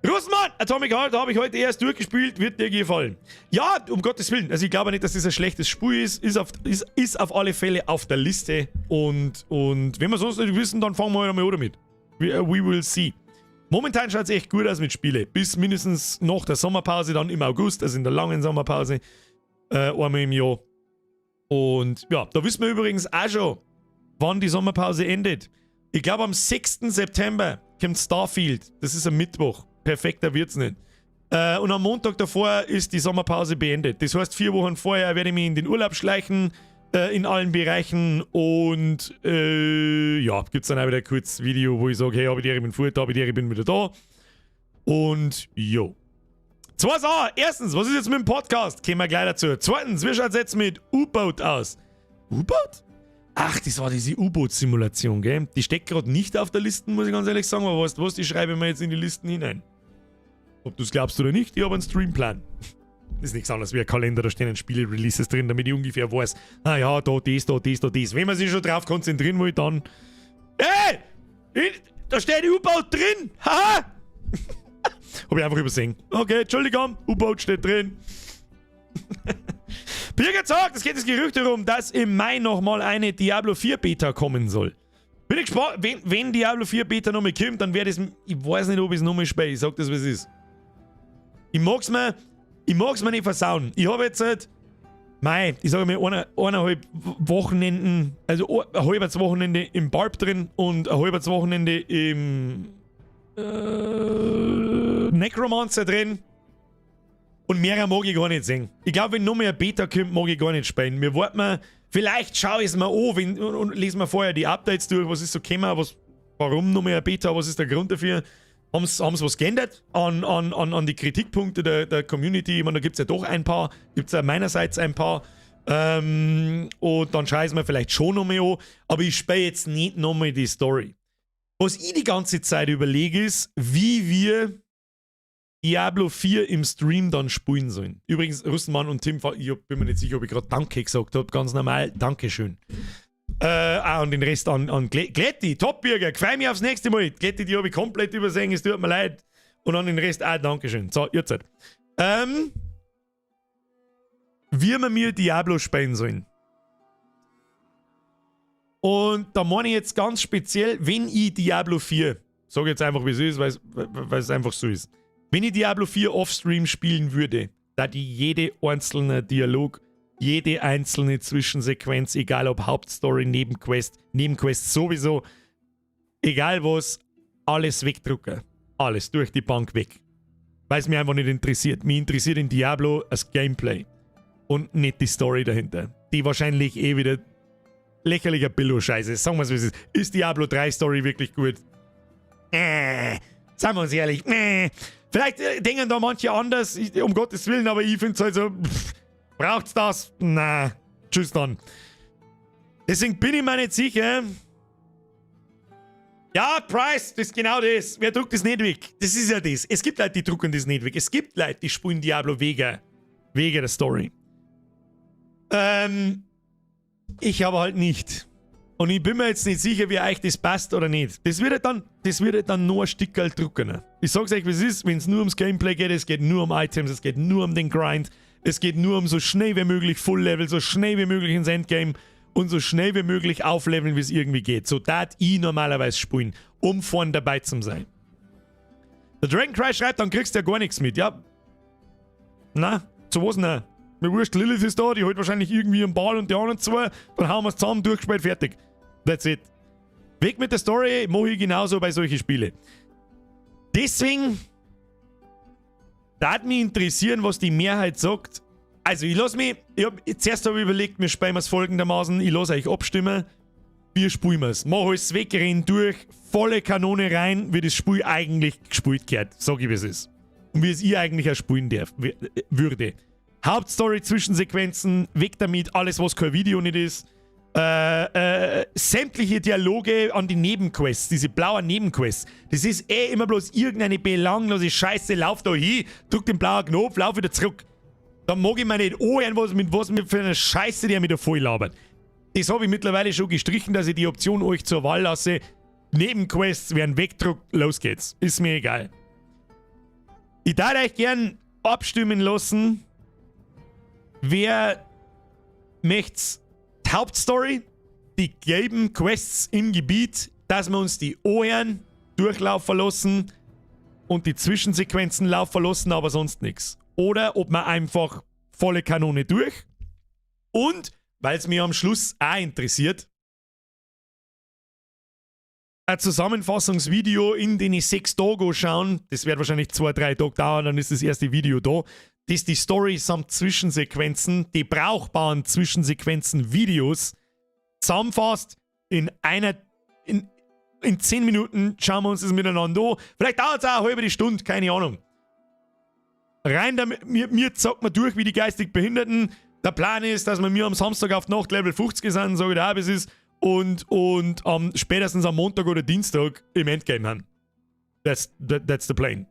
Russmann, Atomic Heart habe ich heute erst durchgespielt, wird dir gefallen. Ja, um Gottes Willen. Also ich glaube nicht, dass das ein schlechtes Spiel ist. Ist auf alle Fälle auf der Liste. Und wenn wir sonst nicht wissen, dann fangen wir halt mal an damit. We will see. Momentan schaut es echt gut aus mit Spiele. Bis mindestens nach der Sommerpause, dann im August, also in der langen Sommerpause. Einmal im Jahr. Und ja, da wissen wir übrigens auch schon, wann die Sommerpause endet. Ich glaube am 6. September kommt Starfield. Das ist am Mittwoch. Perfekter wird's nicht. Und am Montag davor ist die Sommerpause beendet. Das heißt, 4 Wochen vorher werde ich mich in den Urlaub schleichen, in allen Bereichen. Und ja, gibt's dann auch wieder ein kurzes Video, wo ich sage, hey, ich bin fort, ich bin wieder da. Und jo. Zwei Sachen. Erstens, was ist jetzt mit dem Podcast? Kommen wir gleich dazu. Zweitens, wie schaut es jetzt mit U-Boot aus? U-Boot? Ach, das war diese U-Boot-Simulation, gell? Die steckt gerade nicht auf der Liste, muss ich ganz ehrlich sagen. Aber weißt du was, die schreibe ich mir jetzt in die Listen hinein. Ob du es glaubst oder nicht, ich habe einen Streamplan. Das ist nichts anderes wie ein Kalender, da stehen Spiele-Releases drin, damit ich ungefähr weiß, ja, da, das, da, das, da, das. Wenn man sich schon drauf konzentrieren will, dann... Hey! Da steht U-Boot drin! Haha! Hab ich einfach übersehen. Okay, Entschuldigung, U-Boot steht drin. Birgit sagt, es geht das Gerücht herum, dass im Mai nochmal eine Diablo 4 Beta kommen soll. Bin ich gespannt, wenn Diablo 4 Beta nochmal kommt, dann wäre das... Ich weiß nicht, ob ich es nochmal spiele, ich sag das, was es ist. Ich mag's mir nicht versauen. Ich habe jetzt halt... ich sage mal, eineinhalb Wochenenden, also ein halbes Wochenende im Barb drin und ein halbes Wochenende im Necromancer drin. Und mehr mag ich gar nicht sehen. Ich glaube, wenn noch mehr Beta kommt, mag ich gar nicht spielen. Wir warten mal, vielleicht schaue ich es mir an und lesen wir vorher die Updates durch, was ist so gekommen, warum noch mehr Beta, was ist der Grund dafür. Haben sie was geändert an die Kritikpunkte der Community? Ich meine, da gibt es ja doch ein paar. Gibt es ja meinerseits ein paar. Und dann schaue ich es mir vielleicht schon nochmal an. Aber ich spiele jetzt nicht nochmal die Story. Was ich die ganze Zeit überlege, ist, wie wir Diablo 4 im Stream dann spielen sollen. Übrigens, Russenmann und Tim, ich bin mir nicht sicher, ob ich gerade Danke gesagt habe. Ganz normal, Dankeschön. Und den Rest an Glätti, Topbürger, freue mich aufs nächste Mal. Glätti, die habe ich komplett übersehen, es tut mir leid. Und an den Rest Dankeschön. So, jetzt. Wie wir mir Diablo spielen sollen. Und da meine ich jetzt ganz speziell, wenn ich Diablo 4, sage jetzt einfach, wie es ist, weil es einfach so ist. Wenn ich Diablo 4 off-stream spielen würde, da die jede einzelne Dialog, jede einzelne Zwischensequenz, egal ob Hauptstory, Nebenquest sowieso, egal was, alles wegdrucken. Alles durch die Bank weg. Weil es mich einfach nicht interessiert. Mich interessiert in Diablo das Gameplay. Und nicht die Story dahinter. Die wahrscheinlich wieder lächerlicher Billo-Scheiße. Sagen wir es, wie es ist. Ist Diablo 3 Story wirklich gut? Sagen wir uns ehrlich. Vielleicht denken da manche anders, um Gottes Willen, aber ich finde es halt so... Braucht's das? Na, tschüss dann. Deswegen bin ich mir nicht sicher. Ja, Price, das ist genau das. Wer druckt das nicht weg? Das ist ja das. Es gibt Leute, die drucken das nicht weg. Es gibt Leute, die spielen Diablo wegen der Story. Ich aber halt nicht. Und ich bin mir jetzt nicht sicher, wie euch das passt oder nicht. Das wird dann nur ein Stückerl drucken. Ich sag's euch, wie es ist, wenn es nur ums Gameplay geht, es geht nur um Items, es geht nur um den Grind, es geht nur um so schnell wie möglich Full Level, so schnell wie möglich ins Endgame und so schnell wie möglich aufleveln, wie es irgendwie geht. So dat ich normalerweise spielen, um vorn dabei zu sein. Der Dragon Cry schreibt, dann kriegst du ja gar nichts mit. Ja. Na, zu was ne? Mir wurscht, Lilith ist da, die holt wahrscheinlich irgendwie einen Ball und die anderen zwei, dann hauen wir es zusammen, durchgespielt, fertig. That's it. Weg mit der Story, mache ich genauso bei solchen Spielen. Deswegen würde mich interessieren, was die Mehrheit sagt. Also zuerst habe ich überlegt, wir spielen es folgendermaßen, ich lasse euch abstimmen, wir spielen es. Mach alles weg, renn durch, volle Kanone rein, wie das Spiel eigentlich gespielt gehört. Sag ich, wie es ist. Und wie es ich eigentlich auch spielen würde. Hauptstory, Zwischensequenzen, weg damit, alles was kein Video nicht ist. Sämtliche Dialoge an die Nebenquests, diese blauen Nebenquests. Das ist immer bloß irgendeine belanglose Scheiße. Lauf da hin, drück den blauen Knopf, lauf wieder zurück. Dann mag ich mir nicht anhören, was mit für eine Scheiße der mit da voll labert. Das habe ich mittlerweile schon gestrichen, dass ich die Option euch zur Wahl lasse. Nebenquests werden wegdruckt, los geht's. Ist mir egal. Ich darf euch gern abstimmen lassen, wer möcht's Hauptstory, die gelben Quests im Gebiet, dass wir uns die Ohren durchlaufen lassen und die Zwischensequenzen laufen lassen, aber sonst nichts. Oder ob man einfach volle Kanone durch und, weil es mir am Schluss auch interessiert, ein Zusammenfassungsvideo, in den ich 6 Tage schauen, das wird wahrscheinlich 2-3 Tage dauern, dann ist das erste Video da, das die Story samt Zwischensequenzen, die brauchbaren Zwischensequenzen, Videos zusammenfasst in 10 Minuten schauen wir uns das miteinander an. Vielleicht dauert es auch eine halbe Stunde, keine Ahnung. Rein damit, mir sagt man durch wie die geistig Behinderten. Der Plan ist, dass wir mir am Samstag auf die Nacht Level 50 sind, so wie der Habis ist, und spätestens am Montag oder Dienstag im Endgame haben. That's the plan.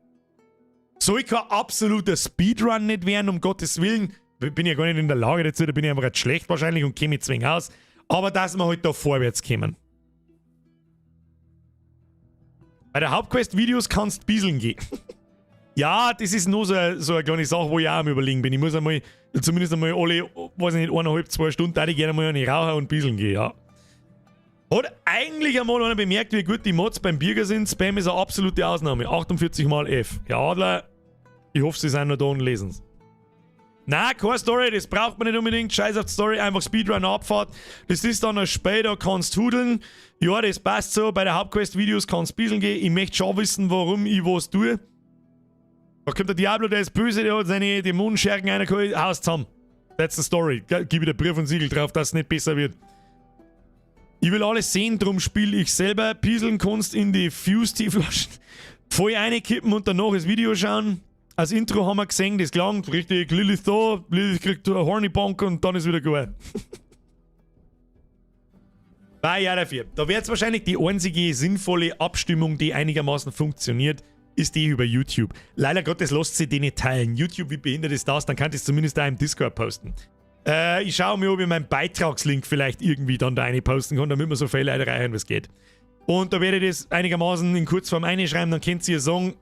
Soll kein absoluter Speedrun nicht werden, um Gottes Willen. Bin ja gar nicht in der Lage dazu, da bin ich einfach recht schlecht wahrscheinlich und käme zwingend aus. Aber dass wir halt da vorwärts kommen. Bei der Hauptquest-Videos kannst du bieseln gehen. Ja, das ist nur so eine kleine Sache, wo ich auch am Überlegen bin. Ich muss einmal, zumindest einmal alle, weiß ich nicht, 1,5, 2 Stunden, da ich gerne mal eine rauchen und bieseln gehen, ja. Hat eigentlich einmal einer bemerkt, wie gut die Mods beim Bürger sind? Spam ist eine absolute Ausnahme. 48 mal F. Ja, Adler, ich hoffe, sie sind noch da und lesen es. Nein, keine Story, das braucht man nicht unbedingt. Scheiß auf die Story, einfach Speedrun, Abfahrt. Das ist dann später, kannst hudeln. Ja, das passt so. Bei der Hauptquest-Videos kannst du bieseln gehen. Ich möchte schon wissen, warum ich was tue. Da kommt der Diablo, der ist böse, der hat seine Dämonenschergen reingeholt. Haus zusammen. That's the story. Gib wieder Brief und Siegel drauf, dass es nicht besser wird. Ich will alles sehen, drum spiele ich selber. Pieseln kannst in die Fuse-T-Flaschen voll reinkippen und danach das Video schauen. Als Intro haben wir gesehen, das klang richtig. Lilith da, Lilith kriegt eine Horny Bonk und dann ist wieder gut. Bei Jahr dafür. Da wird es wahrscheinlich die einzige sinnvolle Abstimmung, die einigermaßen funktioniert, ist die über YouTube. Leider Gottes lässt sich die nicht teilen. YouTube, wie behindert ist das? Dann kann ich es zumindest da im Discord posten. Ich schaue mir, ob ich meinen Beitragslink vielleicht irgendwie dann da eine posten kann, damit wir so viele Leute reichen, was geht. Und da werde ich das einigermaßen in Kurzform einschreiben, dann könnt ihr sagen,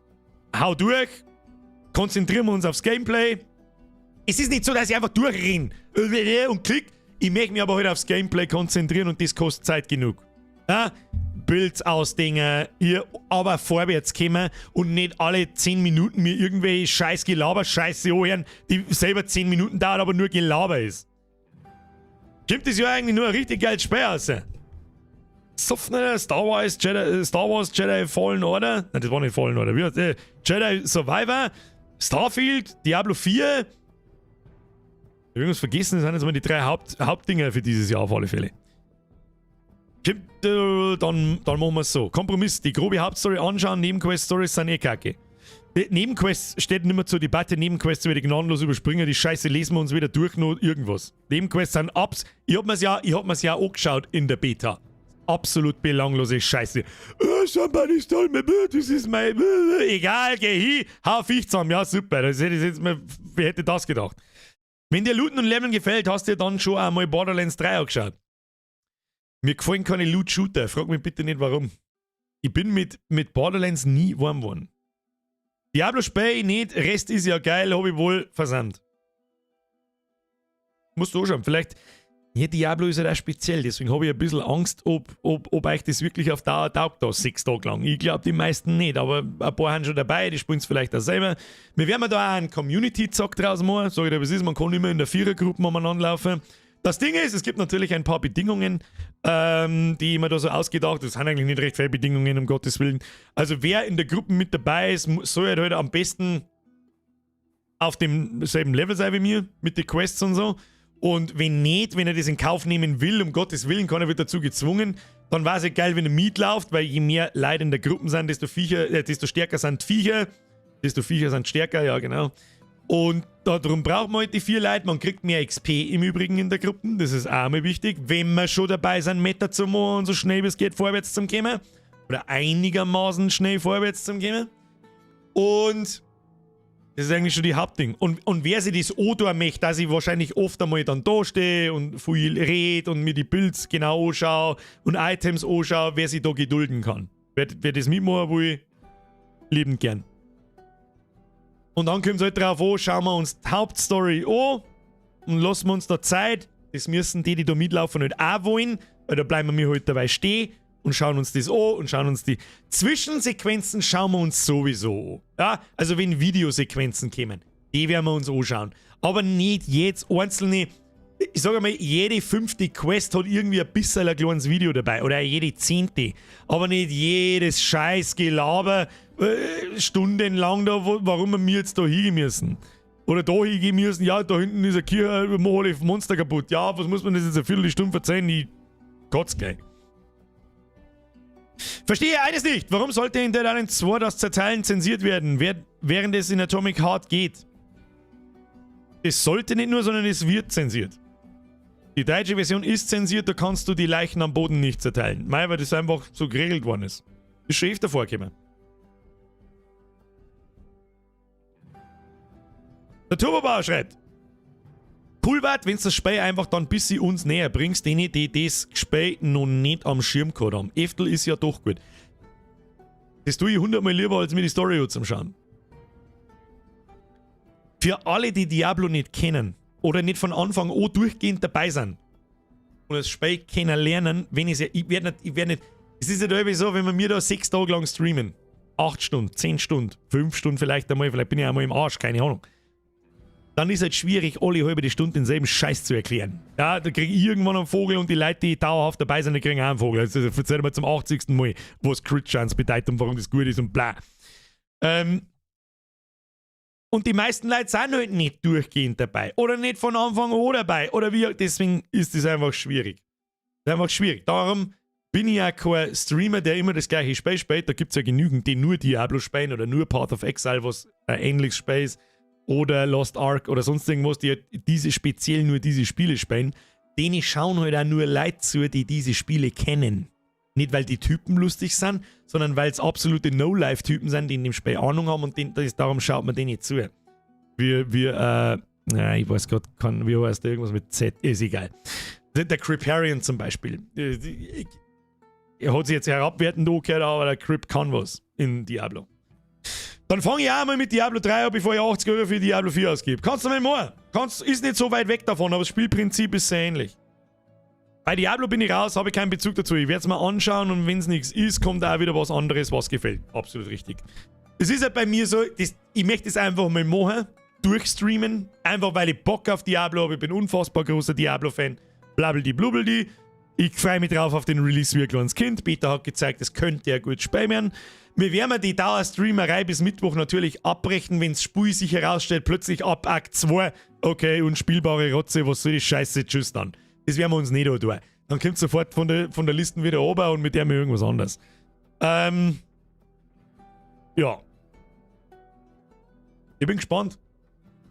hau durch, konzentrieren wir uns aufs Gameplay. Es ist nicht so, dass ich einfach durchrenne und klick. Ich möchte mich aber heute aufs Gameplay konzentrieren und das kostet Zeit genug. Ja? Builds ausdenken, hier aber vorwärts kommen und nicht alle 10 Minuten mir irgendwelche scheiß Gelaber-Scheiße anhören, die selber 10 Minuten dauert, aber nur Gelaber ist. Kommt das ja eigentlich nur ein richtig geiles Spiel raus. Star Wars Jedi Fallen Order, nein, das war nicht Fallen Order, Jedi Survivor, Starfield, Diablo 4. Irgendwas vergessen, das sind jetzt mal die 3 Hauptdinger für dieses Jahr auf alle Fälle. Dann machen wir es so. Kompromiss, die grobe Hauptstory anschauen, Nebenquest-Stories sind eh kacke. Nebenquests steht nicht mehr zur Debatte, Nebenquests werde ich gnadenlos überspringen, die Scheiße lesen wir uns wieder durch, nur irgendwas. Nebenquests sind ich hab mir's ja angeschaut in der Beta. Absolut belanglose Scheiße. Somebody stole my boot, das ist mein... Egal, geh hin, hau Viech zusammen, ja super, wer hätte das gedacht? Wenn dir Looten und Leveln gefällt, hast du dir dann schon einmal Borderlands 3 angeschaut. Mir gefallen keine Loot-Shooter. Frag mich bitte nicht, warum. Ich bin mit Borderlands nie warm geworden. Diablo spiele ich nicht. Rest ist ja geil. Habe ich wohl versandt. Musst du auch schauen. Vielleicht... Ja, Diablo ist halt auch speziell. Deswegen habe ich ein bisschen Angst, ob euch das wirklich auf Dauer taugt, da 6 Tage lang. Ich glaube, die meisten nicht. Aber ein paar haben schon dabei. Die spielen es vielleicht auch selber. Wir werden da auch einen Community-Zock draus machen. Sag ich dir, was ist. Man kann immer in der 4er-Gruppe umeinander laufen. Das Ding ist, es gibt natürlich ein paar Bedingungen, die ich mir da so ausgedacht habe. Das sind eigentlich nicht recht viele Bedingungen, um Gottes Willen. Also wer in der Gruppe mit dabei ist, soll halt am besten auf demselben Level sein wie mir, mit den Quests und so. Und wenn nicht, wenn er das in Kauf nehmen will, um Gottes Willen, kann er wieder dazu gezwungen. Dann war es ja geil, wenn er mitläuft, weil je mehr Leute in der Gruppe sind, desto stärker sind Viecher. Desto Viecher sind stärker, ja genau. Und darum braucht man halt die 4 Leute. Man kriegt mehr XP im Übrigen in der Gruppe. Das ist auch mal wichtig. Wenn wir schon dabei sind, Meta zu machen und so schnell wie es geht vorwärts zum kommen. Oder einigermaßen schnell vorwärts zum kommen. Und das ist eigentlich schon die Hauptding. Und wer sich das auch möchte, dass ich wahrscheinlich oft einmal dann da stehe und viel rede und mir die Builds genau anschaue und Items anschaue, wer sich da gedulden kann. Wer das mitmachen will, liebend gern. Und dann kommt es halt drauf an, schauen wir uns die Hauptstory an und lassen wir uns da Zeit. Das müssen die da mitlaufen, halt auch wollen, weil da bleiben wir halt dabei stehen und schauen uns das an und schauen uns die Zwischensequenzen schauen wir uns sowieso an. Ja, also wenn Videosequenzen kommen, die werden wir uns anschauen. Aber nicht jetzt einzelne, ich sage mal, jede 5. Quest hat irgendwie ein bisschen ein kleines Video dabei oder jede 10. Aber nicht jedes scheiß Gelaber stundenlang da, warum wir jetzt da hingehen müssen. Oder da hingehen müssen, ja, da hinten ist eine Kirche, wir machen alle Monster kaputt. Ja, was muss man das jetzt eine Viertelstunde verzeihen? Ich kotze gleich. Verstehe eines nicht. Warum sollte in Dead Island 2 das Zerteilen zensiert werden, während es in Atomic Heart geht? Das sollte nicht nur, sondern es wird zensiert. Die deutsche Version ist zensiert, da kannst du die Leichen am Boden nicht zerteilen. Weil das einfach so geregelt worden ist. Ist schon öfter vorgekommen. Der Turbobauer schreibt: Pulvert, wenn du das Spiel einfach dann bis sie uns näher bringst, denen, die das Spiel noch nicht am Schirm gehabt haben. Eftel ist ja doch gut. Das tue ich 100-mal lieber, als mir die Story zum Schauen. Für alle, die Diablo nicht kennen oder nicht von Anfang an durchgehend dabei sind und das Spiel kennenlernen, wenn ich werde nicht. Es ist ja irgendwie so, wenn wir mir da 6 Tage lang streamen. 8 Stunden, 10 Stunden, 5 Stunden vielleicht einmal, vielleicht bin ich einmal im Arsch, keine Ahnung. Dann ist es halt schwierig, alle halbe die Stunde denselben Scheiß zu erklären. Ja, da kriege ich irgendwann einen Vogel und die Leute, die dauerhaft dabei sind, die kriegen auch einen Vogel. Also erzähl mal zum 80. Mal, was Crit Chance bedeutet und warum das gut ist und bla. Und die meisten Leute sind halt nicht durchgehend dabei. Oder nicht von Anfang an dabei. Oder wie, deswegen ist das einfach schwierig. Das ist einfach schwierig. Darum bin ich ja kein Streamer, der immer das gleiche Spiel spielt. Da gibt es ja genügend, die nur Diablo spielen oder nur Path of Exile, was ein ähnliches Spiel ist. Oder Lost Ark oder sonst irgendwas, die speziell nur diese Spiele spielen. Denen schauen halt auch nur Leute zu, die diese Spiele kennen. Nicht, weil die Typen lustig sind, sondern weil es absolute No-Life-Typen sind, die in dem Spiel Ahnung haben und darum schaut man denen nicht zu. Ich weiß gerade, wie heißt der, irgendwas mit Z, ist egal. Der Criparian zum Beispiel. Er hat sich jetzt herabwertend angehört, aber der Crip kann was in Diablo. Dann fange ich auch mal mit Diablo 3 an, bevor ich 80 Euro für Diablo 4 ausgebe. Kannst du mal machen. Ist nicht so weit weg davon, aber das Spielprinzip ist sehr ähnlich. Bei Diablo bin ich raus, habe ich keinen Bezug dazu. Ich werde es mal anschauen und wenn es nichts ist, kommt auch wieder was anderes, was gefällt. Absolut richtig. Es ist halt bei mir so, ich möchte es einfach mal machen, durchstreamen, einfach weil ich Bock auf Diablo habe. Ich bin unfassbar großer Diablo-Fan. Blabbeldi blubbeldi. Ich freue mich drauf auf den Release wie ein kleines Kind. Beta hat gezeigt, es könnte ja gut spielen werden. Wir werden die Dauerstreamerei bis Mittwoch natürlich abbrechen, wenn das Spiel sich herausstellt, plötzlich ab Akt 2, okay, unspielbare Rotze, was soll die Scheiße, tschüss dann. Das werden wir uns nicht tun. Dann kommt sofort von der Liste wieder runter und mit der mir irgendwas anderes. Ja. Ich bin gespannt.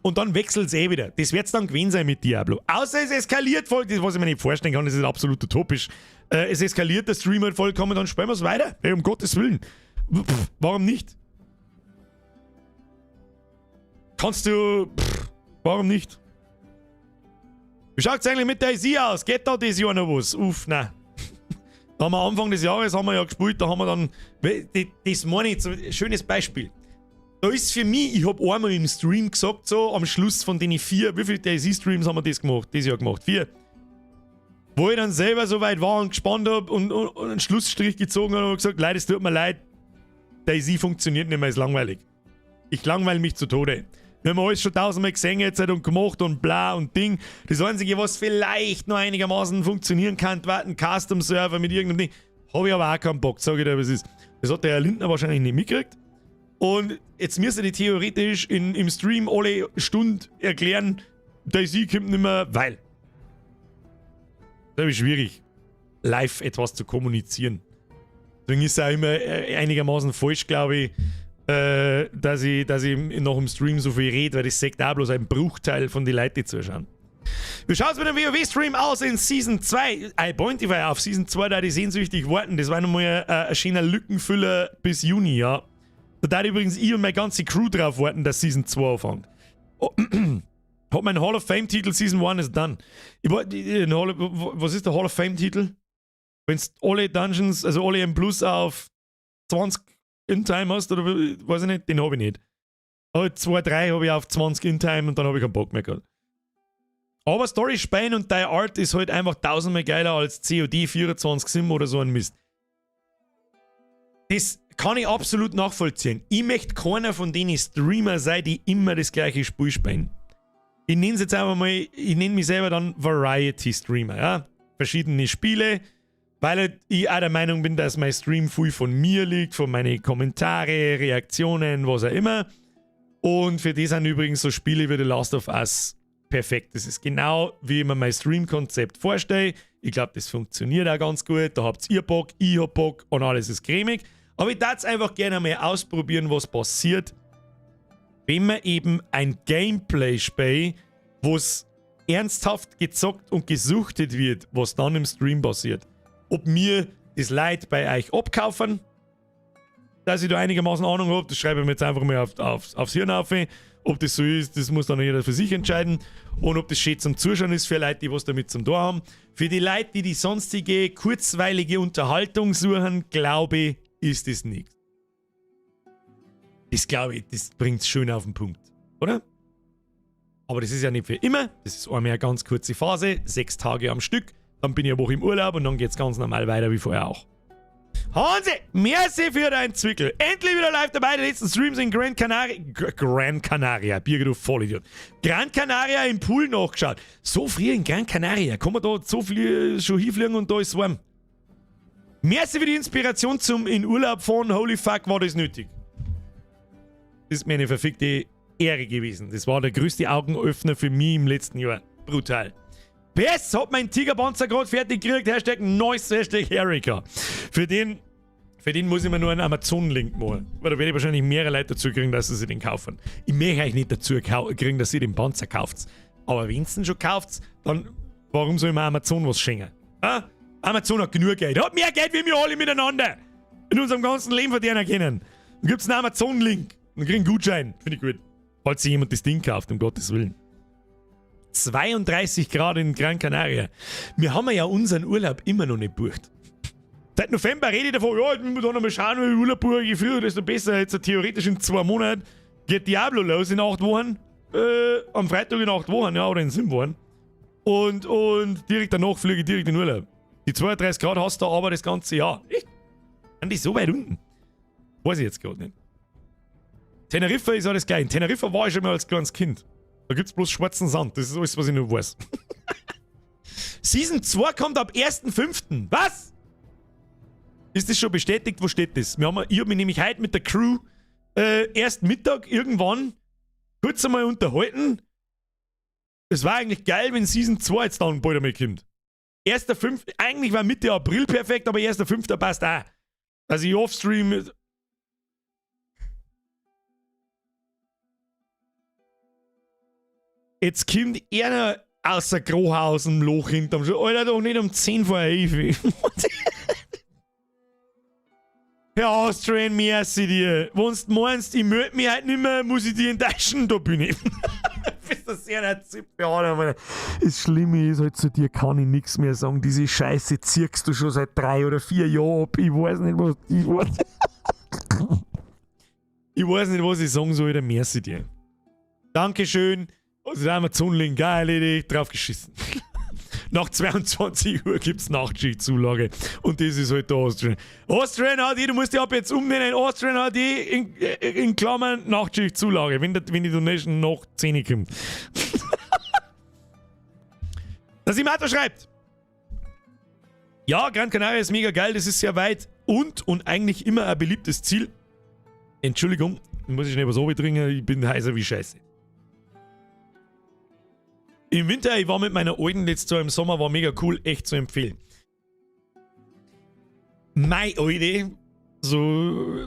Und dann wechselt es eh wieder. Das wird es dann gewesen sein mit Diablo. Außer es eskaliert voll, das was ich mir nicht vorstellen kann, das ist absolut utopisch. Es eskaliert, der Stream halt vollkommen, dann spielen wir es weiter. Hey, um Gottes Willen. Warum nicht? Warum nicht? Wie schaut es eigentlich mit der IC aus? Geht da dieses Jahr noch was? Nein. Da haben wir Anfang des Jahres haben wir ja gespielt, da haben wir dann. Das meine ich, so ein schönes Beispiel. Da ist für mich, ich habe einmal im Stream gesagt, so am Schluss von den 4, wie viele DayZ-Streams haben wir das gemacht? Dieses Jahr gemacht? 4. Wo ich dann selber so weit war und gespannt habe und einen Schlussstrich gezogen habe und gesagt, Leute, es tut mir leid, DayZ funktioniert nicht mehr, ist langweilig. Ich langweile mich zu Tode. Wir haben alles schon 1000-mal gesehen jetzt und gemacht und bla und Ding. Das Einzige, was vielleicht noch einigermaßen funktionieren kann, war ein Custom-Server mit irgendeinem Ding. Habe ich aber auch keinen Bock, sage ich dir, was ist. Das hat der Herr Lindner wahrscheinlich nicht mitgekriegt. Und jetzt müsste die theoretisch im Stream alle Stunden erklären, DayZ kommt nicht mehr, weil. Das ist schwierig, live etwas zu kommunizieren. Deswegen ist es auch immer einigermaßen falsch, glaube ich, dass ich noch im Stream so viel rede, weil das sagt auch bloß ein Bruchteil von den Leuten, die zuschauen. Wie schaut es mit dem WoW-Stream aus in Season 2? Pointify auf Season 2, da die sehnsüchtig warten. Das war nochmal ein schöner Lückenfüller bis Juni, ja. Da darf übrigens ich und meine ganze Crew drauf warten, dass Season 2 anfängt. Oh, hat mein Hall of Fame-Titel Season 1 ist done. Was ist der Hall of Fame-Titel? Wenn du alle Dungeons, also alle M Plus auf 20 In-Time hast, oder weiß ich nicht, den habe ich nicht. Aber 2, 3 habe ich auf 20 In-Time und dann habe ich keinen Bock mehr gehabt. Aber Story spielen und deine Art ist halt einfach 1000-mal geiler als COD 24 Sim oder so ein Mist. Das kann ich absolut nachvollziehen. Ich möchte keiner von denen Streamer sein, die immer das gleiche Spiel spielen. Ich nenne es jetzt einfach mal, ich nenne mich selber dann Variety Streamer, ja. Verschiedene Spiele, weil ich auch der Meinung bin, dass mein Stream viel von mir liegt, von meinen Kommentare, Reaktionen, was auch immer. Und für die sind übrigens so Spiele wie The Last of Us perfekt. Das ist genau, wie ich mir mein Stream-Konzept vorstelle. Ich glaube, das funktioniert auch ganz gut. Da habt ihr Bock, ich hab Bock und alles ist cremig. Aber ich würde es einfach gerne mal ausprobieren, was passiert, wenn man eben ein Gameplay-Spiel wo es ernsthaft gezockt und gesuchtet wird, was dann im Stream passiert. Ob mir das Leid bei euch abkaufen, dass ich da einigermaßen Ahnung habe, das schreibe ich mir jetzt einfach mal aufs Hirn auf. Ob das so ist, das muss dann jeder für sich entscheiden. Und ob das schön zum Zuschauen ist für Leute, die was damit zum Tor haben. Für die Leute, die die sonstige, kurzweilige Unterhaltung suchen, glaube ich, ist das nichts. Das glaube ich, das bringt es schön auf den Punkt. Oder? Aber das ist ja nicht für immer. Das ist einmal eine ganz kurze Phase, 6 Tage am Stück. Dann bin ich eine Woche im Urlaub und dann geht es ganz normal weiter wie vorher auch. Hansi, merci für deinen Zwickel. Endlich wieder live dabei. Die letzten Streams in Gran Canaria. Birger, du Vollidiot. Gran Canaria im Pool nachgeschaut. So früh in Gran Canaria. Kann man da so viel schon hinfliegen und da ist es warm. Merci für die Inspiration zum in Urlaub fahren. Holy fuck, war das nötig. Das ist mir eine verfickte Ehre gewesen. Das war der größte Augenöffner für mich im letzten Jahr. Brutal. PS hat mein Tigerpanzer gerade fertig gekriegt. Hashtag Nice, Hashtag Erika. Für den muss ich mir nur einen Amazon-Link machen. Weil da werde ich wahrscheinlich mehrere Leute dazu kriegen, dass sie den kaufen. Ich möchte euch nicht dazu kriegen, dass ihr den Panzer kauft. Aber wenn ihr den schon kauft, dann warum soll ich mir Amazon was schenken? Ah? Amazon hat genug Geld. Hat mehr Geld wie wir alle miteinander. In unserem ganzen Leben verdienen können. Dann gibt es einen Amazon-Link. Dann kriegen einen Gutschein. Finde ich gut. Falls sich jemand das Ding kauft, um Gottes Willen. 32 Grad in Gran Canaria. Wir haben ja unseren Urlaub immer noch nicht bucht. Seit November rede ich davon, ja, ich muss da noch mal schauen, wie ich Urlaub buche. Je früher, desto besser. Jetzt theoretisch in 2 Monaten geht Diablo los in 8 Wochen. Am Freitag in 8 Wochen, ja, oder in 7 Wochen. Und direkt danach fliege ich direkt in Urlaub. Die 32 Grad hast du aber das ganze Jahr. Echt? Sind die so weit unten? Weiß ich jetzt gerade nicht. Teneriffa ist alles geil. In Teneriffa war ich schon mal als kleines Kind. Da gibt's bloß schwarzen Sand. Das ist alles, was ich nur weiß. Season 2 kommt ab 1.5. Was? Ist das schon bestätigt? Wo steht das? Ich habe mich nämlich heute mit der Crew erst Mittag irgendwann kurz einmal unterhalten. Es war eigentlich geil, wenn Season 2 jetzt dann bald einmal kommt. 1.5. Eigentlich war Mitte April perfekt, aber 1.5. passt auch. Also ich offstream. Jetzt kommt einer außer Grohau aus dem Loch hinterm Schuh. Alter, doch nicht um 10 vor 11. Herr Austrian, merci dir. Wenn du meinst, ich melde mich halt nicht mehr, muss ich dich enttäuschen, da bin ich. Bist du sehr erzippt, ja, das Schlimme ist, halt zu dir kann ich nichts mehr sagen. Diese Scheiße ziehst du schon seit 3 oder 4 Jahren ab. Ich weiß nicht, was ich weiß nicht, was ich sagen soll, da merci dir. Dankeschön. Also der Amazon-Link, geil, erledigt, drauf geschissen. Nach 22 Uhr gibt's Nachtschichtzulage. Und das ist halt der Austrian. Austrian HD, du musst dich ab jetzt umnennen. Austrian HD in Klammern Nachtschichtzulage, wenn die Donation nach 10 kommt. Das Imato schreibt. Ja, Gran Canaria ist mega geil, das ist sehr weit und eigentlich immer ein beliebtes Ziel. Entschuldigung, muss ich schnell was runtertrinken, ich bin heißer wie Scheiße. Im Winter, ich war mit meiner Alten letztes Jahr im Sommer, war mega cool, echt zu empfehlen. Meine Alte, so.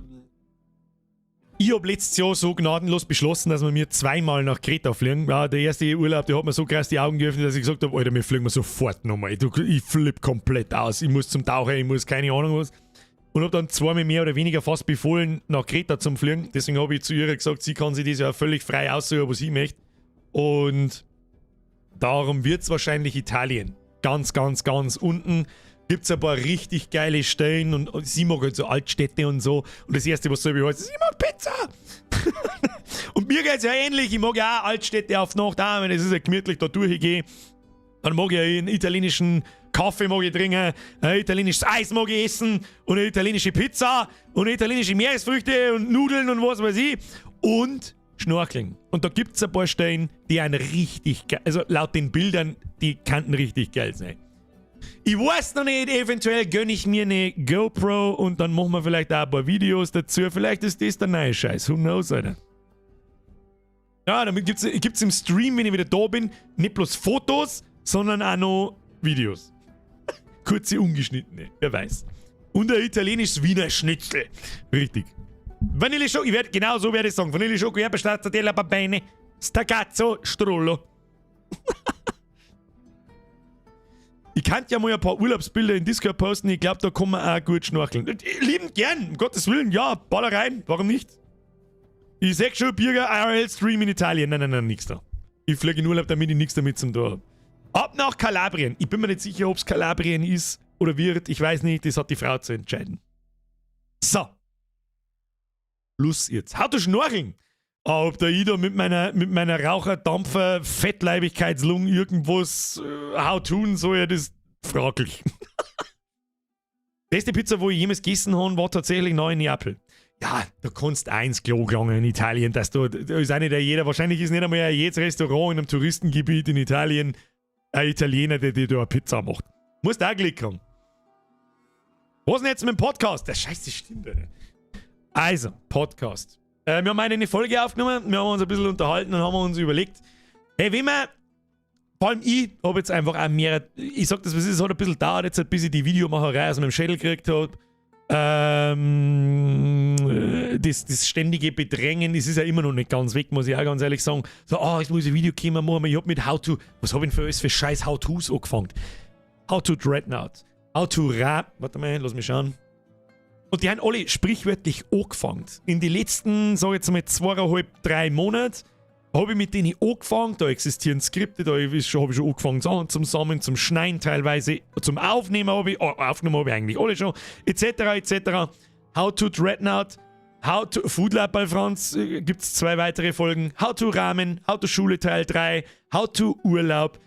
Ich hab letztes Jahr so gnadenlos beschlossen, dass wir mir 2-mal nach Kreta fliegen. Ja, der erste Urlaub, der hat mir so krass die Augen geöffnet, dass ich gesagt habe, Alter, wir fliegen wir sofort nochmal. Ich flipp komplett aus. Ich muss zum Tauchen, ich muss keine Ahnung was. Und hab dann 2-mal mehr oder weniger fast befohlen, nach Kreta zum Fliegen. Deswegen habe ich zu ihr gesagt, sie kann sich das ja völlig frei aussuchen, was sie möchte. Und darum wird es wahrscheinlich Italien. Ganz, ganz, ganz unten gibt es ein paar richtig geile Stellen und sie mag halt so Altstädte und so. Und das erste, was so wie heißt, ist, ich mag Pizza! Und mir geht es ja ähnlich. Ich mag ja auch Altstädte auf Nacht auch, wenn es ist ja gemütlich da durchgehe. Dann mag ich ja einen italienischen Kaffee mag ich trinken, ein italienisches Eis mag ich essen und eine italienische Pizza und italienische Meeresfrüchte und Nudeln und was weiß ich. Und Schnorcheln. Und da gibt es ein paar Stellen, die einen richtig geil, also laut den Bildern, die könnten richtig geil sein. Ich weiß noch nicht, eventuell gönne ich mir eine GoPro und dann machen wir vielleicht auch ein paar Videos dazu. Vielleicht ist das der neue Scheiß. Who knows, Alter. Ja, damit gibt's im Stream, wenn ich wieder da bin, nicht bloß Fotos, sondern auch noch Videos. Kurze, ungeschnittene, wer weiß. Und ein italienisches Wiener Schnitzel. Richtig. Vanilleschoko, genau so werde ich sagen. Vanilleschoko, Erbestazza della Babene, Stacazzo, Strollo. Ich kann ja mal ein paar Urlaubsbilder in Discord posten. Ich glaube, da kann man auch gut schnorcheln. Liebend gern, um Gottes Willen. Ja, baller rein. Warum nicht? Ich sag schon, Bürger IRL-Stream in Italien. Nein, nix da. Ich fliege in Urlaub, damit ich nichts damit zum tun habe. Ab nach Kalabrien. Ich bin mir nicht sicher, ob es Kalabrien ist oder wird. Ich weiß nicht, das hat die Frau zu entscheiden. So. Schluss jetzt. How to schnorcheln. Ob der ich da mit meiner Raucherdampfer-Fettleibigkeitslung irgendwas how tun soll, ja, das ist fraglich. Beste Pizza, wo ich jemals gegessen habe, war tatsächlich neu in Neapel. Ja, da kannst eins Klo gelangen in Italien, da ist auch nicht jeder, wahrscheinlich ist nicht einmal jedes Restaurant in einem Touristengebiet in Italien ein Italiener, der dir da eine Pizza macht. Musst auch Glück haben. Was denn jetzt mit dem Podcast? Der Scheiß, das stimmt, Alter. Also, Podcast. Wir haben eine Folge aufgenommen, wir haben uns ein bisschen unterhalten und haben uns überlegt, hey, wenn wir, vor allem ich habe jetzt einfach auch mehr, ich sag das, was ist, es hat ein bisschen gedauert jetzt, bis ich die Videomacherei aus meinem Schädel gekriegt habe. Das ständige Bedrängen, das ist ja immer noch nicht ganz weg, muss ich auch ganz ehrlich sagen. So, jetzt muss ich ein Video machen, ich hab mit How to, was hab ich denn für scheiß How-Tos angefangen? How to Dreadnought, How to warte mal, lass mich schauen. Und die haben alle sprichwörtlich angefangen. In den letzten, sag ich jetzt mal, 2,5-3 Monaten habe ich mit denen angefangen. Da existieren Skripte, da habe ich schon angefangen zum Sammeln, zum Schneiden teilweise, zum Aufnehmen habe ich, aufgenommen habe ich eigentlich alle schon, etc. How to Dreadnought, How to Food Lab bei Franz, gibt es 2 weitere Folgen. How to Ramen, How to Schule Teil 3, How to Urlaub.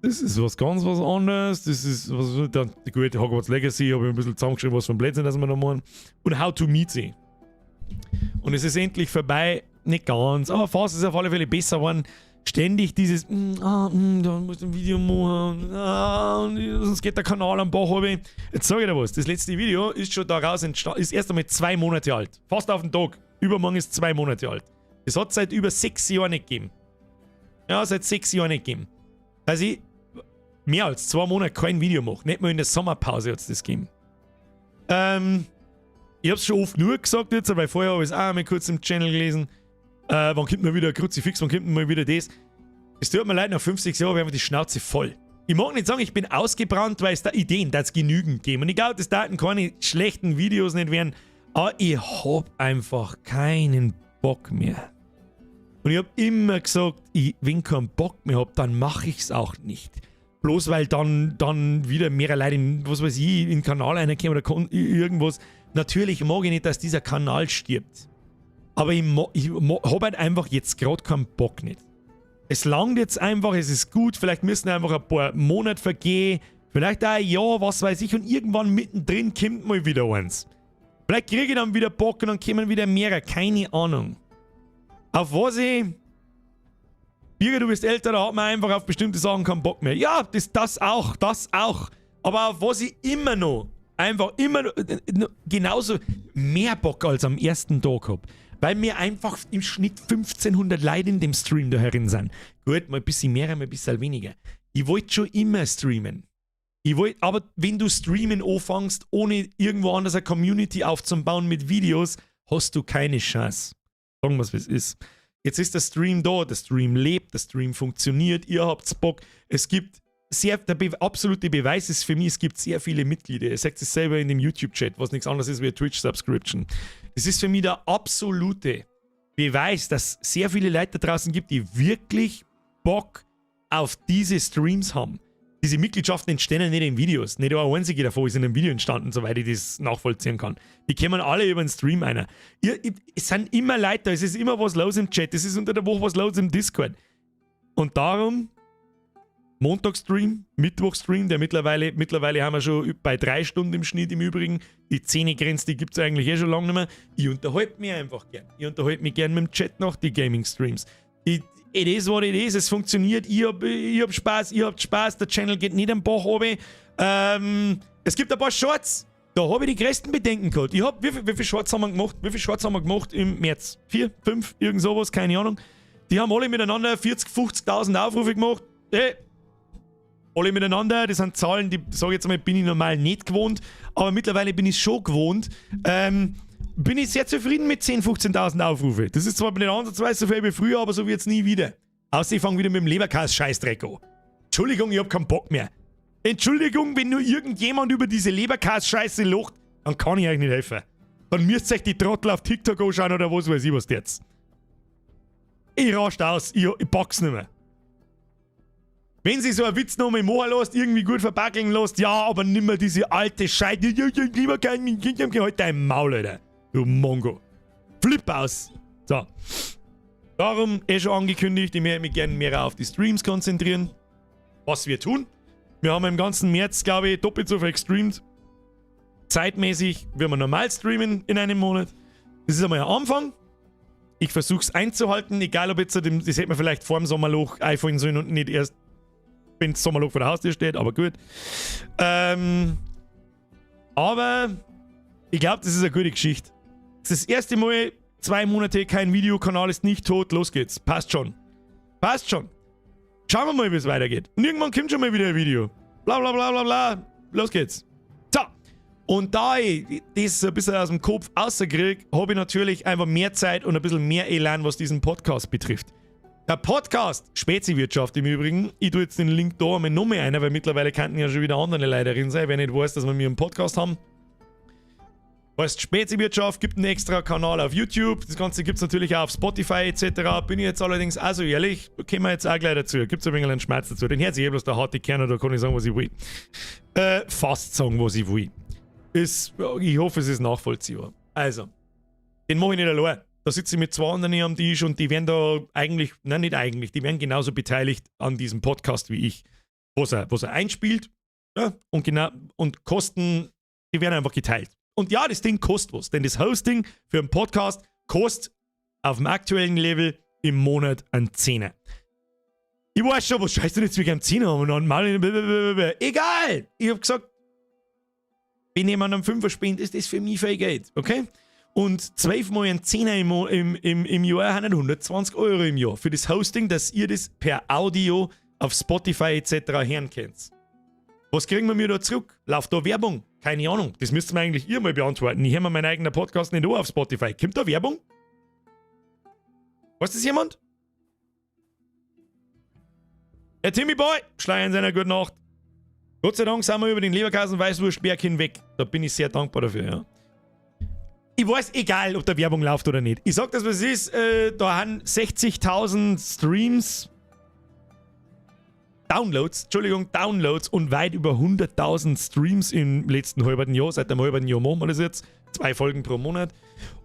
Das ist was ganz was anderes. Das ist was, dann, gut, Hogwarts Legacy habe ich ein bisschen zusammengeschrieben, was von Blödsinn, dass wir noch machen. Und How to Meet Sie. Und es ist endlich vorbei. Nicht ganz, aber fast ist auf alle Fälle besser geworden. Ständig dieses, da musst du ein Video machen, und sonst geht der Kanal am Bach runter. Jetzt sage ich dir was, das letzte Video ist schon daraus entstanden, ist erst einmal 2 Monate alt. Fast auf den Tag. Übermorgen ist 2 Monate alt. Das hat es seit über 6 Jahren nicht gegeben. Ja, seit 6 Jahren nicht gegeben. Also ich mehr als 2 Monate kein Video mache. Nicht mal in der Sommerpause hat es das gegeben. Ich habe es schon oft genug gesagt jetzt, weil vorher habe ich es auch mal kurz im Channel gelesen. Wann kommt mal wieder ein Kruzifix, wann kommt mal wieder das? Es tut mir leid, nach 5, 6 Jahren habe ich einfach die Schnauze voll. Ich mag nicht sagen, ich bin ausgebrannt, weil es da Ideen, da es genügend geben. Und ich glaube, das daten keine schlechten Videos nicht werden. Aber ich habe einfach keinen Bock mehr. Und ich habe immer gesagt, wenn ich keinen Bock mehr habe, dann mache ich es auch nicht. Bloß weil dann wieder mehr Leute in, was weiß ich, in den Kanal reinkommen oder irgendwas. Natürlich mag ich nicht, dass dieser Kanal stirbt. Aber ich habe halt einfach jetzt gerade keinen Bock nicht. Es langt jetzt einfach, es ist gut, vielleicht müssen einfach ein paar Monate vergehen, vielleicht auch ein Jahr, was weiß ich, und irgendwann mittendrin kommt mal wieder eins. Vielleicht kriege ich dann wieder Bock und dann kommen wieder mehrere, keine Ahnung. Auf was ich... Birger, du bist älter, da hat man einfach auf bestimmte Sachen keinen Bock mehr. Ja, das auch. Aber auf was ich immer noch, genauso mehr Bock als am ersten Tag habe. Weil mir einfach im Schnitt 1500 Leute in dem Stream da herin sind. Gut, mal ein bisschen mehr, mal ein bisschen weniger. Ich wollte schon immer streamen. Aber wenn du streamen anfängst, ohne irgendwo anders eine Community aufzubauen mit Videos, hast du keine Chance. Sagen wir es, wie es ist. Jetzt ist der Stream da, der Stream lebt, der Stream funktioniert, ihr habt's Bock. Es gibt der absolute Beweis ist für mich, es gibt sehr viele Mitglieder. Ihr sagt es selber in dem YouTube-Chat, was nichts anderes ist wie eine Twitch-Subscription. Das ist für mich der absolute Beweis, dass es sehr viele Leute da draußen gibt, die wirklich Bock auf diese Streams haben. Diese Mitgliedschaften entstehen nicht in Videos. Nicht ein einziger davon ist in einem Video entstanden, soweit ich das nachvollziehen kann. Die kommen alle über den Stream einer. Es sind immer Leute da, es ist immer was los im Chat, es ist unter der Woche was los im Discord. Und darum, Montagsstream, Mittwochstream, der mittlerweile haben wir schon bei 3 Stunden im Schnitt im Übrigen. Die 10er-Grenze, die gibt es eigentlich schon lange nicht mehr. Ich unterhalte mich einfach gern. Ich unterhalte mich gern mit dem Chat nach die Gaming-Streams. It is what it is, es funktioniert, ich hab Spaß, ihr habt Spaß, der Channel geht nicht am Bach runter. Es gibt ein paar Shorts, da habe ich die größten Bedenken gehabt. Wie viele Shorts haben wir gemacht? Wie viele Shorts haben wir gemacht im März? 4, 5, irgend sowas, keine Ahnung. Die haben alle miteinander 40.000, 50.000 Aufrufe gemacht. Alle miteinander, das sind Zahlen, die, sage ich jetzt mal, bin ich normal nicht gewohnt, aber mittlerweile bin ich schon gewohnt. Bin ich sehr zufrieden mit 10.000, 15.000 Aufrufe. Das ist zwar nicht ansatzweise so viel wie früher, aber so wird es nie wieder. Außer ich fange wieder mit dem Leberkas-Scheißdreck an. Entschuldigung, ich hab keinen Bock mehr. Entschuldigung, wenn nur irgendjemand über diese Leberkas-Scheiße lacht, dann kann ich euch nicht helfen. Dann müsst ihr euch die Trottel auf TikTok anschauen oder was weiß ich was jetzt. Ich rast aus, ich pack's nicht mehr. Wenn sie so einen Witz noch mal machen lässt, irgendwie gut verbackeln lässt, ja, aber nimmer diese alte Scheiße. Lieber kein halt dein Maul, Alter. Du Mongo. Flip aus. So. Darum, schon angekündigt, ich werde mich gerne mehr auf die Streams konzentrieren. Was wir tun. Wir haben im ganzen März, glaube ich, doppelt so viel gestreamt. Zeitmäßig werden wir normal streamen in einem Monat. Das ist einmal ein Anfang. Ich versuche es einzuhalten, egal ob jetzt, das hätte man vielleicht vor dem Sommerloch einfallen sollen und nicht erst, wenn das Sommerloch vor der Haustür steht, aber gut. Aber ich glaube, das ist eine gute Geschichte. Das ist das erste Mal, 2 Monate, kein Videokanal ist nicht tot, los geht's. Passt schon. Passt schon. Schauen wir mal, wie es weitergeht. Und irgendwann kommt schon mal wieder ein Video. Bla bla bla bla bla. Los geht's. So. Und da ich das ein bisschen aus dem Kopf rauskriege, habe ich natürlich einfach mehr Zeit und ein bisschen mehr Elan, was diesen Podcast betrifft. Der Podcast, Speziwirtschaft im Übrigen, ich tue jetzt den Link da einmal noch mehr ein, weil mittlerweile könnten ja schon wieder andere Leute drin sein, wer nicht weiß, dass wir einen Podcast haben. Heißt Speziwirtschaft, gibt einen extra Kanal auf YouTube, das Ganze gibt es natürlich auch auf Spotify etc. Bin ich jetzt allerdings auch so ehrlich, kommen wir jetzt auch gleich dazu, gibt es ein wenig einen Schmerz dazu, den hört sich bloß der harte Kern, da kann ich sagen, was ich will. Fast sagen, was ich will. Ich hoffe, es ist nachvollziehbar. Also, den mache ich nicht allein. Da sitze ich mit 2 anderen hier am Tisch und die werden da eigentlich, nein, nicht eigentlich, die werden genauso beteiligt an diesem Podcast wie ich. Was er einspielt, ja, und Kosten, die werden einfach geteilt. Und ja, das Ding kostet was, denn das Hosting für einen Podcast kostet auf dem aktuellen Level im Monat einen Zehner. Ich weiß schon, was scheißt du jetzt wegen einem Zehner haben und dann mal egal! Ich hab gesagt, wenn jemand einen 5er spinnt, ist das für mich viel Geld, okay? Und 12 Mal ein 10er im Jahr haben 120 Euro im Jahr für das Hosting, dass ihr das per Audio auf Spotify etc. hören könnt. Was kriegen wir mir da zurück? Läuft da Werbung? Keine Ahnung. Das müsst ihr mir eigentlich ihr mal beantworten. Ich höre mir meinen eigenen Podcast nicht an auf Spotify. Kommt da Werbung? Weiß das jemand? Der Timmy Boy, Schleier in seiner guten Nacht. Gott sei Dank sind wir über den Leberkasen-Weißwurstberg hinweg. Da bin ich sehr dankbar dafür, ja. Ich weiß, egal, ob da Werbung läuft oder nicht. Ich sag das, was es ist. Da haben 60.000 Streams, Downloads und weit über 100.000 Streams im letzten halben Jahr. Seit einem halben Jahr machen wir das jetzt. 2 Folgen pro Monat.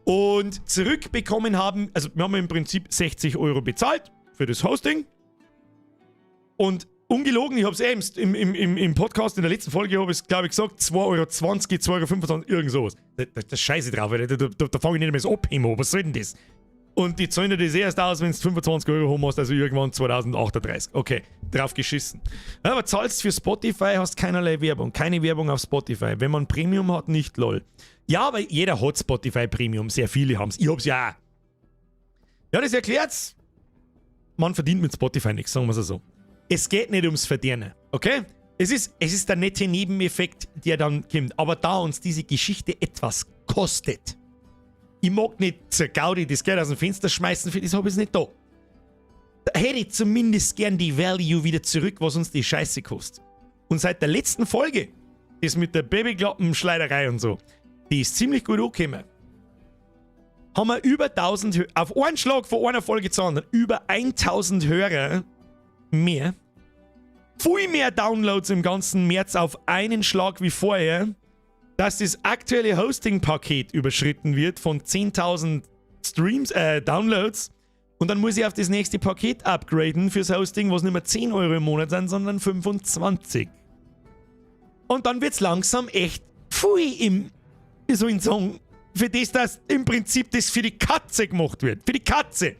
Und zurückbekommen haben, also wir haben im Prinzip 60 Euro bezahlt für das Hosting. Und ungelogen, ich habe es im Podcast in der letzten Folge, habe ich glaube ich gesagt, 2,20 Euro, 2,25 Euro, irgend sowas. Da scheiße drauf, da fange ich nicht mehr so abheben, was soll denn das? Und die zahlen dir das erst aus, wenn du 25 Euro haben hast, also irgendwann 2038. Okay, drauf geschissen. Aber zahlst für Spotify, hast keinerlei Werbung. Keine Werbung auf Spotify. Wenn man Premium hat, nicht lol. Ja, aber jeder hat Spotify Premium. Sehr viele haben es. Ich hab's ja auch. Ja, das erklärt's. Man verdient mit Spotify nichts, sagen wir es so. Es geht nicht ums Verdienen, okay? Es ist der nette Nebeneffekt, der dann kommt. Aber da uns diese Geschichte etwas kostet, ich mag nicht zur Gaudi das Geld aus dem Fenster schmeißen, für das habe ich es nicht da. Da hätte ich zumindest gern die Value wieder zurück, was uns die Scheiße kostet. Und seit der letzten Folge, das mit der Babyklappenschleiderei und so, die ist ziemlich gut angekommen. Haben wir über 1000, auf einen Schlag von einer Folge zu anderen, über 1000 Hörer mehr. Viel mehr Downloads im ganzen März auf einen Schlag wie vorher, dass das aktuelle Hosting-Paket überschritten wird von 10.000 Downloads und dann muss ich auf das nächste Paket upgraden fürs Hosting, was nicht mehr 10 Euro im Monat sind, sondern 25. Und dann wird's langsam echt pfui wie soll ich sagen, für das, dass im Prinzip das für die Katze gemacht wird. Für die Katze.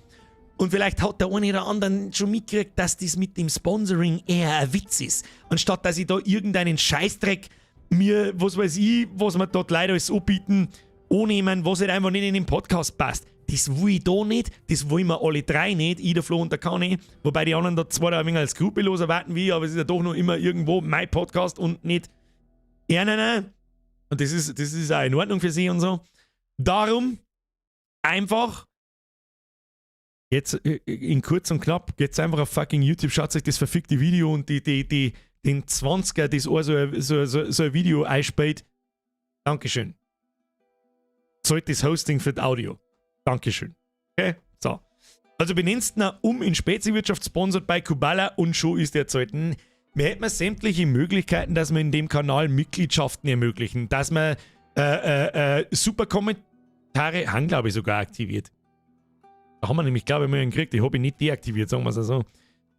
Und vielleicht hat der eine oder andere schon mitgekriegt, dass das mit dem Sponsoring eher ein Witz ist. Anstatt dass ich da irgendeinen Scheißdreck mir, was weiß ich, was wir dort leider alles anbieten, annehmen, was halt einfach nicht in den Podcast passt. Das will ich da nicht, das wollen wir alle drei nicht, ich, der Flo und der Kani, wobei die anderen da zwar ein wenig als skrupellos erwarten wie ich, aber es ist ja doch noch immer irgendwo mein Podcast und nicht nein. Und das ist auch in Ordnung für sie und so. Darum einfach Jetzt in kurz und knapp, geht's einfach auf fucking YouTube, schaut euch das verfickte Video und den 20er, das auch so ein Video einspielt. Dankeschön. Zahlt das Hosting für das Audio. Dankeschön. Okay? So. Also benennst ihn in Speziwirtschaft, sponsert bei Kubala und schon ist der zahlt. Wir hätten sämtliche Möglichkeiten, dass wir in dem Kanal Mitgliedschaften ermöglichen, dass wir super Kommentare haben, glaube ich, sogar aktiviert. Da haben wir nämlich, glaube ich, mal einen gekriegt. Die habe ich nicht deaktiviert, sagen wir es so.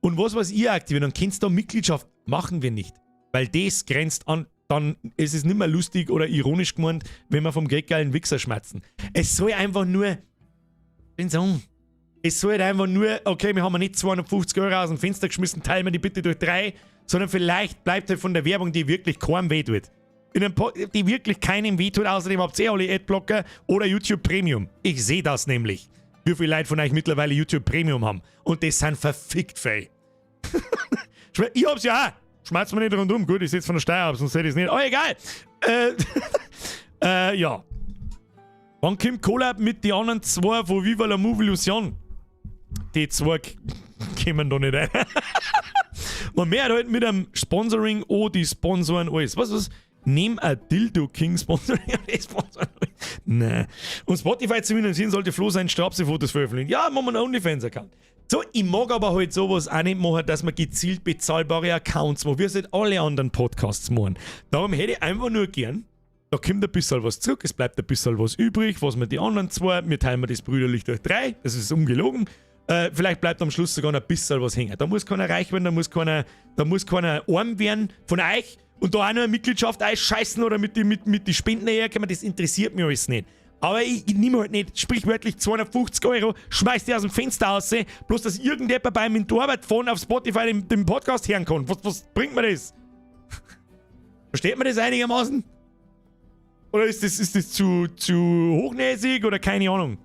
Und was ihr aktiviert, dann kennst du da Mitgliedschaft, machen wir nicht. Weil das grenzt an, dann ist es nicht mehr lustig oder ironisch gemeint, wenn wir vom geldgeilen Wichser schmatzen. Es soll einfach nur, es soll einfach nur, okay, wir haben nicht 250 Euro aus dem Fenster geschmissen, teilen wir die bitte durch 3, sondern vielleicht bleibt halt von der Werbung, die wirklich keinem wehtut. Die wirklich keinem wehtut, außerdem habt ihr alle Adblocker oder YouTube Premium. Ich sehe das nämlich. Wie viele Leute von euch mittlerweile YouTube Premium haben. Und das sind verfickt fei. Ich hab's ja auch. Schmerzt mir nicht rundum. Gut, ich sitze von der Steuer ab, sonst seht ihr es nicht. Oh, egal. Ja. Wann kommt Collab mit den anderen 2 von Viva la Move Illusion? Die 2 kommen da nicht rein. Man merkt halt mit einem Sponsoring, die sponsoren alles. Was? Nehm ein Dildo King Sponsoring. Nein. Und Spotify zu finanzieren sollte Flo seinen Strapse-Fotos veröffentlichen. Ja, machen wir einen OnlyFans-Account. So, ich mag aber halt sowas auch nicht machen, dass man gezielt bezahlbare Accounts machen, wie es halt alle anderen Podcasts machen. Darum hätte ich einfach nur gern, da kommt ein bisschen was zurück, es bleibt ein bisschen was übrig, was wir die anderen 2, wir teilen das brüderlich durch 3, das ist ungelogen. Vielleicht bleibt am Schluss sogar noch ein bisschen was hängen. Da muss keiner reich werden, da muss keiner arm werden von euch und da auch noch eine Mitgliedschaft einscheißen oder mit die Spenden herkommen, das interessiert mich alles nicht. Aber ich nehme halt nicht sprichwörtlich 250 Euro, schmeiß die aus dem Fenster raus, bloß dass irgendjemand bei mir in die Arbeit fahren auf Spotify den Podcast hören kann. Was bringt mir das? Versteht man das einigermaßen? Oder ist das zu hochnäsig oder keine Ahnung?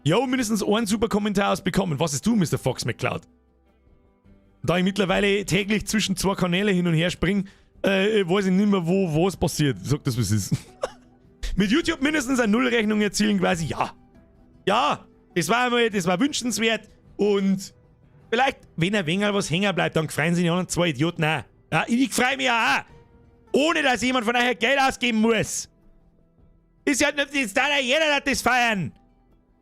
Jo, mindestens einen super Kommentar ausbekommen. Was ist du, Mr. Fox McCloud? Da ich mittlerweile täglich zwischen 2 Kanäle hin und her springe, weiß ich nicht mehr, wo was passiert. Sag das, was ist. Mit YouTube mindestens eine Nullrechnung erzielen, quasi, ja. Ja, das war wünschenswert. Und vielleicht, wenn ein wenig was hängen bleibt, dann freuen sich die anderen 2 Idioten auch. Ja, ich freue mich auch. Ohne, dass jemand von euch Geld ausgeben muss. Ist ja nicht, da jeder das feiern.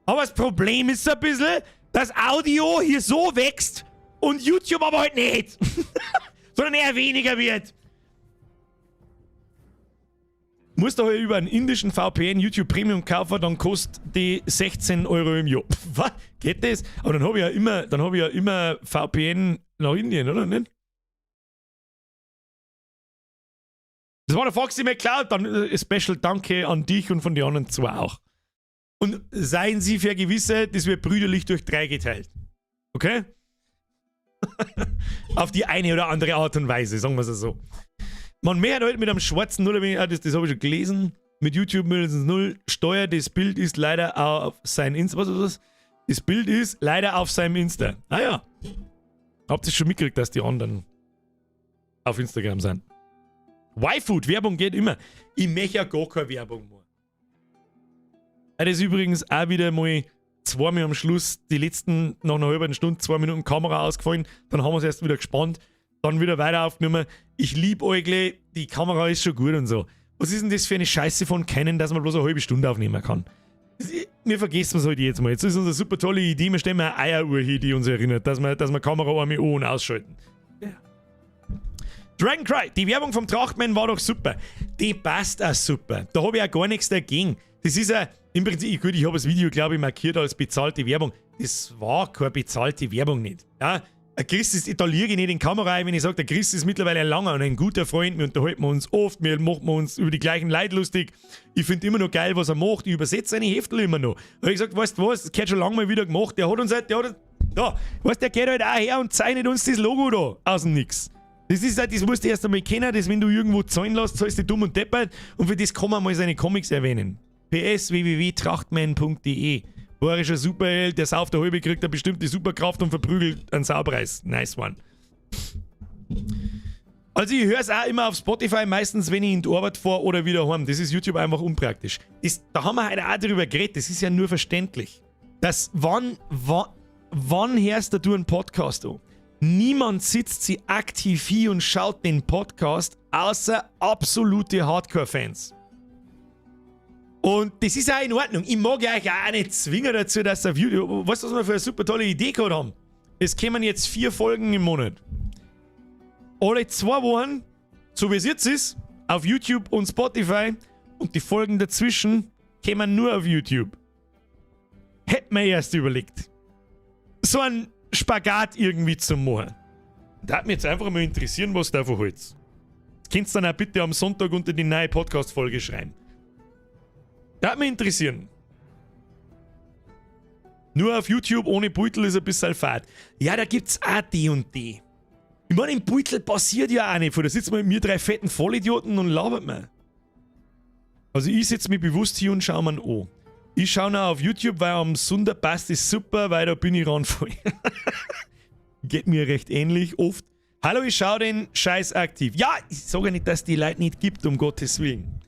Aber das Problem ist so ein bisschen, dass Audio hier so wächst und YouTube aber halt nicht. Sondern eher weniger wird. Musst du halt über einen indischen VPN YouTube Premium kaufen, dann kostet die 16 Euro im Jahr. Was? Geht das? Aber dann habe ich ja immer VPN nach Indien, oder nicht? Das war der Foxy McCloud, dann Special Danke an dich und von den anderen 2 auch. Und seien Sie vergewissert, das wird brüderlich durch 3 geteilt. Okay? Auf die eine oder andere Art und Weise, sagen wir es so. Man merkt halt mit einem schwarzen 0, das habe ich schon gelesen, mit YouTube mindestens 0, Steuer, das Bild ist leider auf sein Insta. Was? Das Bild ist leider auf seinem Insta. Ah ja. Habt ihr schon mitgekriegt, dass die anderen auf Instagram sind? Y-Food, Werbung geht immer. Ich möchte ja gar keine Werbung machen. Das ist übrigens auch wieder mal 2 Mal am Schluss, die letzten, nach einer halben Stunde, 2 Minuten Kamera ausgefallen. Dann haben wir es erst wieder gespannt. Dann wieder weiter aufgenommen. Ich liebe euch, die Kamera ist schon gut und so. Was ist denn das für eine Scheiße von Canon, dass man bloß eine halbe Stunde aufnehmen kann? Wir vergessen es halt jetzt mal. Jetzt ist unsere super tolle Idee, wir stellen eine Eieruhr hier, die uns erinnert, dass wir Kamera einmal an und ausschalten. Ja. Dragoncry, die Werbung vom Trachtmann war doch super. Die passt auch super. Da habe ich auch gar nichts dagegen. Das ist ja, im Prinzip, gut, ich habe das Video, glaube ich, markiert als bezahlte Werbung. Das war keine bezahlte Werbung nicht. Ja? Chris ist, da liege ich nicht in die Kamera ein, wenn ich sage, der Chris ist mittlerweile ein langer und ein guter Freund. Wir unterhalten uns oft, wir machen uns über die gleichen Leute lustig. Ich finde immer noch geil, was er macht. Ich übersetze seine Heftel immer noch. Da habe ich gesagt, weißt du was, das hat schon lange mal wieder gemacht. Der hat der geht halt auch her und zeichnet uns das Logo da aus dem Nix. Das ist halt, das musst du erst einmal kennen, dass wenn du irgendwo zahlen lässt, zahlst du dumm und deppert und für das kann man mal seine Comics erwähnen. PS www.trachtman.de. Bayerischer Superheld, der sauft der halbe, kriegt eine bestimmte Superkraft und verprügelt einen Saupreis. Nice one. Also ich höre es auch immer auf Spotify, meistens wenn ich in die Arbeit fahre oder wieder heim. Das ist YouTube einfach unpraktisch. Da haben wir heute auch drüber geredet, das ist ja nur verständlich. Dass wann hörst du einen Podcast an? Niemand sitzt sie aktiv hier und schaut den Podcast, außer absolute Hardcore-Fans. Und das ist auch in Ordnung. Ich mag euch auch nicht zwingen dazu, dass ihr auf YouTube... Weißt du, was wir für eine super tolle Idee gehabt haben? Es kämen jetzt 4 Folgen im Monat. Alle 2 Wochen, so wie es jetzt ist, auf YouTube und Spotify. Und die Folgen dazwischen kämen nur auf YouTube. Hätte man erst überlegt. So ein Spagat irgendwie zu machen. Da hat mich jetzt einfach mal interessieren, was da davon hältst. Das könnt ihr dann auch bitte am Sonntag unter die neue Podcast-Folge schreiben. Da hat mich interessieren. Nur auf YouTube ohne Beutel ist ein bisschen fad. Ja, da gibt's auch die und die. Ich meine, im Beutel passiert ja auch nicht viel. Da sitzen wir mit mir 3 fetten Vollidioten und labert mir. Also ich setze mich bewusst hier und schaue mir an. Ich schaue noch auf YouTube, weil am Sonntag passt es super, weil da bin ich ranvoll. Geht mir recht ähnlich oft. Hallo, ich schaue den Scheiß aktiv. Ja, ich sage nicht, dass es die Leute nicht gibt, um Gottes Willen.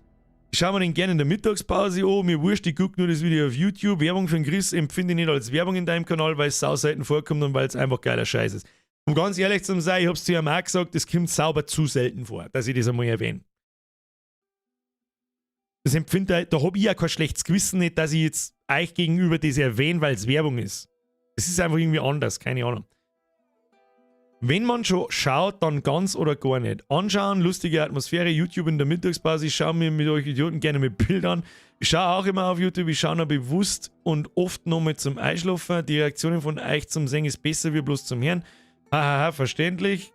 Ich schaue mir den gerne in der Mittagspause an. Mir wurscht, ich gucke nur das Video auf YouTube. Werbung für den Chris empfinde ich nicht als Werbung in deinem Kanal, weil es sau selten vorkommt und weil es einfach geiler Scheiß ist. Um ganz ehrlich zu sein, ich habe es zu ihm auch gesagt, das kommt sauber zu selten vor, dass ich das einmal erwähne. Das empfinde da habe ich ja kein schlechtes Gewissen nicht, dass ich jetzt euch gegenüber das erwähne, weil es Werbung ist. Das ist einfach irgendwie anders, keine Ahnung. Wenn man schon schaut, dann ganz oder gar nicht. Anschauen, lustige Atmosphäre, YouTube in der Mittagspause. Ich schaue mir mit euch Idioten gerne mit Bildern. Ich schaue auch immer auf YouTube, ich schaue noch bewusst und oft nochmal zum Einschlafen. Die Reaktionen von euch zum Singen ist besser wie bloß zum Hören. Hahaha, verständlich.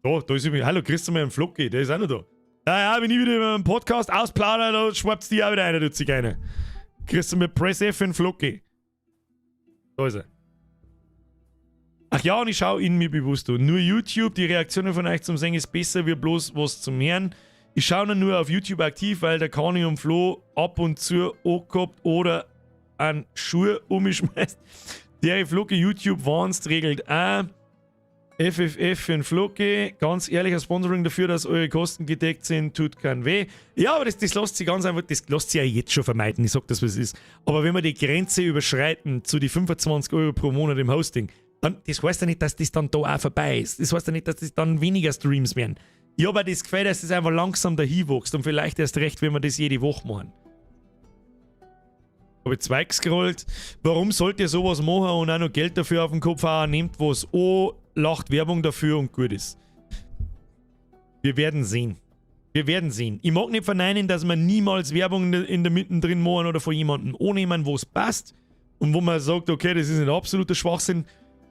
Da ist übrigens, hallo, kriegst du mal einen Flocki, der ist auch noch da. Ja, wenn ich wieder über einen Podcast ausplaudere, da schwappt's die auch wieder rein, du Zigeiner. Kriegst du mir Press F für einen Flocki. Da ist er. Ach ja, und ich schaue ihn mir bewusst an. Nur YouTube, die Reaktionen von euch zum Singen ist besser wie bloß was zum Hören. Ich schaue nur auf YouTube aktiv, weil der Kani und Flo ab und zu angehabt oder an Schuhe umgeschmeißt. Der Flocke YouTube warnst regelt auch. FFF für einen Flocke. Ganz ehrlicher Sponsoring dafür, dass eure Kosten gedeckt sind, tut keinen weh. Ja, aber das lässt sich ganz einfach, das lässt sich ja jetzt schon vermeiden. Ich sag das, was es ist. Aber wenn wir die Grenze überschreiten zu die 25 Euro pro Monat im Hosting, dann, das heißt ja nicht, dass das dann da auch vorbei ist. Das heißt ja nicht, dass das dann weniger Streams werden. Ja, aber das gefällt, dass das einfach langsam dahin wächst und vielleicht erst recht, wenn wir das jede Woche machen. Habe ich Zweig gescrollt. Warum sollt ihr sowas machen und auch noch Geld dafür auf den Kopf haben? Nehmt was an, lacht Werbung dafür und gut ist. Wir werden sehen. Wir werden sehen. Ich mag nicht verneinen, dass man niemals Werbung in der Mitte drin machen oder von jemandem annehmen, wo es passt und wo man sagt, okay, das ist ein absoluter Schwachsinn.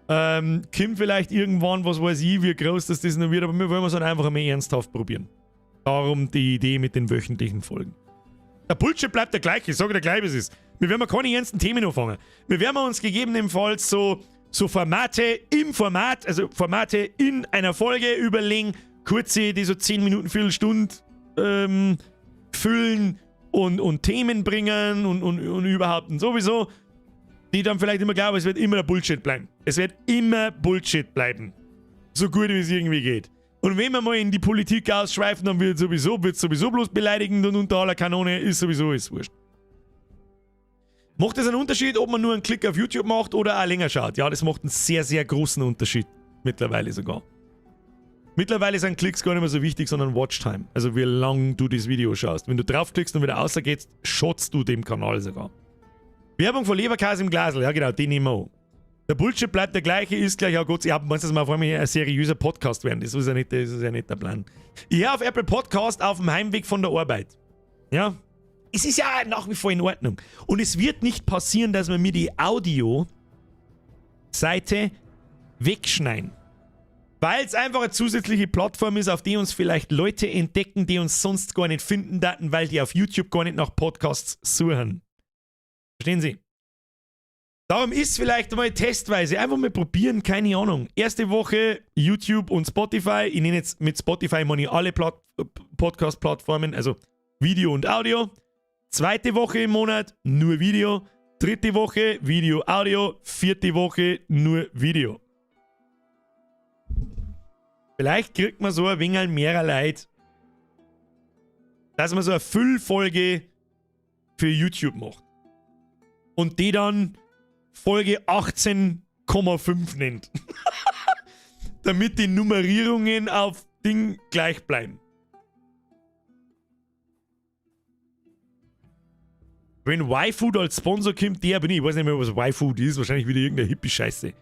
Kommt vielleicht irgendwann, was weiß ich, wie groß das noch wird, aber wir wollen es dann einfach einmal ernsthaft probieren. Darum die Idee mit den wöchentlichen Folgen. Der Bullshit bleibt der gleiche, ich sage dir gleich, wie es ist. Wir werden keine ernsten Themen anfangen. Wir werden uns gegebenenfalls so Formate im Format, also Formate in einer Folge überlegen, kurze, die so 10 Minuten, Viertelstunde füllen und Themen bringen und überhaupt und sowieso. Die dann vielleicht immer glauben, es wird immer der Bullshit bleiben. Es wird immer Bullshit bleiben. So gut wie es irgendwie geht. Und wenn wir mal in die Politik ausschweifen, dann wird sowieso bloß beleidigend und unter aller Kanone ist wurscht. Macht es einen Unterschied, ob man nur einen Klick auf YouTube macht oder auch länger schaut? Ja, das macht einen sehr, sehr großen Unterschied. Mittlerweile sogar. Mittlerweile sind Klicks gar nicht mehr so wichtig, sondern Watchtime. Also wie lang du das Video schaust. Wenn du draufklickst und wieder rausgehst, schotzt du dem Kanal sogar. Werbung von Leberkäse im Glasl, ja genau, den nehmen wir an. Der Bullshit bleibt der gleiche, ist gleich auch Gott. Ja, meinst du, dass wir auf einmal ein seriöser Podcast werden? Das ist ja nicht der Plan. Ich höre auf Apple Podcast auf dem Heimweg von der Arbeit. Ja? Es ist ja nach wie vor in Ordnung. Und es wird nicht passieren, dass wir mir die Audio-Seite wegschneiden. Weil es einfach eine zusätzliche Plattform ist, auf die uns vielleicht Leute entdecken, die uns sonst gar nicht finden daten, weil die auf YouTube gar nicht nach Podcasts suchen. Verstehen Sie? Darum ist vielleicht mal testweise, einfach mal probieren, keine Ahnung. Erste Woche YouTube und Spotify. Ich nenne jetzt mit Spotify meine alle Podcast-Plattformen, also Video und Audio. Zweite Woche im Monat nur Video. Dritte Woche Video, Audio. Vierte Woche nur Video. Vielleicht kriegt man so ein wenig mehr Leid, dass man so eine Füllfolge für YouTube macht. Und die dann Folge 18,5 nennt. Damit die Nummerierungen auf Ding gleich bleiben. Wenn Y-Food als Sponsor kommt, der bin ich. Ich weiß nicht mehr, was Y-Food ist. Wahrscheinlich wieder irgendeine Hippie-Scheiße.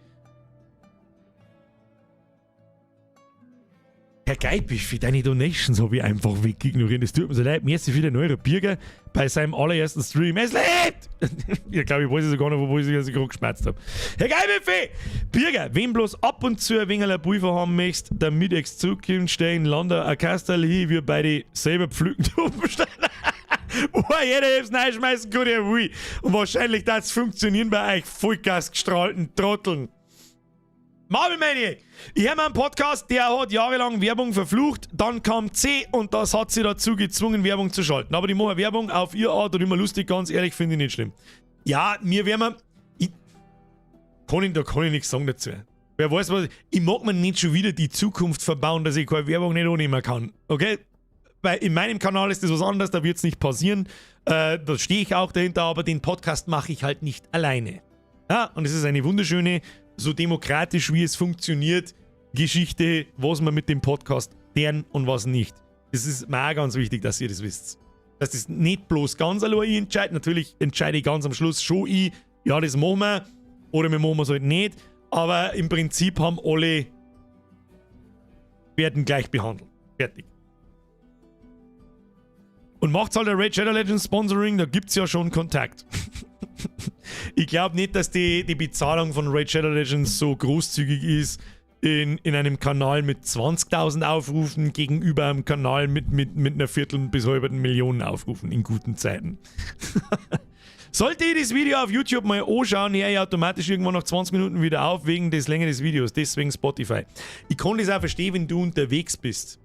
Herr Geipich, für deine Donations habe ich einfach wegignoriert. Es tut mir so leid. Merci für den Euro Birger bei seinem allerersten Stream. Es lebt! Ich glaube, ich weiß sogar noch, wo ich gerade geschmerzt habe. Herr Geipich, Birger, wenn bloß ab und zu ein wenig ein Pulver haben möchtest, damit ich zukommt, stehen Lander ein Kastel hin, wir beide selber pflücken. Wo jeder jetzt reinschmeißen kann, der will. Und wahrscheinlich das funktionieren bei euch Vollgas gestrahlten Trotteln. Marvel Maniac! Ich habe einen Podcast, der hat jahrelang Werbung verflucht, dann kam C und das hat sie dazu gezwungen, Werbung zu schalten. Aber die machen Werbung auf ihre Art und immer lustig, ganz ehrlich, finde ich nicht schlimm. Ja, mir werden wir... Da kann ich nichts sagen dazu. Wer weiß was... Ich mag mir nicht schon wieder die Zukunft verbauen, dass ich keine Werbung nicht annehmen kann. Okay? Weil in meinem Kanal ist das was anderes, da wird es nicht passieren. Da stehe ich auch dahinter, aber den Podcast mache ich halt nicht alleine. Ja, und es ist eine wunderschöne, so demokratisch wie es funktioniert, Geschichte, was man mit dem Podcast lernt und was nicht. Das ist mir auch ganz wichtig, dass ihr das wisst. Dass das nicht bloß ganz allein ich entscheide. Natürlich entscheide ich ganz am Schluss schon ich, ja, das machen wir, oder wir machen es halt nicht. Aber im Prinzip haben alle, werden gleich behandelt. Fertig. Und macht's halt ein Raid Shadow Legends Sponsoring, da gibt's ja schon Kontakt. Ich glaube nicht, dass die Bezahlung von Raid Shadow Legends so großzügig ist in einem Kanal mit 20.000 Aufrufen gegenüber einem Kanal mit einer Viertel bis halben Millionen Aufrufen in guten Zeiten. Sollte ihr das Video auf YouTube mal anschauen, höre ich automatisch irgendwann nach 20 Minuten wieder auf, wegen des Länge des Videos, deswegen Spotify. Ich kann das auch verstehen, wenn du unterwegs bist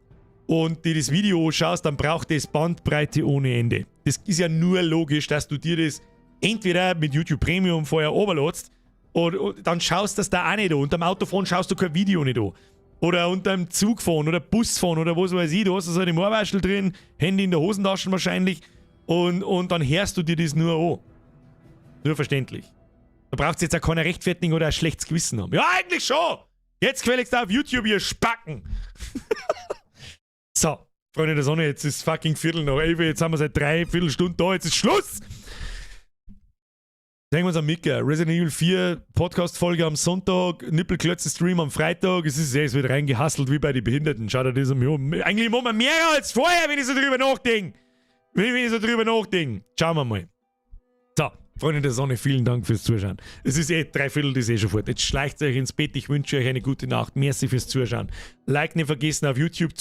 und dir das Video anschaust, dann braucht das Bandbreite ohne Ende. Das ist ja nur logisch, dass du dir das entweder mit YouTube Premium vorher runterlädst oder dann schaust du das da auch nicht an. Unterm Autofahren schaust du kein Video nicht an. Oder unterm Zug fahren oder Bus fahren oder was weiß ich. Du hast so eine Moorwaschel drin, Handy in der Hosentasche wahrscheinlich und dann hörst du dir das nur an. Nur verständlich. Da braucht es jetzt auch keiner rechtfertigen oder ein schlechtes Gewissen haben. Ja, eigentlich schon! Jetzt gefälligst auf YouTube, ihr Spacken! So, Freunde der Sonne, jetzt ist fucking Viertel nach 11, jetzt haben wir seit 3/4 Stunden da, jetzt ist Schluss! Denken wir uns an Mika. Resident Evil 4 Podcast-Folge am Sonntag, Nippelklötze-Stream am Freitag. Es wird reingehasselt wie bei den Behinderten. Schaut euch das an mir um. Eigentlich machen wir mehr als vorher, wenn ich so drüber nachdenke. Schauen wir mal. So, Freunde der Sonne, vielen Dank fürs Zuschauen. Es ist 3/4, das ist schon fort. Jetzt schleicht euch ins Bett. Ich wünsche euch eine gute Nacht. Merci fürs Zuschauen. Like nicht vergessen auf YouTube.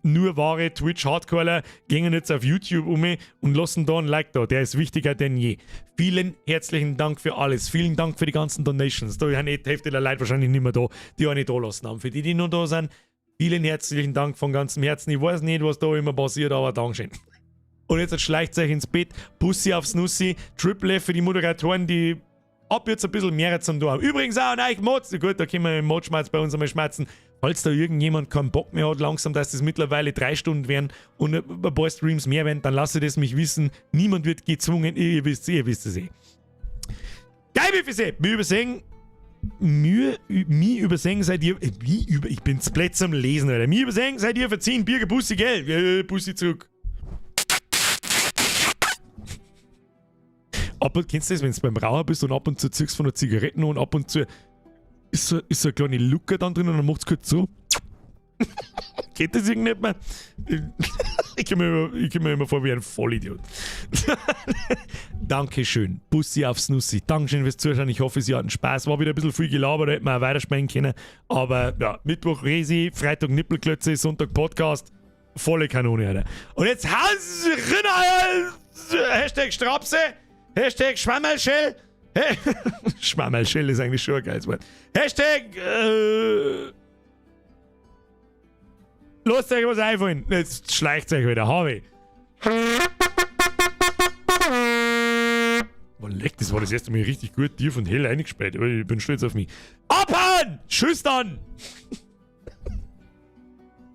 Nur wahre Twitch-Hardcaller gehen jetzt auf YouTube und lassen da ein Like da. Der ist wichtiger denn je. Vielen herzlichen Dank für alles. Vielen Dank für die ganzen Donations. Da sind die Hälfte der Leute wahrscheinlich nicht mehr da, die auch nicht da lassen haben. Für die noch da sind, vielen herzlichen Dank von ganzem Herzen. Ich weiß nicht, was da immer passiert, aber Dankeschön. Und jetzt schleicht euch ins Bett, Bussi aufs Nussi, Triple F für die Moderatoren, die ab jetzt ein bisschen mehr zum tun haben. Übrigens auch an euch Mods, gut, da können wir im Modschmerz bei uns einmal schmerzen. Falls da irgendjemand keinen Bock mehr hat, langsam, dass das mittlerweile 3 Stunden werden und ein paar Streams mehr werden, dann lasst ihr das mich wissen. Niemand wird gezwungen, ihr wisst es eh. Geil, wie viel mir übersehen seid ihr, ich bin spät zum Lesen, Alter. Mir übersehen seid ihr für 10 Bier, Bussi, gell? Bussi zurück. Kennst du das, wenn du beim Rauchen bist und ab und zu ziehst von der Zigaretten und ab und zu ist so eine kleine Luke dann drin und dann macht es kurz so. Kennt das irgendjemand? Ich komme mir immer vor wie ein Vollidiot. Dankeschön. Bussi aufs Nussi. Dankeschön fürs Zuschauen. Ich hoffe, Sie hatten Spaß. War wieder ein bisschen viel gelabert, da hätten wir auch weiterspielen können. Aber ja, Mittwoch Resi, Freitag Nippelklötze, Sonntag Podcast. Volle Kanone, Alter. Und jetzt Hashtag Strapse. Hashtag Schwammerlschell. Schwammerlschell ist eigentlich schon ein geiles Wort. Hashtag lasst euch was einfallen. Jetzt schleicht euch wieder. Harvey. Leck, das war das erste Mal richtig gut tief und hell eingespielt. Aber ich bin stolz auf mich. Abhauen! Tschüss dann!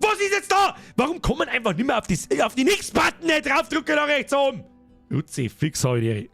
Was ist jetzt da? Warum kann man einfach nicht mehr auf die Nix-Button draufdrücken da rechts oben? Luzi, fix heute.